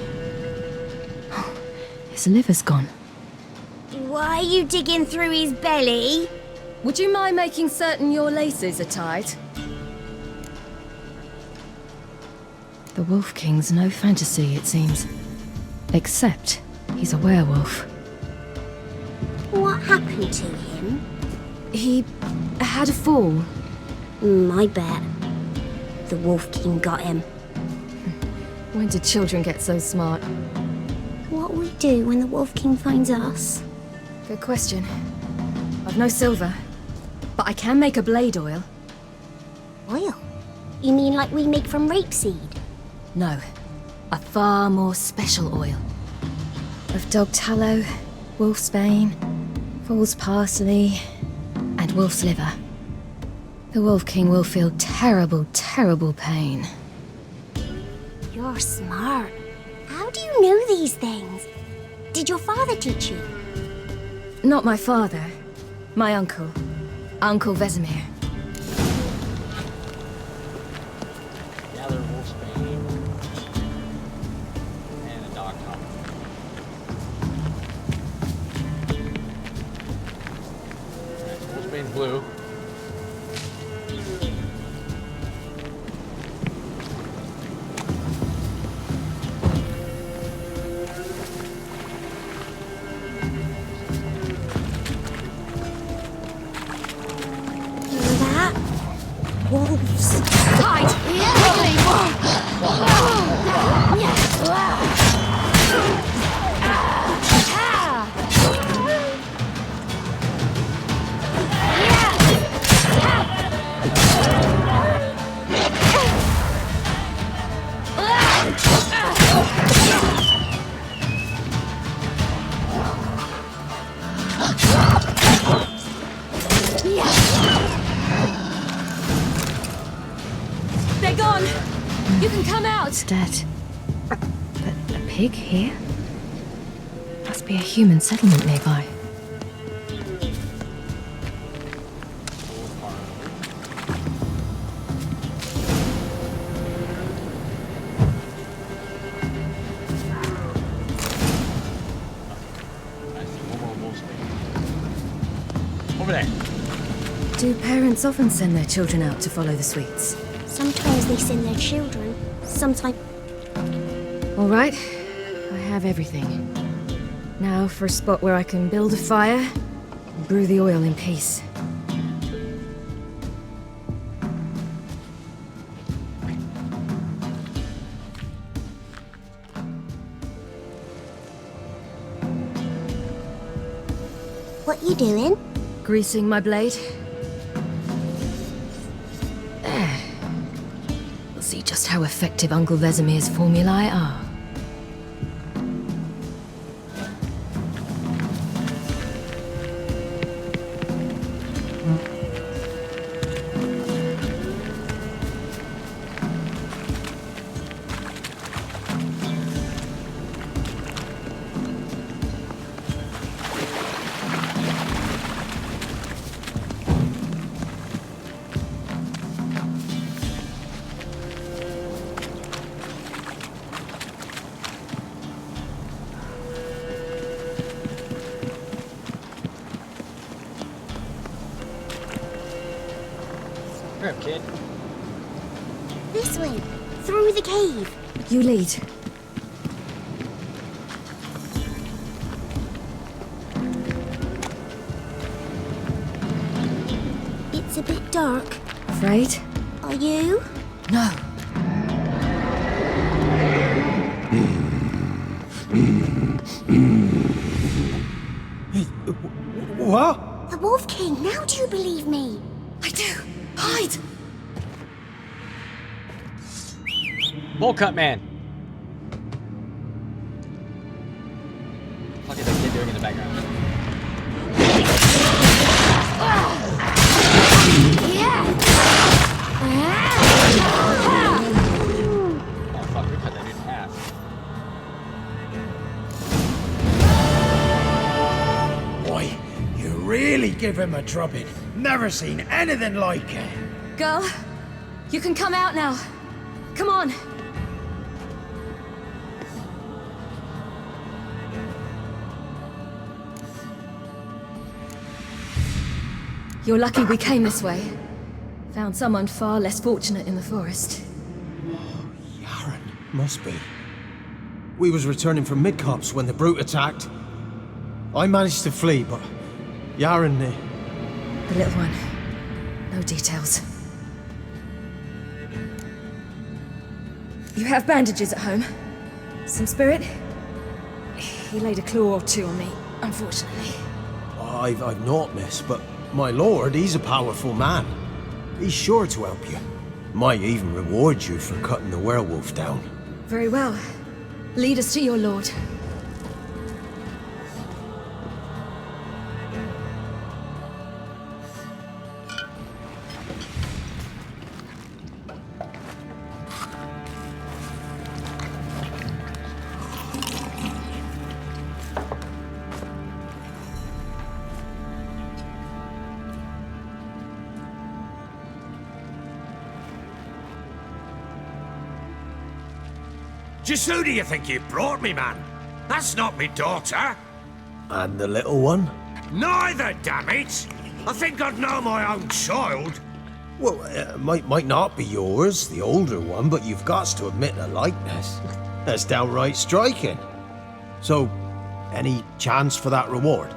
His liver's gone. Why are you digging through his belly? Would you mind making certain your laces are tied? The Wolf King's no fantasy, it seems. Except he's a werewolf. What happened to him? He had a fall. I bet. The Wolf King got him. When did children get so smart? What will we do when the Wolf King finds us? Good question. I've no silver, but I can make a blade oil. Oil? You mean like we make from rapeseed? No, a far more special oil. Of dog tallow, wolf's bane, fool's parsley, and wolf's liver. The Wolf King will feel terrible, terrible pain. You're smart. How do you know these things? Did your father teach you? Not my father. My uncle. Uncle Vesemir. Gather wolf's bane. And a dog top. Wolf's bane's blue. Wolves. They're gone! You can come out! It's dead. But a pig here? Must be a human settlement nearby. Over there. Do parents often send their children out to follow the sweets? Sometimes they send their children. Sometimes... All right, I have everything. Now for a spot where I can build a fire and brew the oil in peace. What you doing? Greasing my blade. We'll see just how effective Uncle Vesemir's formulae are. Hurry up, kid. This way. Through the cave. You lead. It's a bit dark. Afraid? Are you? No. What? The Wolf King. Now do you believe me? I do. Hide! Bowl cut man. What is that kid doing in the background? Oh fuck, we cut that dude in half. Boy, you really give him a drubbing. Never seen anything like it. Girl, you can come out now. Come on. You're lucky we came this way. Found someone far less fortunate in the forest. Yaron. Must be. We was returning from Midcops when the brute attacked. I managed to flee, but Yaren... The little one. No details. You have bandages at home? Some spirit? He laid a claw or two on me, unfortunately. I've not, miss, but my lord, he's a powerful man. He's sure to help you. Might even reward you for cutting the werewolf down. Very well. Lead us to your lord. Just who do you think you brought me, man? That's not me daughter. And the little one? Neither, damn it! I think I'd know my own child. Well, might not be yours, the older one, but you've got to admit the likeness. That's downright striking. So, any chance for that reward?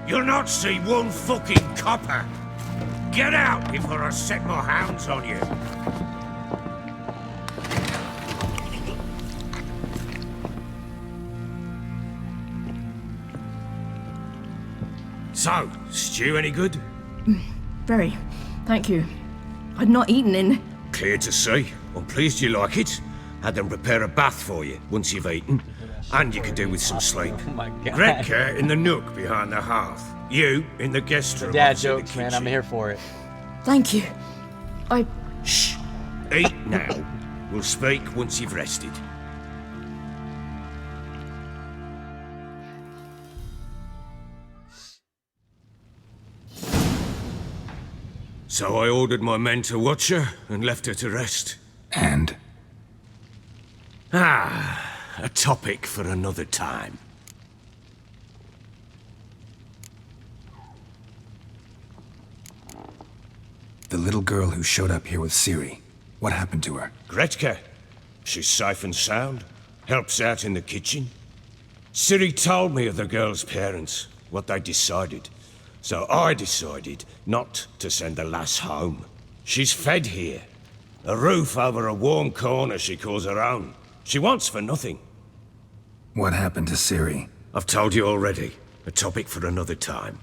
You'll not see one fucking copper. Get out before I set my hounds on you. So, stew any good? Very. Thank you. I'd not eaten in... Clear to see. I'm pleased you like it. Had them prepare a bath for you once you've eaten. And you could do with some sleep. Oh my God. Gretke in the nook behind the hearth. You in the guest room. Dad opposite the jokes, man. kitchen. I'm here for it. Thank you. Shh. Eat now. We'll speak once you've rested. So I ordered my men to watch her and left her to rest. And? A topic for another time. The little girl who showed up here with Ciri. What happened to her? Gretke. She's safe and sound. Helps out in the kitchen. Ciri told me of the girl's parents, what they decided. So I decided not to send the lass home. She's fed here. A roof over a warm corner she calls her own. She wants for nothing. What happened to Ciri? I've told you already. A topic for another time.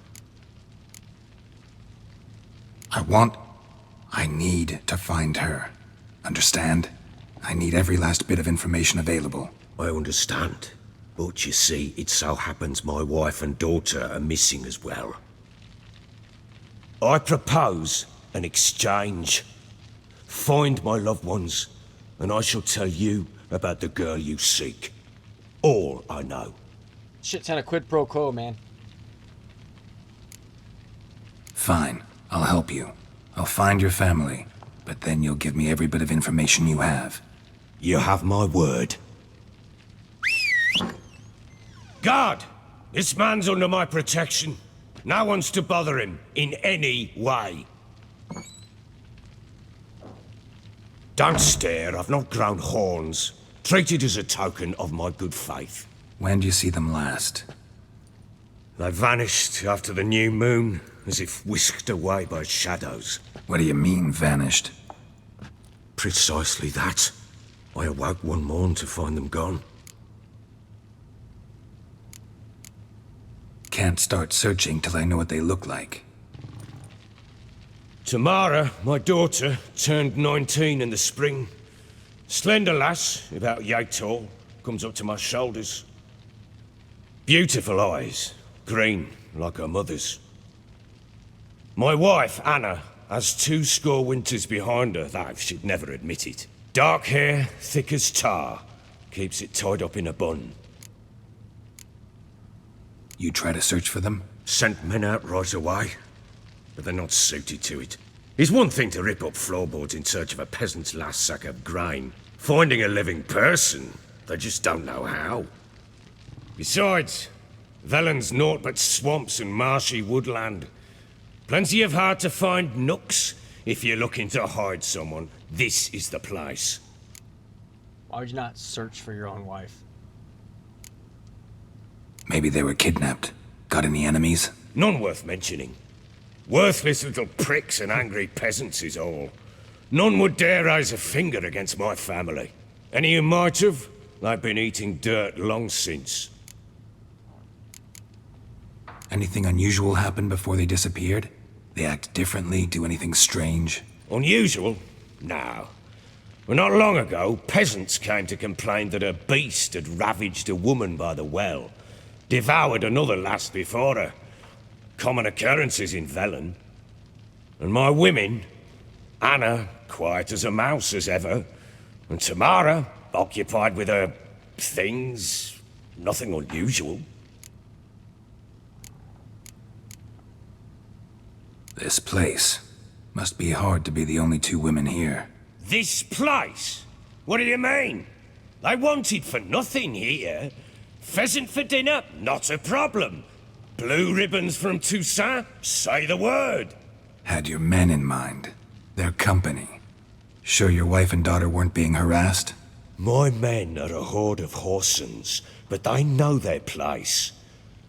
I need to find her. Understand? I need every last bit of information available. I understand. But you see, it so happens my wife and daughter are missing as well. I propose an exchange. Find my loved ones, and I shall tell you about the girl you seek. All I know. Shit ton of quid pro quo, man. Fine. I'll help you. I'll find your family, but then you'll give me every bit of information you have. You have my word. Guard! This man's under my protection. No one's to bother him in any way. Don't stare, I've not grown horns. Treat it as a token of my good faith. When do you see them last? They vanished after the new moon, as if whisked away by shadows. What do you mean, vanished? Precisely that. I awoke one morn to find them gone. Can't start searching till I know what they look like. Tamara, my daughter, turned 19 in the spring. Slender lass, about yay tall, comes up to my shoulders. Beautiful eyes, green like her mother's. My wife, Anna, has 20 winters behind her, though she'd never admit it. Dark hair, thick as tar, keeps it tied up in a bun. You try to search for them? Sent men out right away, but they're not suited to it. It's one thing to rip up floorboards in search of a peasant's last sack of grain. Finding a living person, they just don't know how. Besides, Velen's naught but swamps and marshy woodland. Plenty of hard-to-find nooks. If you're looking to hide someone, this is the place. Why would you not search for your own wife? Maybe they were kidnapped. Got any enemies? None worth mentioning. Worthless little pricks and angry peasants is all. None would dare raise a finger against my family. Any who might have, they've been eating dirt long since. Anything unusual happen before they disappeared? They act differently, do anything strange? Unusual? No. Well, not long ago, peasants came to complain that a beast had ravaged a woman by the well. Devoured another lass before her. Common occurrences in Velen. And my women, Anna, quiet as a mouse as ever, and Tamara, occupied with her things, nothing unusual. This place. Must be hard to be the only two women here. This place? What do you mean? They wanted for nothing here. Pheasant for dinner? Not a problem. Blue ribbons from Toussaint? Say the word. Had your men in mind. Their company. Sure your wife and daughter weren't being harassed? My men are a horde of Horsens, but they know their place.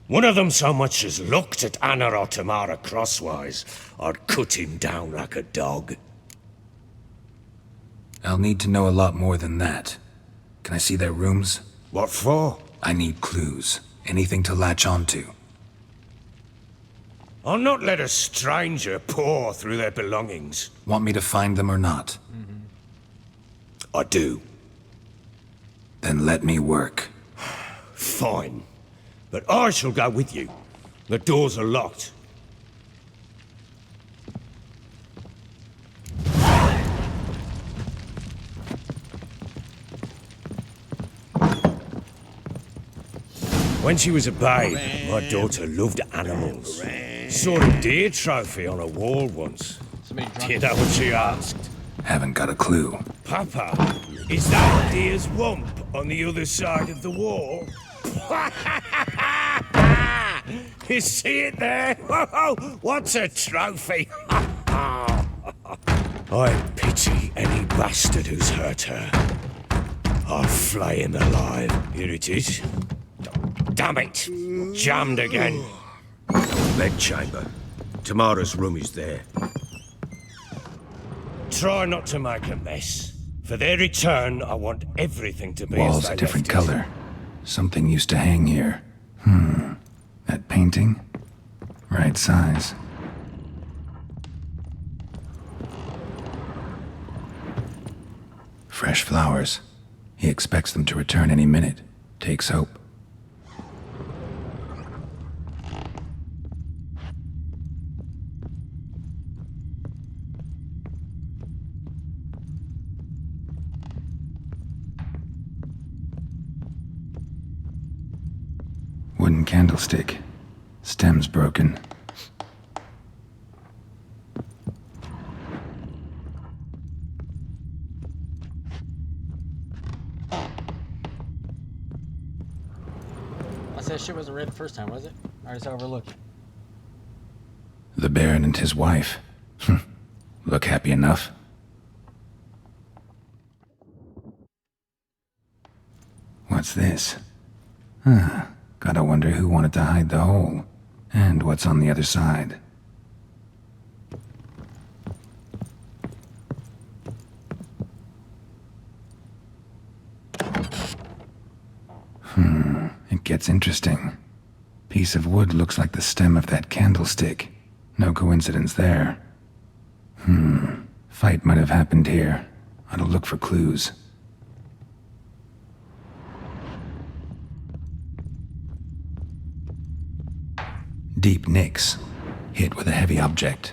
One of them so much as looked at Anna or Tamara crosswise, I'd cut him down like a dog. I'll need to know a lot more than that. Can I see their rooms? What for? I need clues. Anything to latch onto. I'll not let a stranger pore through their belongings. Want me to find them or not? I do. Then let me work. Fine. But I shall go with you. The doors are locked. When she was a babe, my daughter loved animals. Saw a deer trophy on a wall once. Do you know what she asked? Haven't got a clue. Papa, is that deer's wump on the other side of the wall? You see it there? Whoa, what's a trophy? I pity any bastard who's hurt her. I'll flay him alive. Here it is. Damn it! Jammed again. Bedchamber. Tamara's room is there. Try not to make a mess. For their return, I want everything to be Walls as they a different left it. color. Something used to hang here. That painting? Right size. Fresh flowers. He expects them to return any minute. Takes hope. Wooden candlestick. Stem's broken. I said shit wasn't red the first time, was it? Or just overlooked? The Baron and his wife. Look happy enough. What's this? Gotta wonder who wanted to hide the hole. And what's on the other side. It gets interesting. Piece of wood looks like the stem of that candlestick. No coincidence there. Fight might have happened here. Ought to look for clues. Deep nicks. Hit with a heavy object.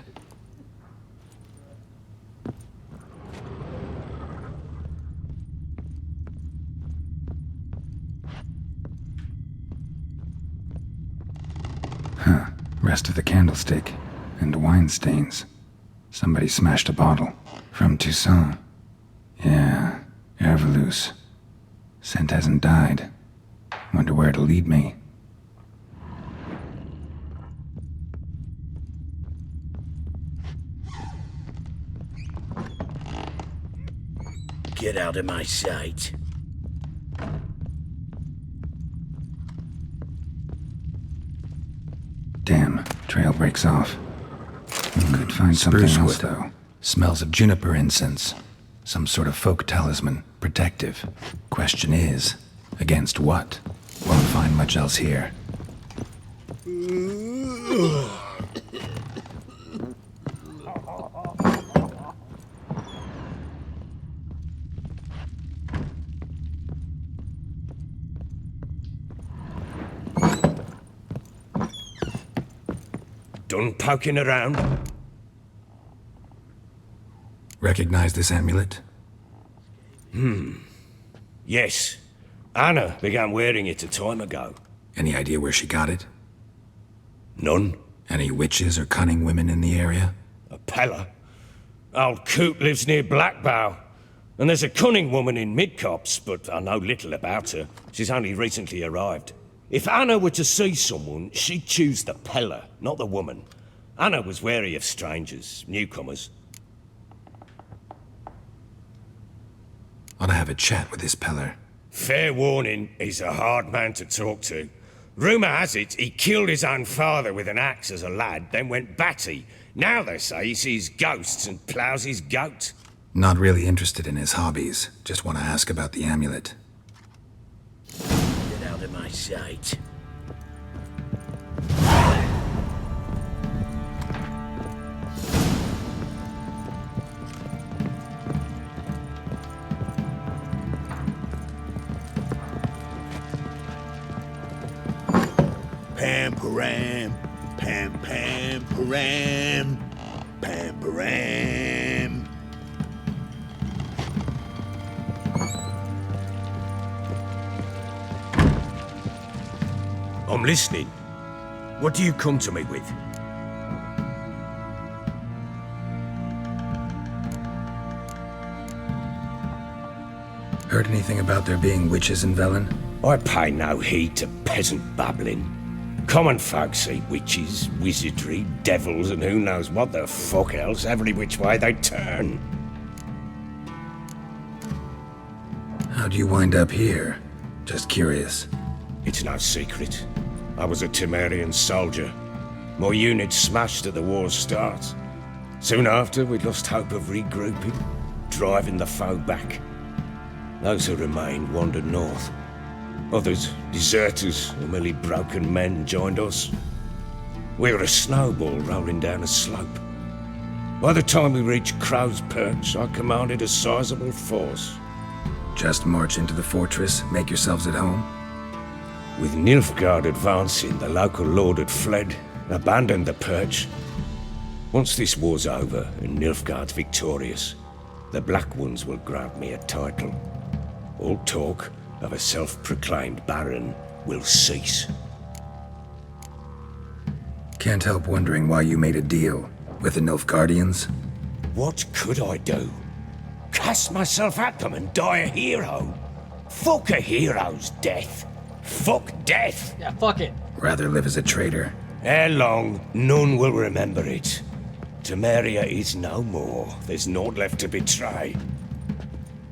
Rest of the candlestick. And wine stains. Somebody smashed a bottle. From Toussaint. Yeah, Herveloos. Scent hasn't died. Wonder where it'll lead me. Get out of my sight. Trail breaks off. Could find something else, though. Smells of juniper incense. Some sort of folk talisman. Protective. Question is, against what? Won't find much else here. Done poking around? Recognize this amulet? Yes. Anna began wearing it a time ago. Any idea where she got it? None. Any witches or cunning women in the area? A Pella. Old Coot lives near Blackbow. And there's a cunning woman in Midcopse, but I know little about her. She's only recently arrived. If Anna were to see someone, she'd choose the Pella, not the woman. Anna was wary of strangers, newcomers. Ought to have a chat with this Peller. Fair warning, he's a hard man to talk to. Rumour has it he killed his own father with an axe as a lad, then went batty. Now they say he sees ghosts and ploughs his goat. Not really interested in his hobbies. Just want to ask about the amulet. Get out of my sight. Pam param, pam pam param, pam param. I'm listening. What do you come to me with? Heard anything about there being witches in Velen? I pay no heed to peasant babbling. Common folk see witches, wizardry, devils, and who knows what the fuck else every which way they turn. How'd you wind up here? Just curious. It's no secret. I was a Temerian soldier. My unit smashed at the war's start. Soon after, we lost hope of regrouping, driving the foe back. Those who remained wandered north. Others, deserters or merely broken men, joined us. We were a snowball rolling down a slope. By the time we reached Crow's Perch, I commanded a sizable force. Just march into the fortress, make yourselves at home? With Nilfgaard advancing, the local lord had fled, abandoned the Perch. Once this war's over and Nilfgaard's victorious, the Black Ones will grant me a title. All talk of a self-proclaimed baron will cease. Can't help wondering why you made a deal with the Nilfgaardians. What could I do? Cast myself at them and die a hero? Fuck a hero's death. Fuck death. Yeah, fuck it. Rather live as a traitor. Ere long, none will remember it. Temeria is no more. There's naught left to betray.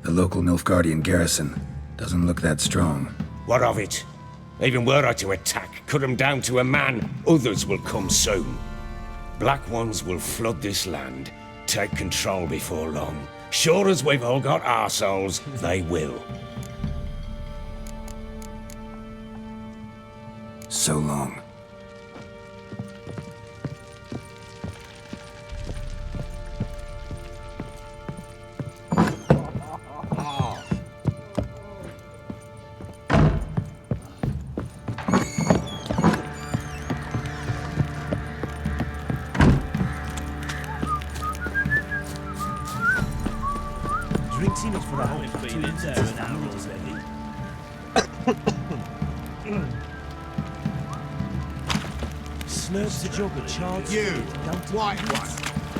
The local Nilfgaardian garrison doesn't look that strong. What of it? Even were I to attack, cut them down to a man, others will come soon. Black Ones will flood this land, take control before long. Sure as we've all got arseholes, they will. So long. Drinks enough for a whole platoon there and arrows ready. Slurps a jug of charred You, spirit, white one,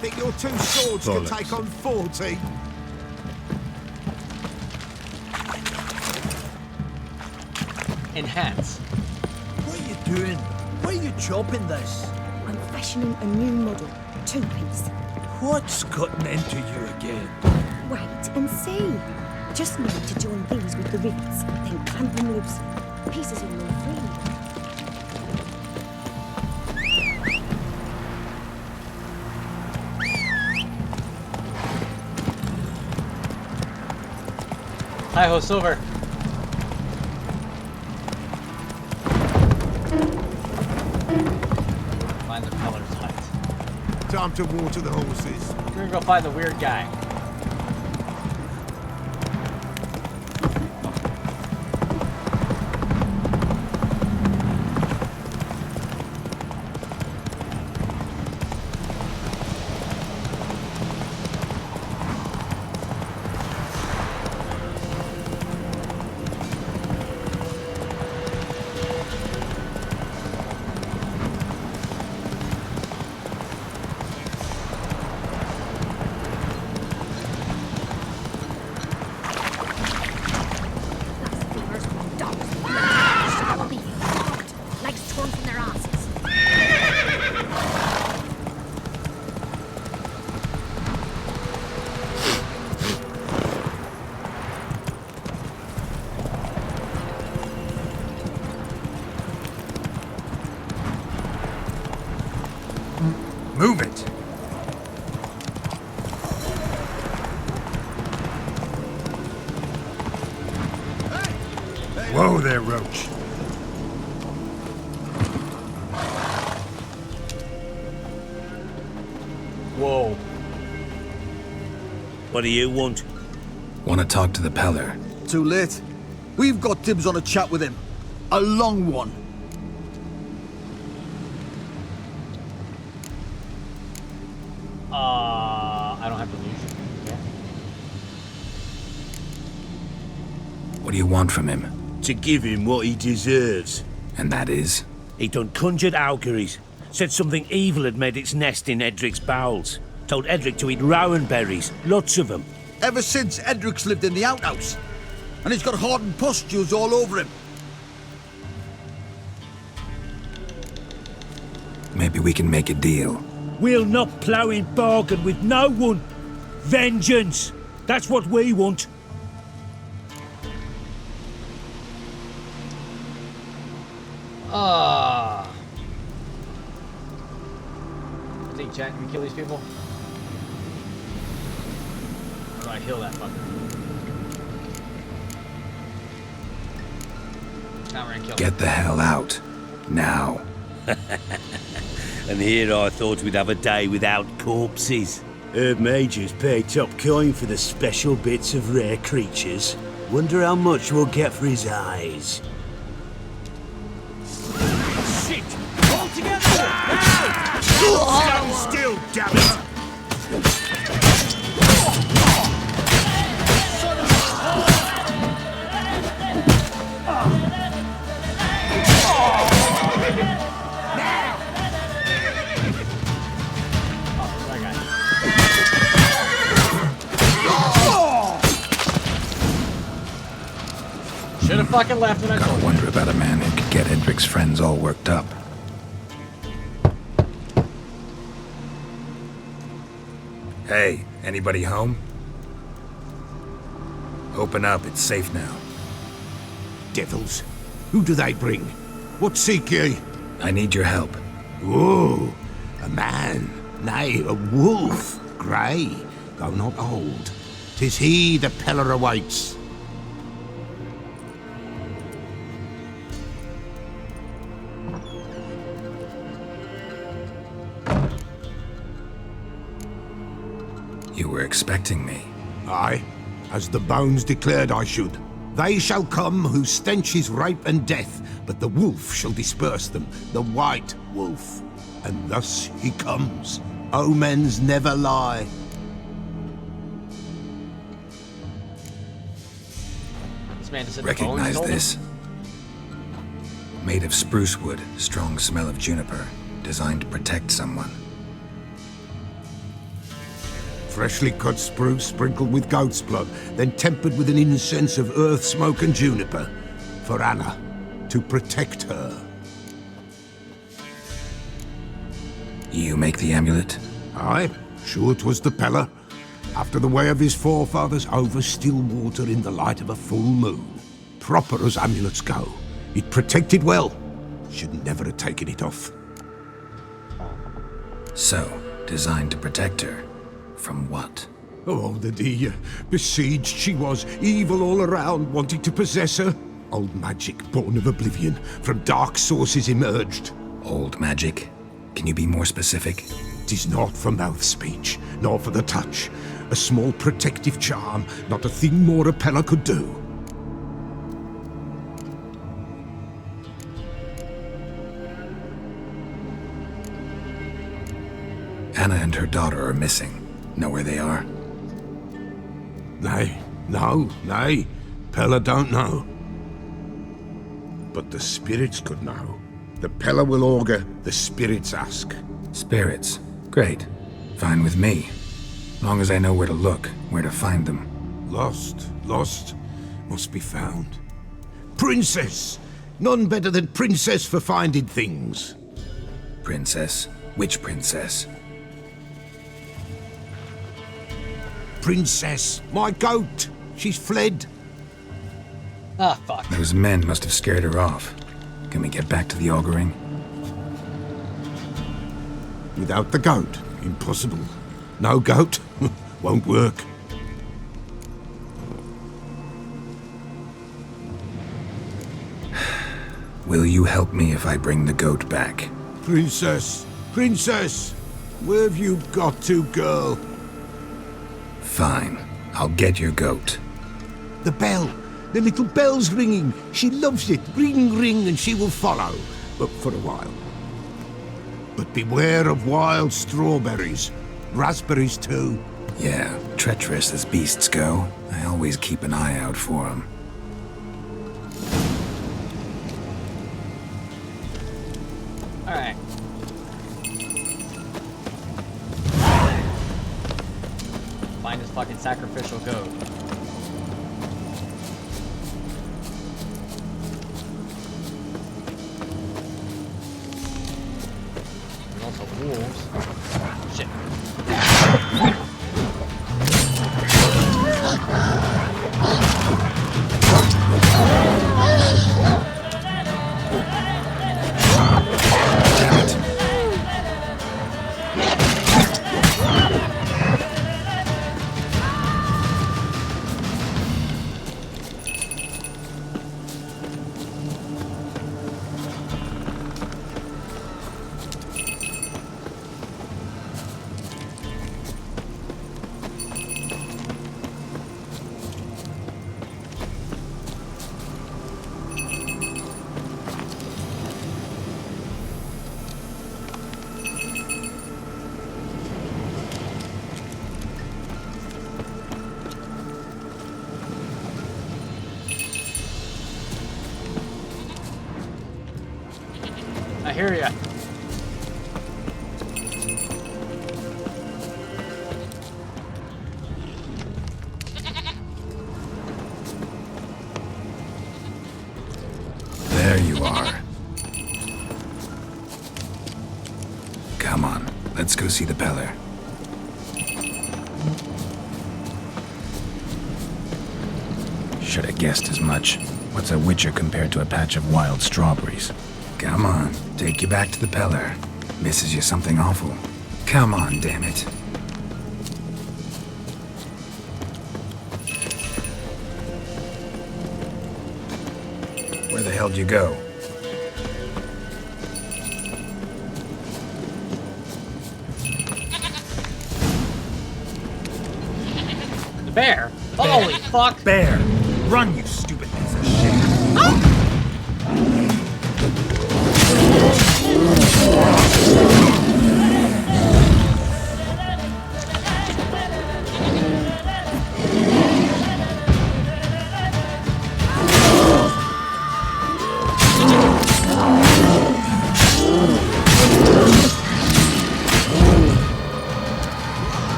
think your two swords can Bollocks. take on 40? Enhance. What are you doing? Why are you chopping this? I'm fashioning a new model, two-piece. What's gotten into you again? Wait and see. Just need to join these with the rivets, then clamp them loose. Pieces are more free. Hi-ho, Silver. Find the Peller's hut. Time to water the horses. We're gonna go find the weird guy. Move it! Whoa there, Roach. Whoa. What do you want? Want to talk to the Peller. Too late. We've got dibs on a chat with him. A long one. I don't have to lose. Yeah. What do you want from him? To give him what he deserves. And that is? He done conjured auguries. Said something evil had made its nest in Edric's bowels. Told Edric to eat rowan berries. Lots of them. Ever since Edric's lived in the outhouse. And he's got hardened pustules all over him. Maybe we can make a deal. We'll not plough in bargain with no one. Vengeance. That's what we want. Think, chat, can we kill these people? Or do I heal that fucker? Now we're gonna kill him. Get the hell out. Now. And here I thought we'd have a day without corpses. Herb Majors paid top coin for the special bits of rare creatures. Wonder how much we'll get for his eyes. Shit! All together! Now! Stand still, damn it! Should have fucking left when I told Gotta you. wonder about a man who could get Edric's friends all worked up. Hey, anybody home? Open up, it's safe now. Devils. Who do they bring? What seek ye? I need your help. Whoa, a man, nay, a wolf, grey, though not old. 'Tis he the Peller awaits. You were expecting me. Aye, as the bones declared I should. They shall come whose stench is rape and death, but the wolf shall disperse them, the white wolf. And thus he comes. Omens never lie. This man just said Recognize the bones this? Made of spruce wood, strong smell of juniper, designed to protect someone. Freshly cut spruce sprinkled with goat's blood, then tempered with an incense of earth, smoke and juniper. For Anna, to protect her. You make the amulet? Aye, sure 'twas the Peller. After the way of his forefathers, over still water in the light of a full moon. Proper as amulets go. It protected well. Should never have taken it off. So, designed to protect her. From what? Oh, the besieged she was, evil all around, wanting to possess her. Old magic, born of oblivion, from dark sources emerged. Old magic? Can you be more specific? 'Tis not for mouth speech, nor for the touch. A small protective charm, not a thing more a Pella could do. Anna and her daughter are missing. Know where they are? Nay, Pella don't know. But the spirits could know. The Pella will augur, the spirits ask. Spirits? Great. Fine with me. Long as I know where to look, where to find them. Lost, must be found. Princess! None better than Princess for finding things. Princess? Which princess? Princess, my goat! She's fled. Ah, fuck. Those men must have scared her off. Can we get back to the auguring? Without the goat, impossible. No goat, won't work. Will you help me if I bring the goat back? Princess! Where have you got to, girl? Fine. I'll get your goat. The bell! The little bell's ringing. She loves it. Ring, ring, and she will follow. But for a while. But beware of wild strawberries. Raspberries, too. Yeah, treacherous as beasts go. I always keep an eye out for them. Alright. Find this fucking sacrificial goat. And also wolves. Shit. I hear ya. There you are. Come on, let's go see the Peller. Should have guessed as much. What's a witcher compared to a patch of wild strawberries? Come on, take you back to the Peller. Misses you something awful. Come on, damn it. Where the hell do you go? The bear? Holy fuck! Bear! Run, you stupid piece of shit!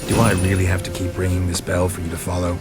Do I really have to keep ringing this bell for you to follow?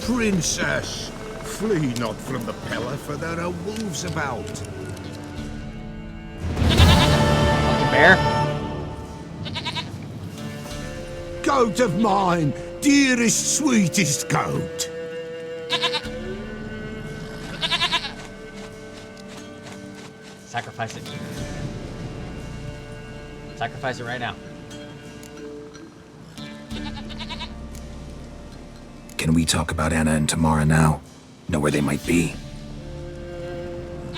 Princess, flee not from the Pella, for there are wolves about. Bear? Goat of mine, dearest, sweetest goat. Sacrifice it. Sacrifice it right now. Can we talk about Anna and Tamara now? Know where they might be?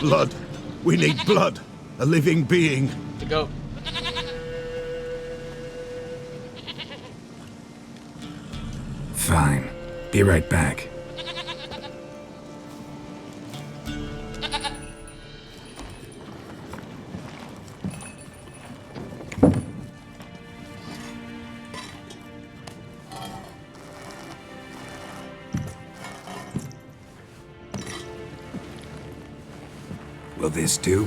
Blood. We need blood. A living being. To go. Fine. Be right back. Will this do?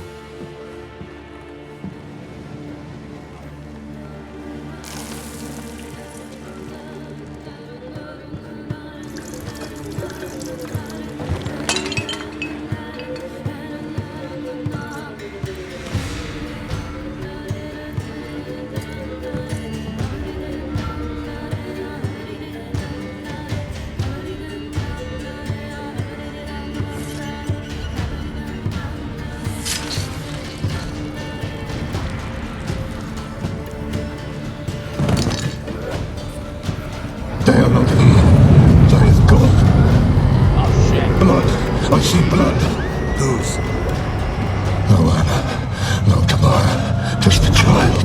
They are not here. There is God. Oh shit. Blood. I see blood. Whose? No Anna. No Tamara. Just the child.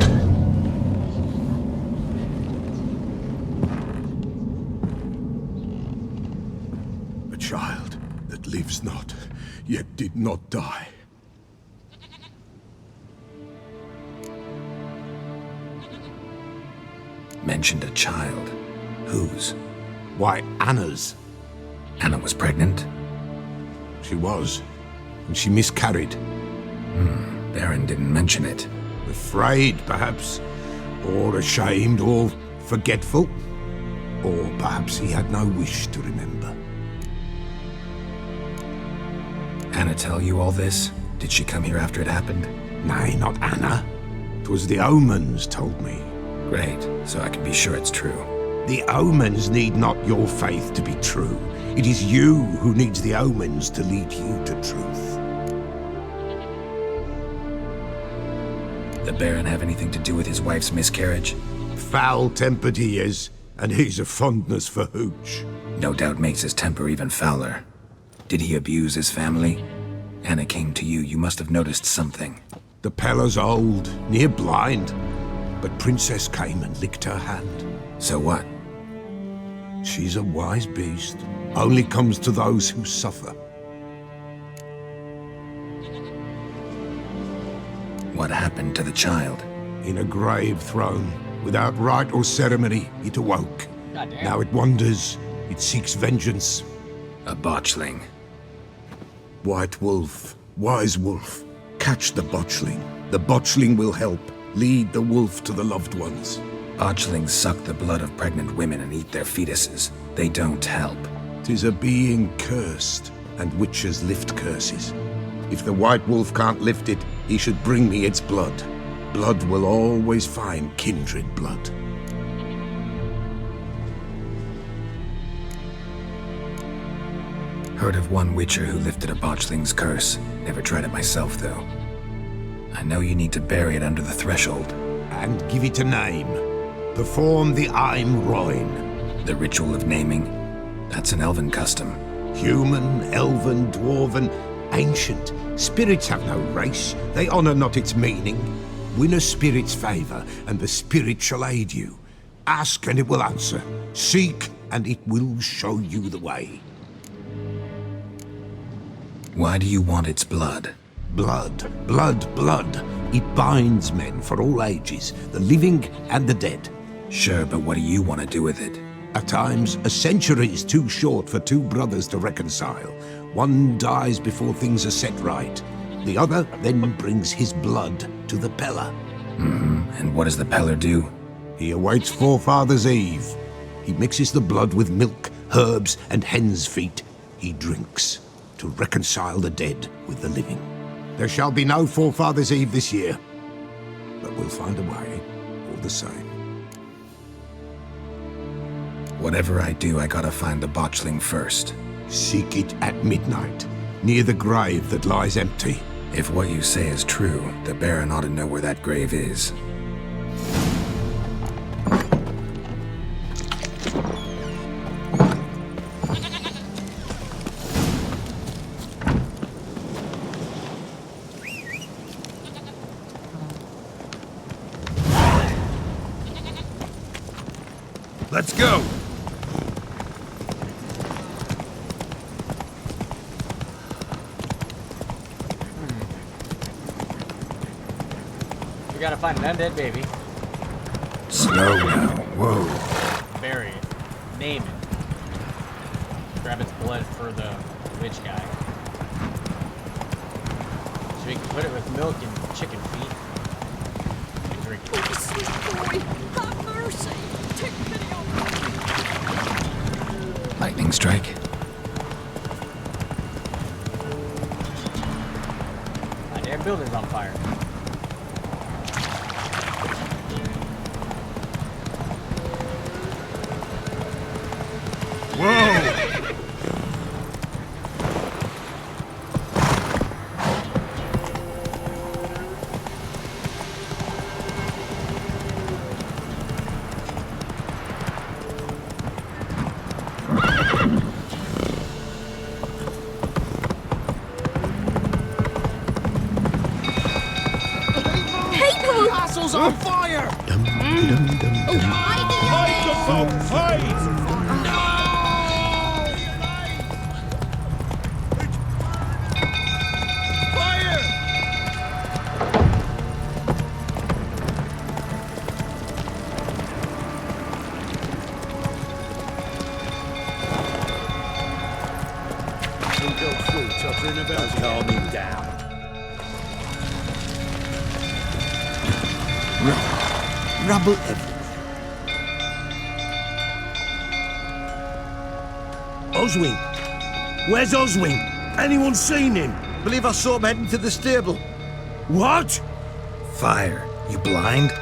A child that lives not, yet did not die. Mentioned a child. Whose? Why, Anna's. Anna was pregnant? She was. And she miscarried. Baron didn't mention it. Afraid, perhaps. Or ashamed, or forgetful. Or perhaps he had no wish to remember. Anna tell you all this? Did she come here after it happened? Nay, not Anna. 'Twas the omens told me. Great, so I can be sure it's true. The omens need not your faith to be true. It is you who needs the omens to lead you to truth. The Baron have anything to do with his wife's miscarriage? Foul-tempered he is, and he's a fondness for hooch. No doubt makes his temper even fouler. Did he abuse his family? Anna came to you, you must have noticed something. The Pella's old, near blind, but Princess came and licked her hand. So what? She's a wise beast. Only comes to those who suffer. What happened to the child? In a grave thrown, without rite or ceremony, it awoke. Goddamn. Now it wanders, it seeks vengeance. A botchling. White Wolf, Wise Wolf, catch the botchling. The botchling will help, lead the wolf to the loved ones. Botchlings suck the blood of pregnant women and eat their fetuses. They don't help. 'Tis a being cursed, and witches lift curses. If the White Wolf can't lift it, he should bring me its blood. Blood will always find kindred blood. Heard of one witcher who lifted a botchling's curse. Never tried it myself, though. I know you need to bury it under the threshold. And give it a name. Perform the Aim Roin. The ritual of naming? That's an elven custom. Human, elven, dwarven, ancient. Spirits have no race. They honor not its meaning. Win a spirit's favor, and the spirit shall aid you. Ask, and it will answer. Seek, and it will show you the way. Why do you want its blood? Blood, blood, blood. It binds men for all ages, the living and the dead. Sure, but what do you want to do with it? At times, a century is too short for two brothers to reconcile. One dies before things are set right. The other then brings his blood to the Pella. And what does the Peller do? He awaits Forefather's Eve. He mixes the blood with milk, herbs, and hen's feet he drinks to reconcile the dead with the living. There shall be no Forefathers' Eve this year, but we'll find a way all the same. Whatever I do, I gotta find the botchling first. Seek it at midnight, near the grave that lies empty. If what you say is true, the Baron ought to know where that grave is. Let's go! We gotta find an undead baby. Slow now. Whoa. Bury it. Name it. Grab its blood for the witch guy. So we can put it with milk and chicken feet. And drink it. Oh, sweet boy, have mercy. Take pity on me. Lightning strike. My damn building's on fire. Castle's on fire! Microphone, hide! Calm him down. Rubble everywhere. Oswing! Where's Oswing? Anyone seen him? Believe I saw him heading to the stable. What? Fire. You blind?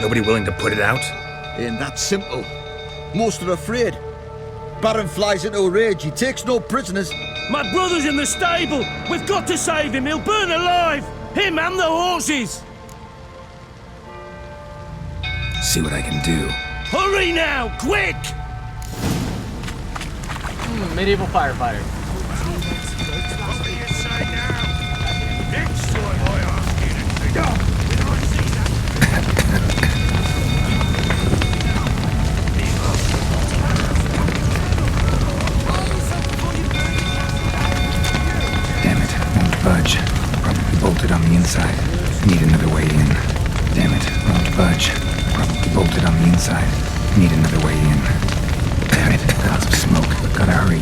Nobody willing to put it out? Ain't that simple. Most are afraid. Baron flies into a rage. He takes no prisoners. My brother's in the stable! We've got to save him! He'll burn alive! Him and the horses! See what I can do. Hurry now! Quick! Medieval firefighter. What do you say now? Next time I ask you to dig up, did I see that? Damn it, won't budge. Probably bolted on the inside. Need another way in. Damn it, won't budge. Probably bolted on the inside. Need another way in. Damn it, lots of smoke. Gotta hurry.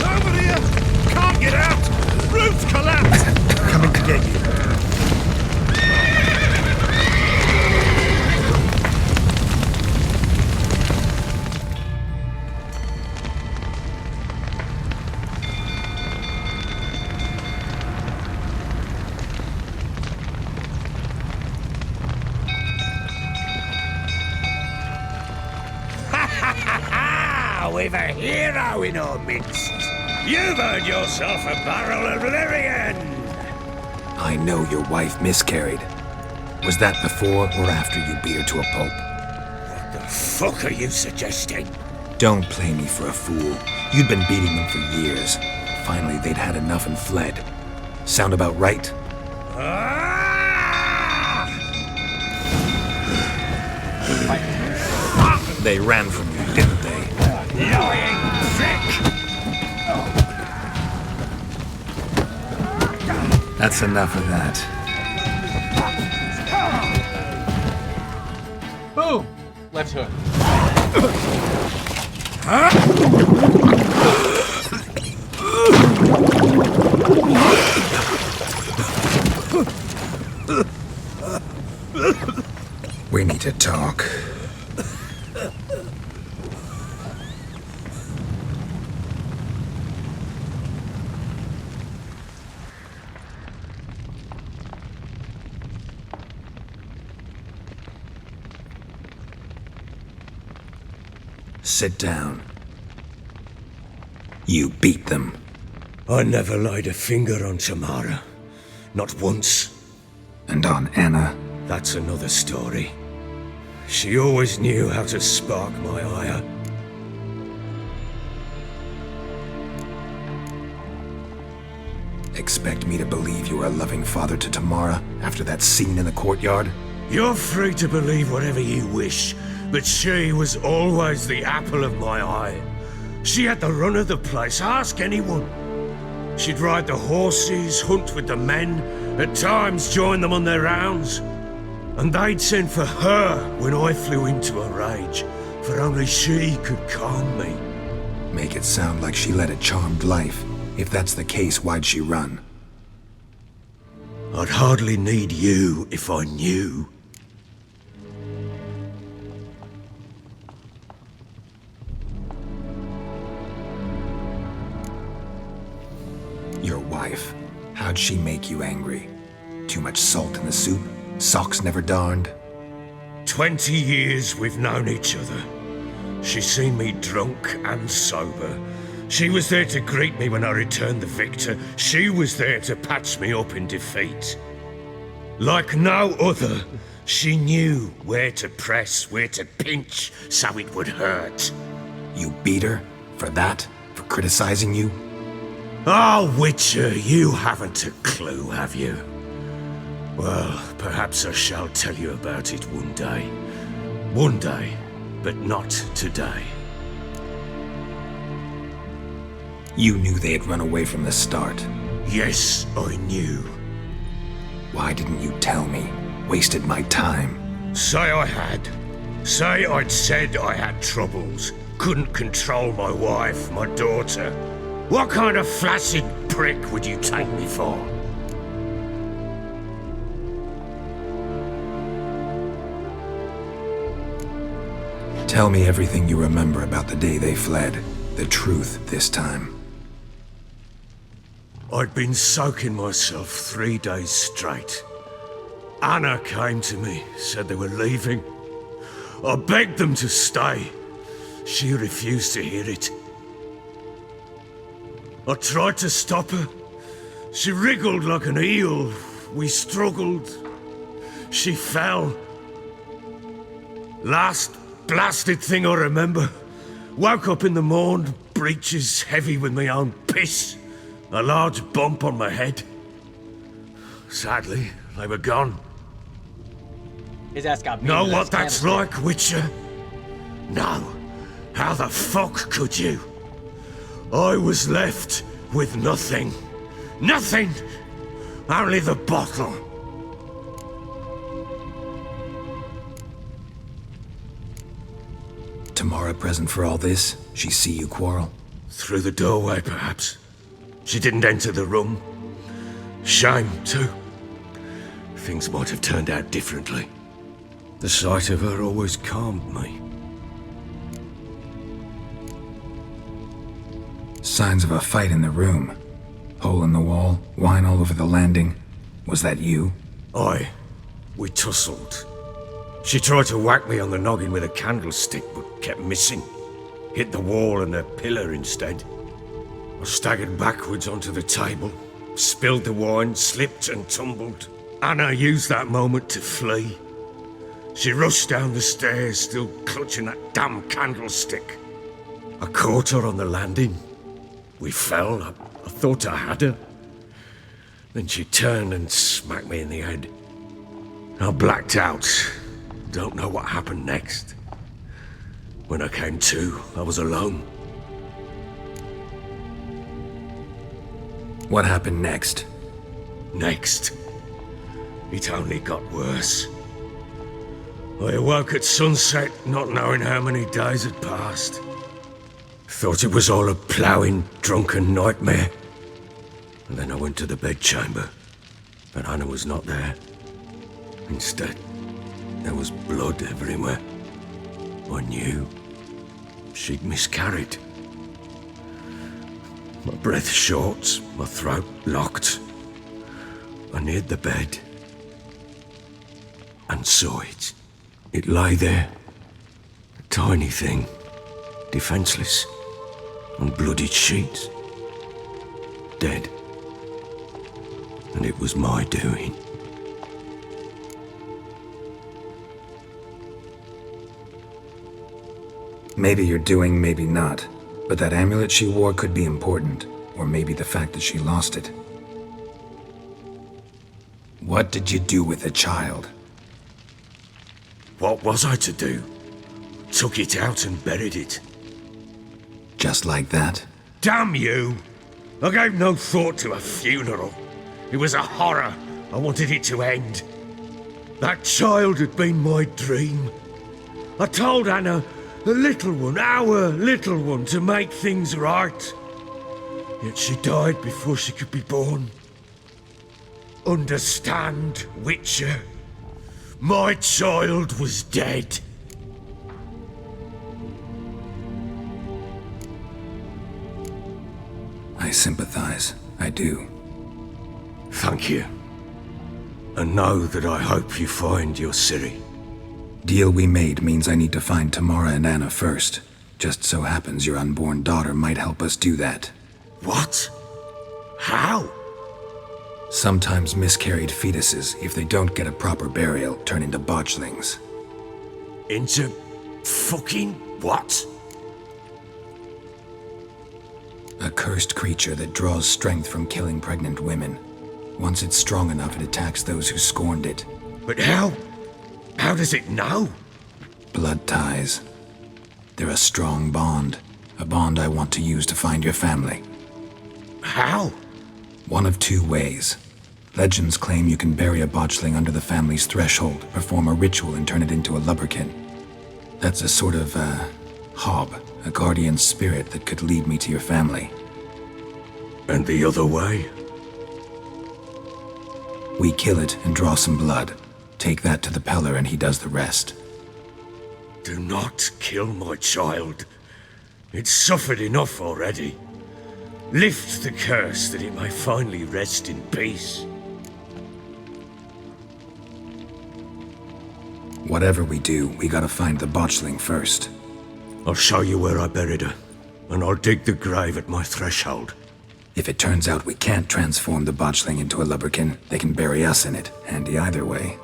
Over here! Can't get out! Roof's collapsed! Coming to get you. We've a hero in our midst. You've earned yourself a barrel of Lyrian. I know your wife miscarried. Was that before or after you beat her to a pulp? What the fuck are you suggesting? Don't play me for a fool. You'd been beating them for years. Finally, they'd had enough and fled. Sound about right? They ran from you, didn't they? Lying prick! That's enough of that. Boom! Left hook. Huh? We need to talk. Sit down. You beat them. I never laid a finger on Tamara. Not once. And on Anna? That's another story. She always knew how to spark my ire. Expect me to believe you were a loving father to Tamara after that scene in the courtyard? You're free to believe whatever you wish, but she was always the apple of my eye. She had the run of the place, ask anyone. She'd ride the horses, hunt with the men, at times join them on their rounds. And they'd send for her when I flew into a rage, for only she could calm me. Make it sound like she led a charmed life. If that's the case, why'd she run? I'd hardly need you if I knew. Your wife. How'd she make you angry? Too much salt in the soup? Socks never darned? 20 years we've known each other. She's seen me drunk and sober. She was there to greet me when I returned the victor. She was there to patch me up in defeat. Like no other, she knew where to press, where to pinch, so it would hurt. You beat her? For that? For criticizing you? Oh, Witcher, you haven't a clue, have you? Well, perhaps I shall tell you about it one day. One day, but not today. You knew they had run away from the start. Yes, I knew. Why didn't you tell me? Wasted my time. Say I had. Say I'd said I had troubles. Couldn't control my wife, my daughter. What kind of flaccid prick would you take me for? Tell me everything you remember about the day they fled. The truth this time. I'd been soaking myself 3 days straight. Anna came to me, said they were leaving. I begged them to stay. She refused to hear it. I tried to stop her. She wriggled like an eel. We struggled. She fell. Last blasted thing I remember. Woke up in the morn, breeches heavy with my own piss. A large bump on my head. Sadly, they were gone. His ass got beat. Know what that's like, Witcher? No. How the fuck could you? I was left with nothing. Nothing! Only the bottle. Tamara present for all this? She see you quarrel? Through the doorway, perhaps. She didn't enter the room. Shame, too. Things might have turned out differently. The sight of her always calmed me. Signs of a fight in the room. Hole in the wall, wine all over the landing. Was that you? Aye. We tussled. She tried to whack me on the noggin with a candlestick, but kept missing. Hit the wall and a pillar instead. I staggered backwards onto the table, spilled the wine, slipped and tumbled. Anna used that moment to flee. She rushed down the stairs, still clutching that damn candlestick. I caught her on the landing. We fell. I thought I had her. Then she turned and smacked me in the head. I blacked out. Don't know what happened next. When I came to, I was alone. What happened next? Next? It only got worse. I awoke at sunset, not knowing how many days had passed. Thought it was all a ploughing, drunken nightmare. And then I went to the bedchamber, but Anna was not there. Instead, there was blood everywhere. I knew she'd miscarried. My breath short, my throat locked. I neared the bed and saw it. It lay there, a tiny thing, defenseless, on bloodied sheets, dead. And it was my doing. Maybe you're doing, maybe not. But that amulet she wore could be important. Or maybe the fact that she lost it. What did you do with the child? What was I to do? Took it out and buried it. Just like that? Damn you! I gave no thought to a funeral. It was a horror. I wanted it to end. That child had been my dream. I told Anna, the little one, our little one, to make things right. Yet she died before she could be born. Understand, Witcher? My child was dead. I sympathize. I do. Thank you. And know that I hope you find your Ciri. Deal we made means I need to find Tamara and Anna first. Just so happens your unborn daughter might help us do that. What? How? Sometimes miscarried fetuses, if they don't get a proper burial, turn into botchlings. Into fucking what? A cursed creature that draws strength from killing pregnant women. Once it's strong enough, it attacks those who scorned it. But how? How does it know? Blood ties. They're a strong bond. A bond I want to use to find your family. How? One of two ways. Legends claim you can bury a botchling under the family's threshold, perform a ritual and turn it into a lubberkin. That's a sort of, hob, a guardian spirit that could lead me to your family. And the other way? We kill it and draw some blood. Take that to the Peller and he does the rest. Do not kill my child. It's suffered enough already. Lift the curse that it may finally rest in peace. Whatever we do, we gotta find the botchling first. I'll show you where I buried her, and I'll dig the grave at my threshold. If it turns out we can't transform the botchling into a lubberkin, they can bury us in it. Handy either way.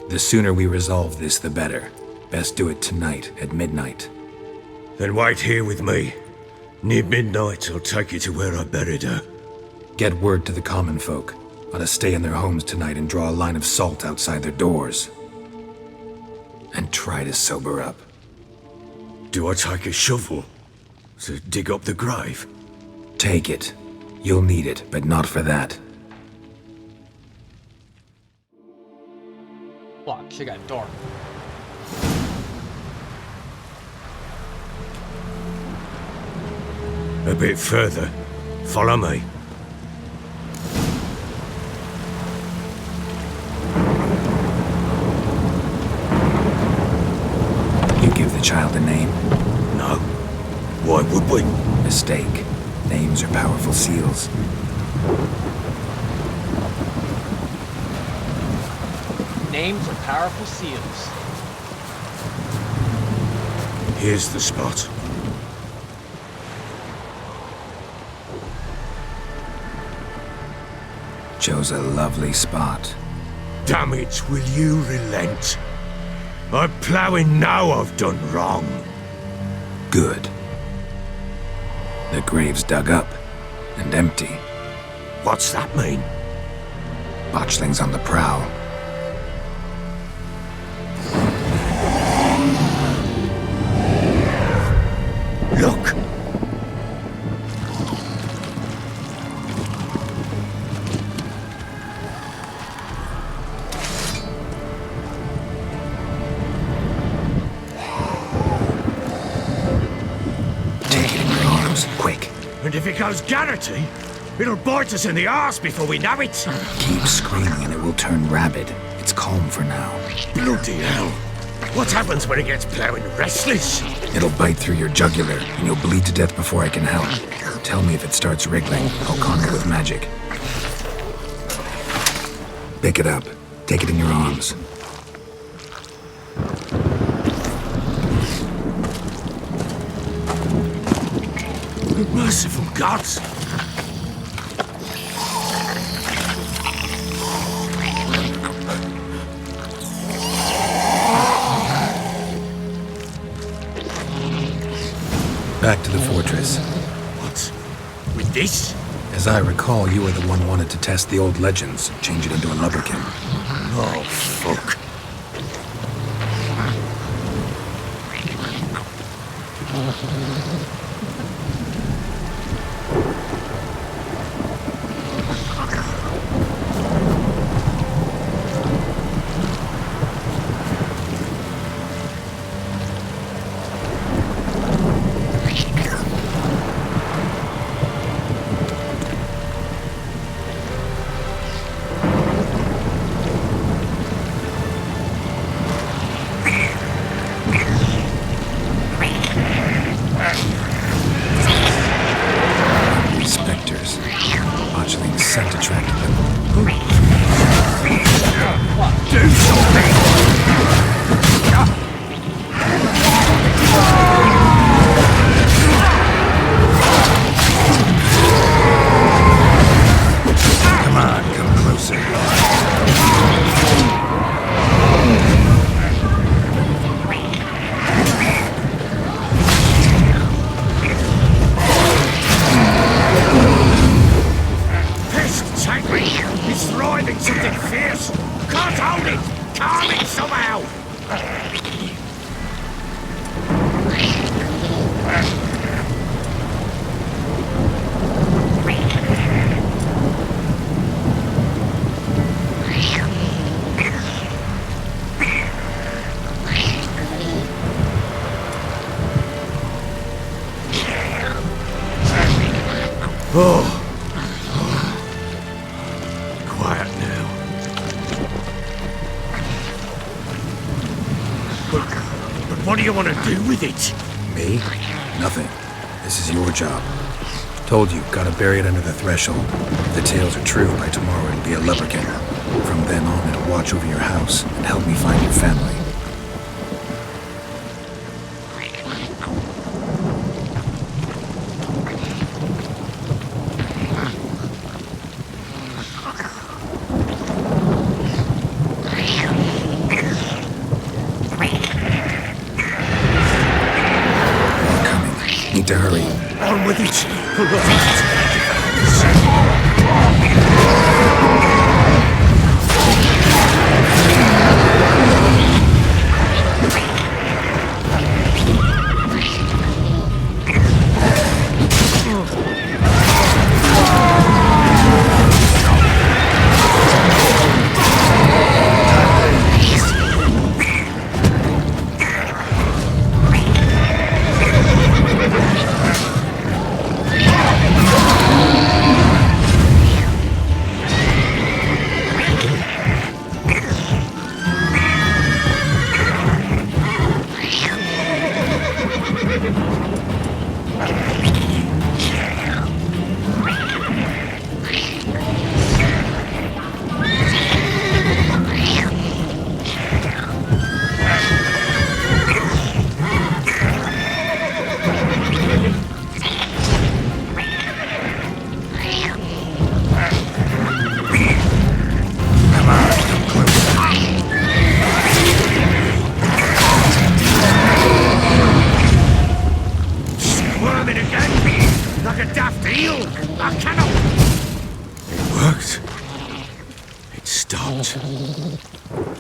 The sooner we resolve this, the better. Best do it tonight, at midnight. Then wait here with me. Near midnight, I'll take you to where I buried her. Get word to the common folk. Ought to stay in their homes tonight and draw a line of salt outside their doors. And try to sober up. Do I take a shovel to dig up the grave? Take it. You'll need it, but not for that. Lock, she got a door. A bit further. Follow me. You give the child a name? No. Why would we? Mistake. Names are powerful seals. Names are powerful seals. Here's the spot. Chose a lovely spot. Damn it, will you relent? I'm ploughing now I've done wrong. Good. The grave's dug up and empty. What's that mean? Botchling's on the prowl. Look! Take it in your arms, quick. And if it goes Garrity, it'll bite us in the arse before we know it. Keep screaming and it will turn rabid. It's calm for now. Bloody hell. What happens when it gets plowing restless? It'll bite through your jugular, and you'll bleed to death before I can help. Tell me if it starts wriggling. I'll conquer with magic. Pick it up. Take it in your arms. Merciful gods! Back to the fortress. What? With this? As I recall, you were the one wanted to test the old legends, change it into a lubberkin. Oh, fuck. Quiet now. But what do you want to do with it? Me? Nothing. This is your job. Told you, gotta bury it under the threshold. If the tales are true, by tomorrow it'll be a lubberkin. From then on, it'll watch over your house and help me find your family. Need to hurry. On with it!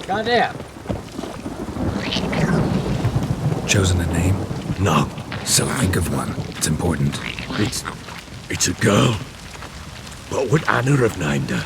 Goddamn. Chosen a name? No. So think of one. It's important. It's a girl. What would Anna have named her?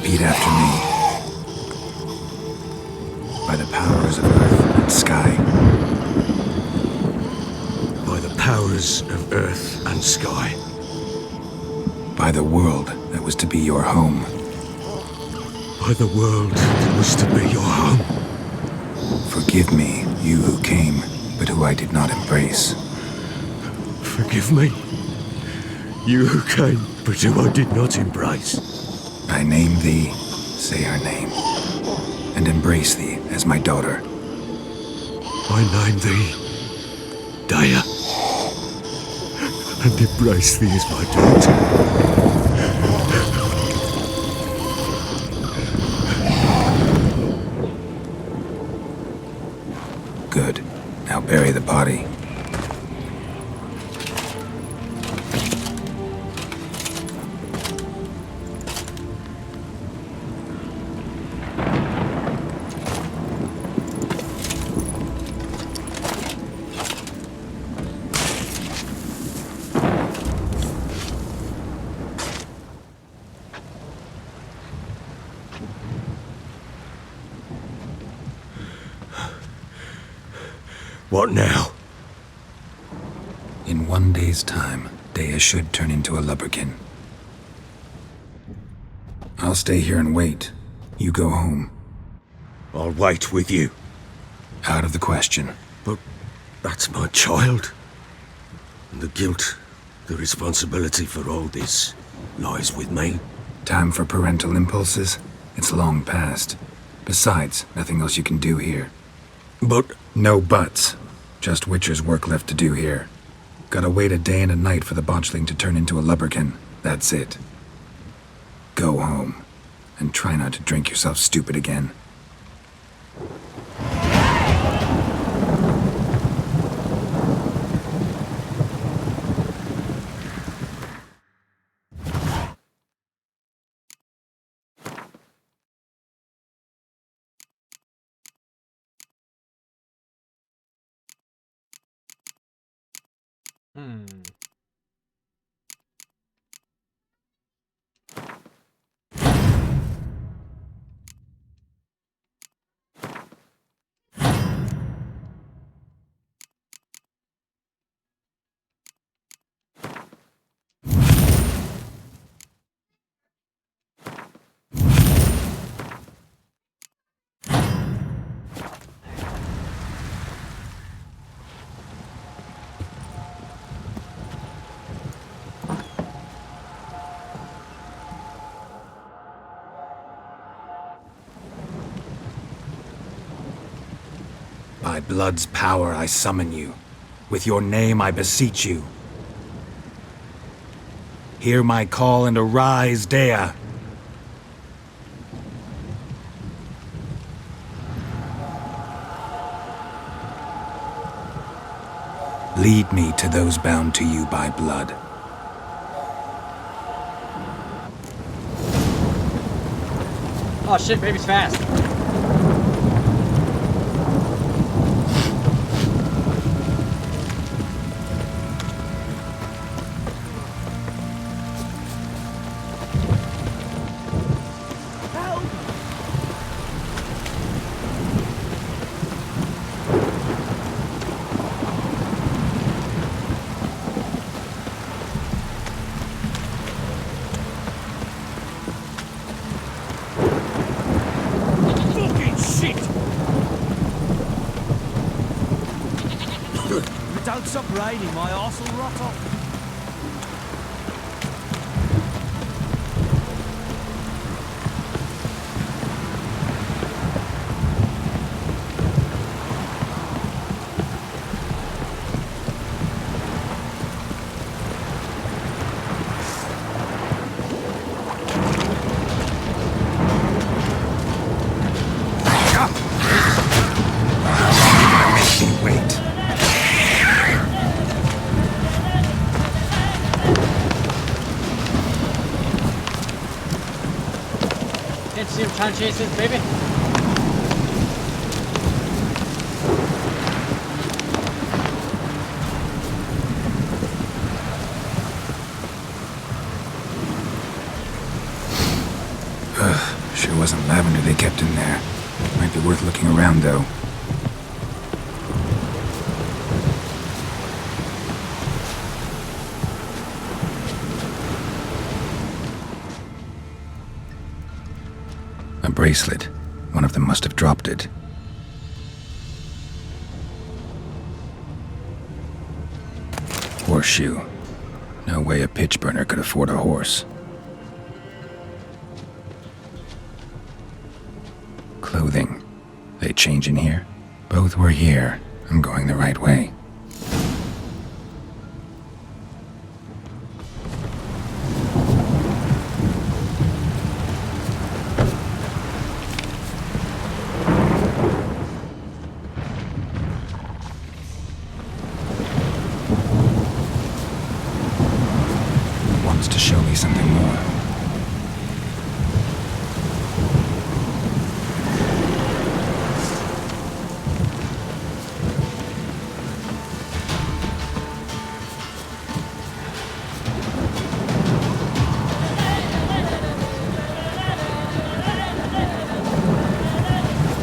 Repeat after me. By the powers of earth and sky. By the powers of earth and sky. By the world that was to be your home. By the world that was to be your home. Forgive me, you who came, but who I did not embrace. Forgive me, you who came, but who I did not embrace. I name thee, say her name, and embrace thee as my daughter. I name thee, Dea, and embrace thee as my daughter. Good. Now bury the body. What now? In 1 day's time, Dea should turn into a lubberkin. I'll stay here and wait. You go home. I'll wait with you. Out of the question. But that's my child. And the guilt, the responsibility for all this lies with me. Time for parental impulses? It's long past. Besides, nothing else you can do here. But... No buts. Just Witcher's work left to do here. Gotta wait a day and a night for the botchling to turn into a lubberkin. That's it. Go home. And try not to drink yourself stupid again. By blood's power I summon you. With your name I beseech you. Hear my call and arise, Dea. Lead me to those bound to you by blood. Oh shit, baby's fast. Don't stop raining, my arse will rot off. See him trying to chase his baby. Ugh. Sure wasn't lavender they kept in there. Might be worth looking around, though. A bracelet. One of them must have dropped it. Horseshoe. No way a pitch burner could afford a horse. Clothing. They change in here? Both were here. I'm going the right way. Wants to show me something more.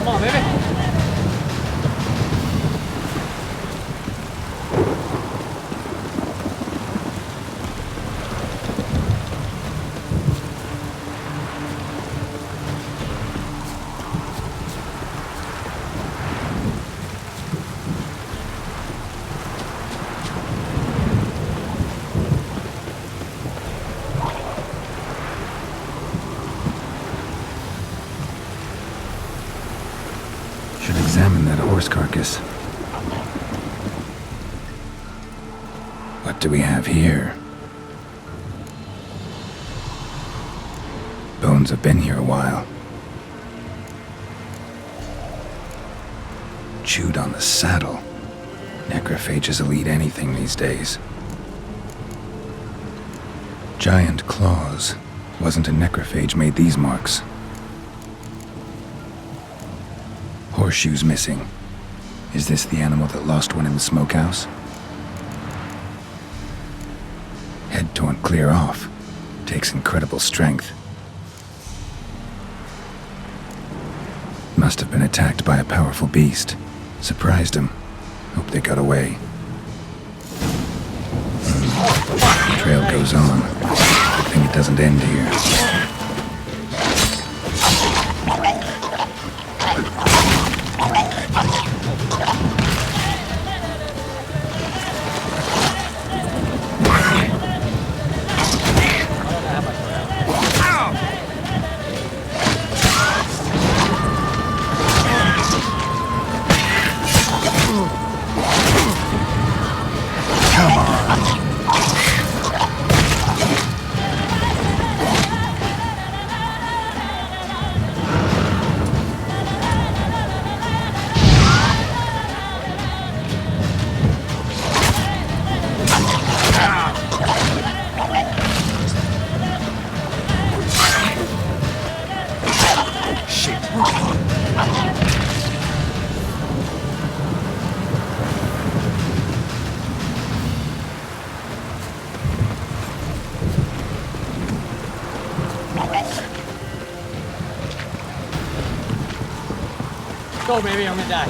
Come on, baby. Should examine that horse carcass. What do we have here? Bones have been here a while. Chewed on the saddle. Necrophages will eat anything these days. Giant claws. Wasn't a necrophage made these marks. Horseshoes missing. Is this the animal that lost one in the smokehouse? Head torn clear off. Takes incredible strength. Must have been attacked by a powerful beast. Surprised him. Hope they got away. The trail goes on. Good thing it doesn't end here. Go, baby, I'm gonna die.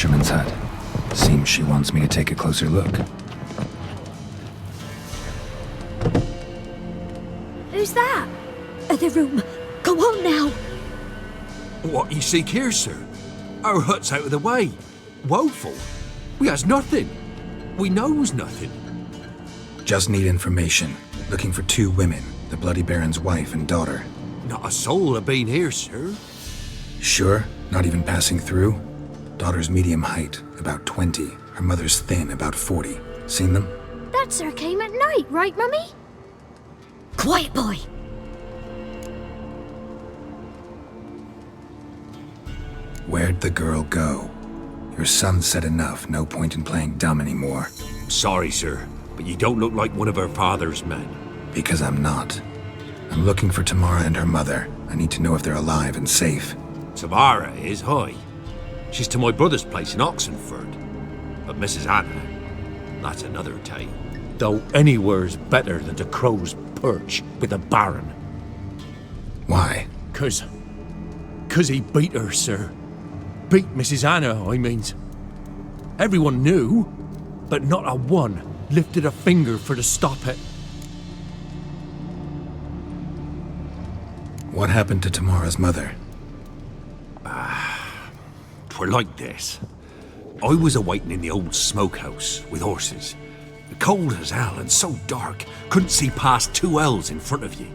fisherman's hut. Seems she wants me to take a closer look. Who's that? The room. Go on now. What you seek here, sir? Our hut's out of the way. Woeful. We has nothing. We knows nothing. Just need information. Looking for 2 women, the Bloody Baron's wife and daughter. Not a soul have been here, sir. Sure? Not even passing through? Daughter's medium height, about 20. Her mother's thin, about 40. Seen them? That sir came at night, right, Mummy? Quiet, boy. Where'd the girl go? Your son said enough, no point in playing dumb anymore. Sorry, sir, but you don't look like one of our father's men. Because I'm not. I'm looking for Tamara and her mother. I need to know if they're alive and safe. Tamara is, hi. She's to my brother's place in Oxenford. But Mrs. Anna, that's another tale. Though anywhere's better than the Crow's Perch with a Baron. Why? 'Cause he beat her, sir. Beat Mrs. Anna, I means. Everyone knew, but not a one lifted a finger for to stop it. What happened to Tamara's mother? 'Twere like this. I was awaiting in the old smokehouse with horses. Cold as hell and so dark, couldn't see past 2 ells in front of you.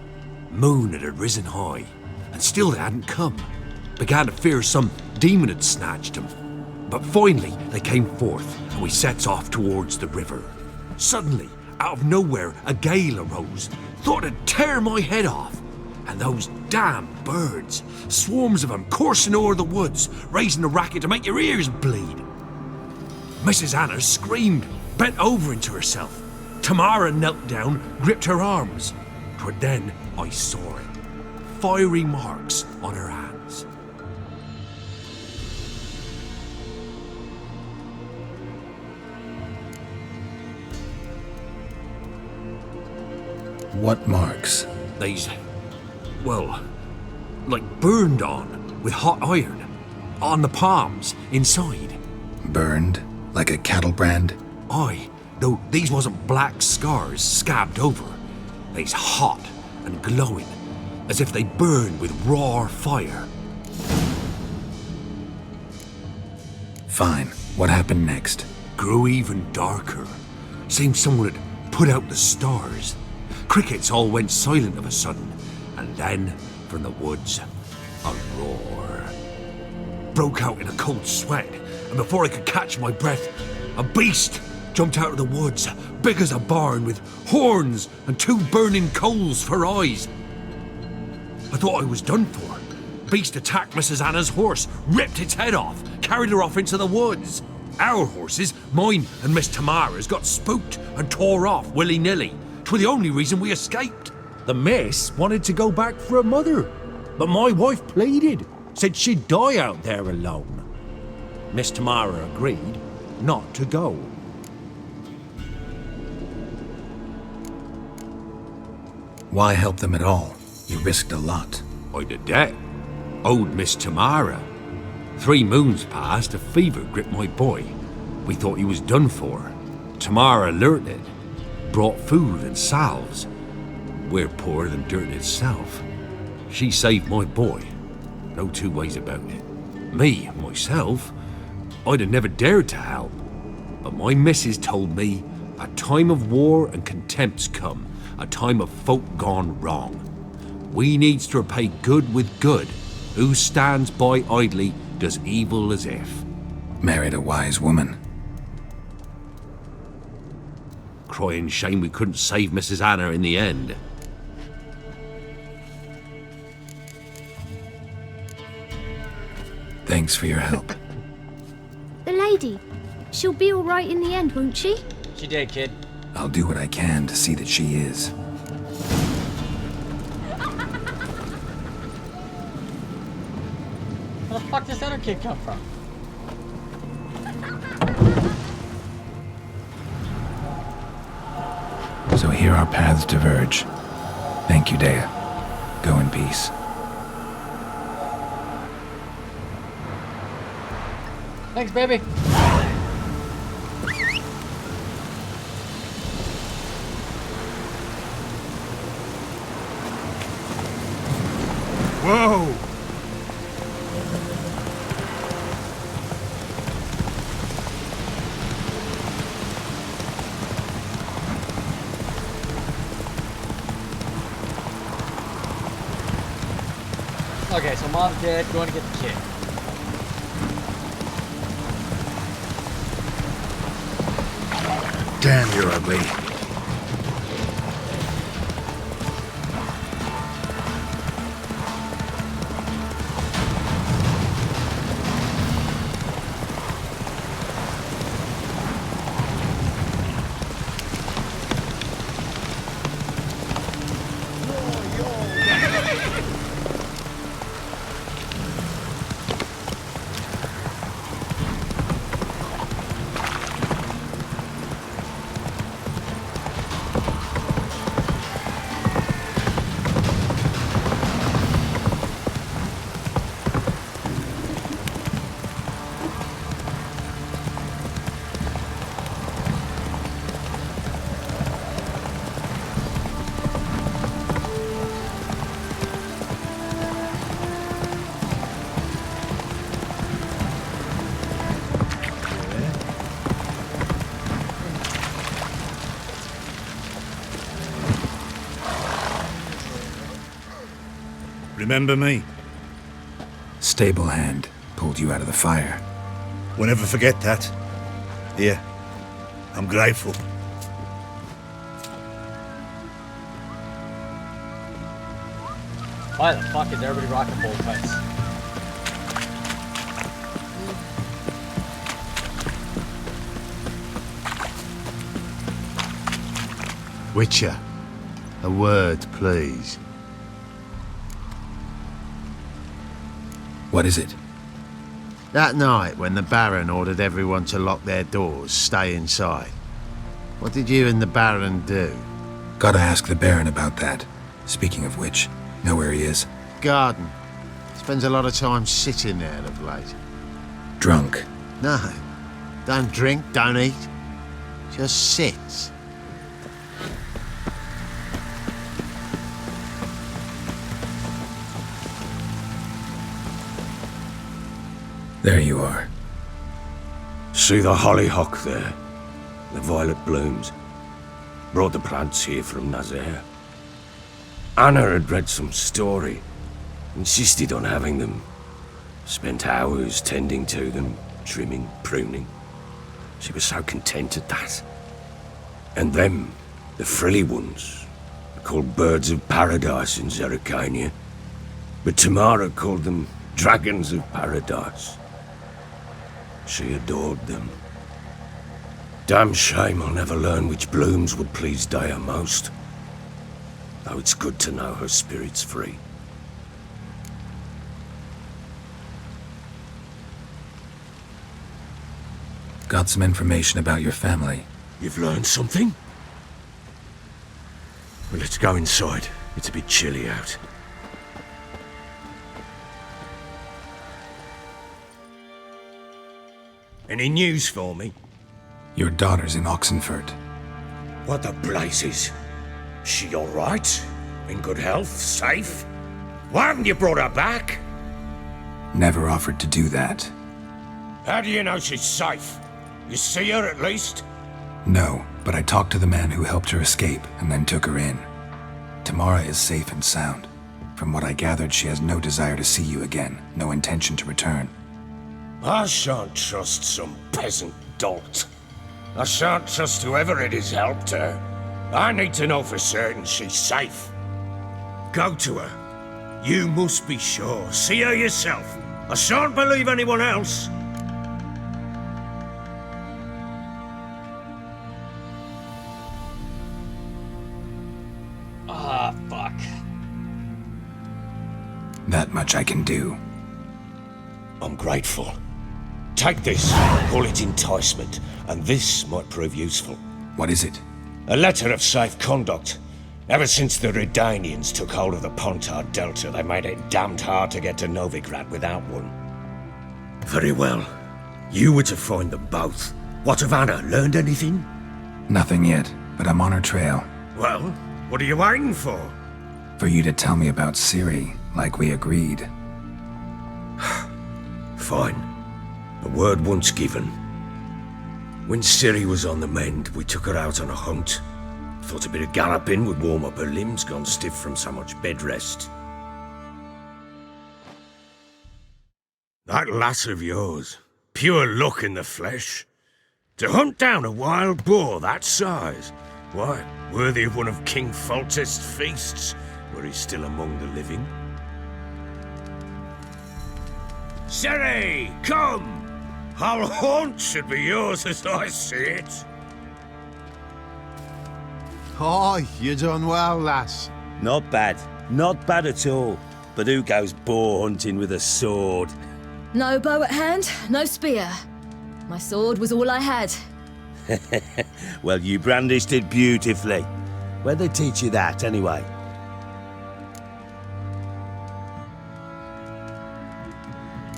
Moon had risen high, and still they hadn't come. Began to fear some demon had snatched them. But finally they came forth, and we sets off towards the river. Suddenly, out of nowhere, a gale arose. Thought it'd tear my head off. And those damn birds, swarms of them coursing o'er the woods, raising a racket to make your ears bleed. Mrs. Anna screamed, bent over into herself. Tamara knelt down, gripped her arms. 'Twere then I saw it. Fiery marks on her hands. What marks? These, well, like burned on with hot iron. On the palms, inside. Burned? Like a cattle brand? Aye, though these wasn't black scars scabbed over. They's hot and glowing, as if they burned with raw fire. Fine. What happened next? Grew even darker. Seemed someone had put out the stars. Crickets all went silent of a sudden, and then, from the woods, a roar. Broke out in a cold sweat, and before I could catch my breath, a beast jumped out of the woods, big as a barn, with horns and 2 burning coals for eyes. I thought I was done for. Beast attacked Mrs. Anna's horse, ripped its head off, carried her off into the woods. Our horses, mine and Miss Tamara's, got spooked and tore off willy-nilly. 'Twere the only reason we escaped. The miss wanted to go back for her mother, but my wife pleaded, said she'd die out there alone. Miss Tamara agreed not to go. Why help them at all? You risked a lot. I'd a debt. Owed Miss Tamara. 3 moons passed, a fever gripped my boy. We thought he was done for. Tamara learnt it. Brought food and salves. We're poorer than dirt itself. She saved my boy. No 2 ways about it. Me, myself, I'd have never dared to help. But my missus told me a time of war and contempt's come. A time of folk gone wrong. We needs to repay good with good. Who stands by idly does evil as if. Married a wise woman. Crying shame we couldn't save Mrs. Anna in the end. Thanks for your help. The lady. She'll be all right in the end, won't she? She did, kid. I'll do what I can to see that she is. Where the fuck does that other kid come from? So here our paths diverge. Thank you, Dea. Go in peace. Thanks, baby. Whoa! Okay, so mom's dead, going to get the kid. Damn, you're ugly. Remember me? Stable hand pulled you out of the fire. We'll never forget that. Here, I'm grateful. Why the fuck is everybody rocking bowl cuts? Witcher, a word, please. What is it? That night when the Baron ordered everyone to lock their doors, stay inside. What did you and the Baron do? Gotta ask the Baron about that. Speaking of which, know where he is? Garden. Spends a lot of time sitting there of late. Drunk. No. Don't drink, don't eat. Just sits. There you are. See the hollyhock there? The violet blooms. Brought the plants here from Nazaire. Anna had read some story. Insisted on having them. Spent hours tending to them, trimming, pruning. She was so content at that. And them, the frilly ones, called birds of paradise in Zerrikania. But Tamara called them dragons of paradise. She adored them. Damn shame I'll never learn which blooms would please Dea most. Though it's good to know her spirit's free. Got some information about your family. You've learned something? Well, let's go inside. It's a bit chilly out. Any news for me? Your daughter's in Oxenfurt. What the blazes? She all right? In good health? Safe? Why haven't you brought her back? Never offered to do that. How do you know she's safe? You see her at least? No, but I talked to the man who helped her escape and then took her in. Tamara is safe and sound. From what I gathered, she has no desire to see you again, no intention to return. I shan't trust some peasant dolt. I shan't trust whoever it is helped her. I need to know for certain she's safe. Go to her. You must be sure. See her yourself. I shan't believe anyone else. Ah, fuck. That much I can do. I'm grateful. Take this, call it enticement, and this might prove useful. What is it? A letter of safe conduct. Ever since the Redanians took hold of the Pontard Delta, they made it damned hard to get to Novigrad without one. Very well. You were to find them both. What of Anna? Learned anything? Nothing yet, but I'm on her trail. Well, what are you waiting for? For you to tell me about Ciri, like we agreed. Fine. A word once given. When Ciri was on the mend, we took her out on a hunt. Thought a bit of galloping would warm up her limbs, gone stiff from so much bed rest. That lass of yours, pure luck in the flesh. To hunt down a wild boar that size, why, worthy of one of King Foltest's feasts, were he still among the living. Ciri, come! Our haunt should be yours as I see it. Aye, you done well, lass. Not bad. Not bad at all. But who goes boar hunting with a sword? No bow at hand, no spear. My sword was all I had. Well, you brandished it beautifully. Where'd they teach you that, anyway?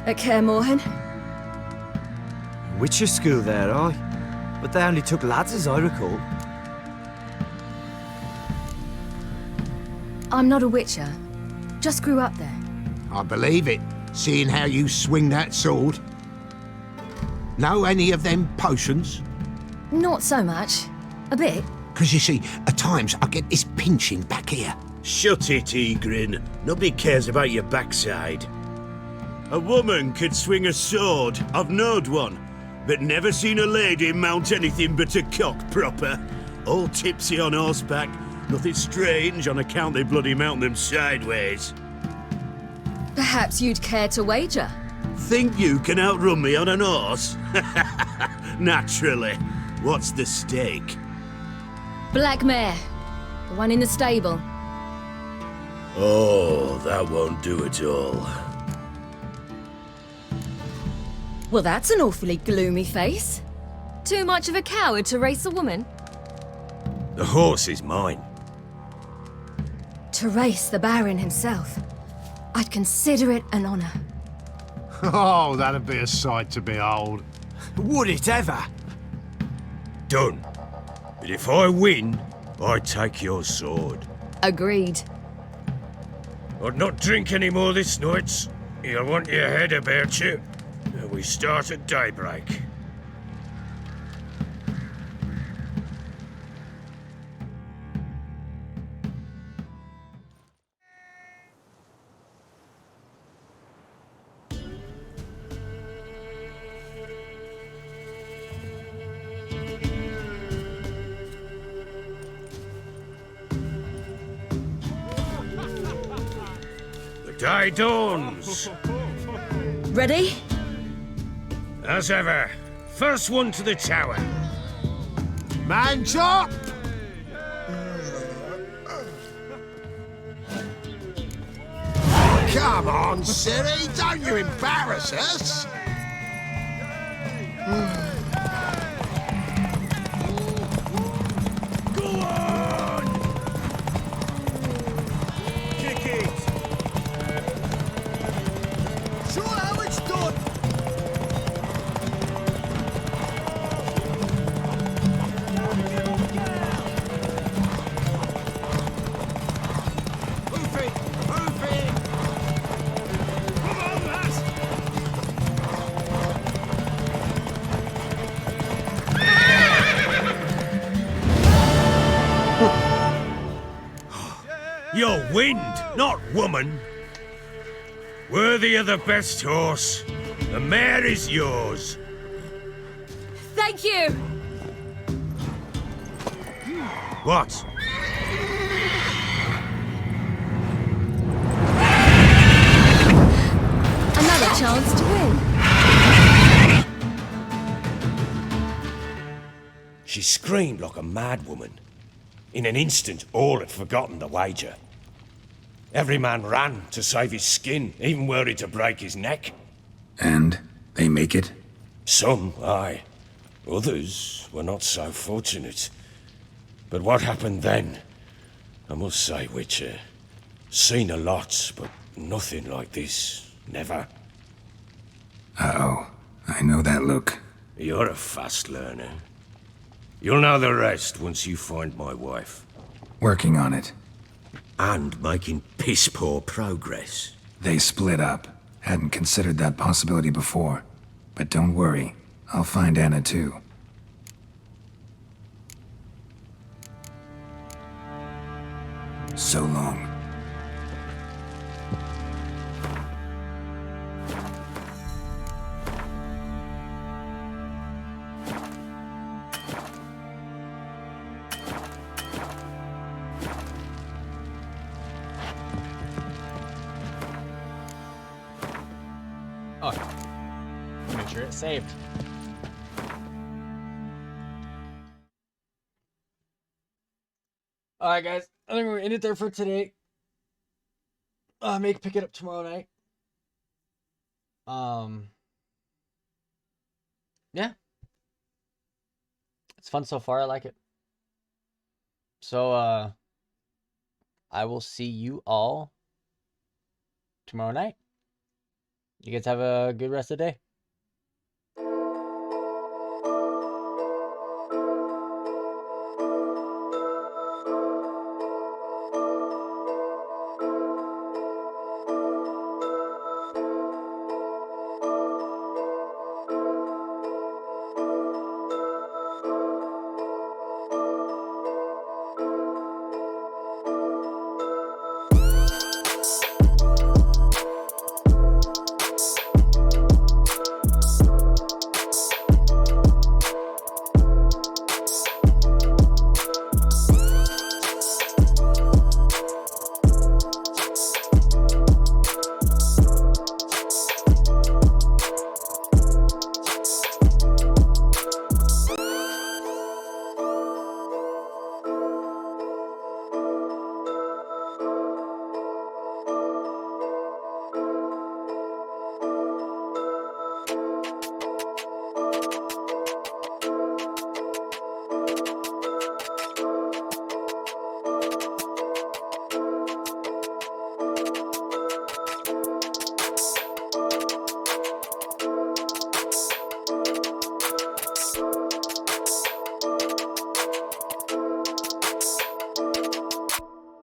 At Kaer Morhen. Witcher school there, aye. But they only took lads, as I recall. I'm not a witcher. Just grew up there. I believe it, seeing how you swing that sword. Know any of them potions? Not so much. A bit. 'Cause you see, at times I get this pinching back here. Shut it, Egrin. Nobody cares about your backside. A woman could swing a sword. I've knowed one. But never seen a lady mount anything but a cock proper. All tipsy on horseback. Nothing strange on account they bloody mount them sideways. Perhaps you'd care to wager? Think you can outrun me on an horse? Naturally. What's the stake? Black mare. The one in the stable. Oh, that won't do at all. Well, that's an awfully gloomy face. Too much of a coward to race a woman? The horse is mine. To race the Baron himself. I'd consider it an honor. Oh, that'd be a sight to behold. Would it ever? Done. But if I win, I take your sword. Agreed. I'd not drink any more this night. You'll want your head about you. We start at daybreak. The day dawns. Ready? As ever, first one to the tower. Man chop! Come on, Ciri, don't you embarrass us! Go on! Kick it! Show how it's done! You're wind, not woman. Worthy of the best horse. The mare is yours. Thank you! What? Another chance to win. She screamed like a mad woman. In an instant, all had forgotten the wager. Every man ran to save his skin, even worried to break his neck. And they make it? Some, aye. Others were not so fortunate. But what happened then? I must say, Witcher, seen a lot, but nothing like this. Never. Uh-oh. I know that look. You're a fast learner. You'll know the rest once you find my wife. Working on it. And making piss-poor progress. They split up. Hadn't considered that possibility before. But don't worry, I'll find Anna too. So long. Oh, make sure it's saved. Alright guys, I think we're gonna end it there for today. Pick it up tomorrow night. Yeah. It's fun so far, I like it. So I will see you all tomorrow night. You guys have a good rest of the day.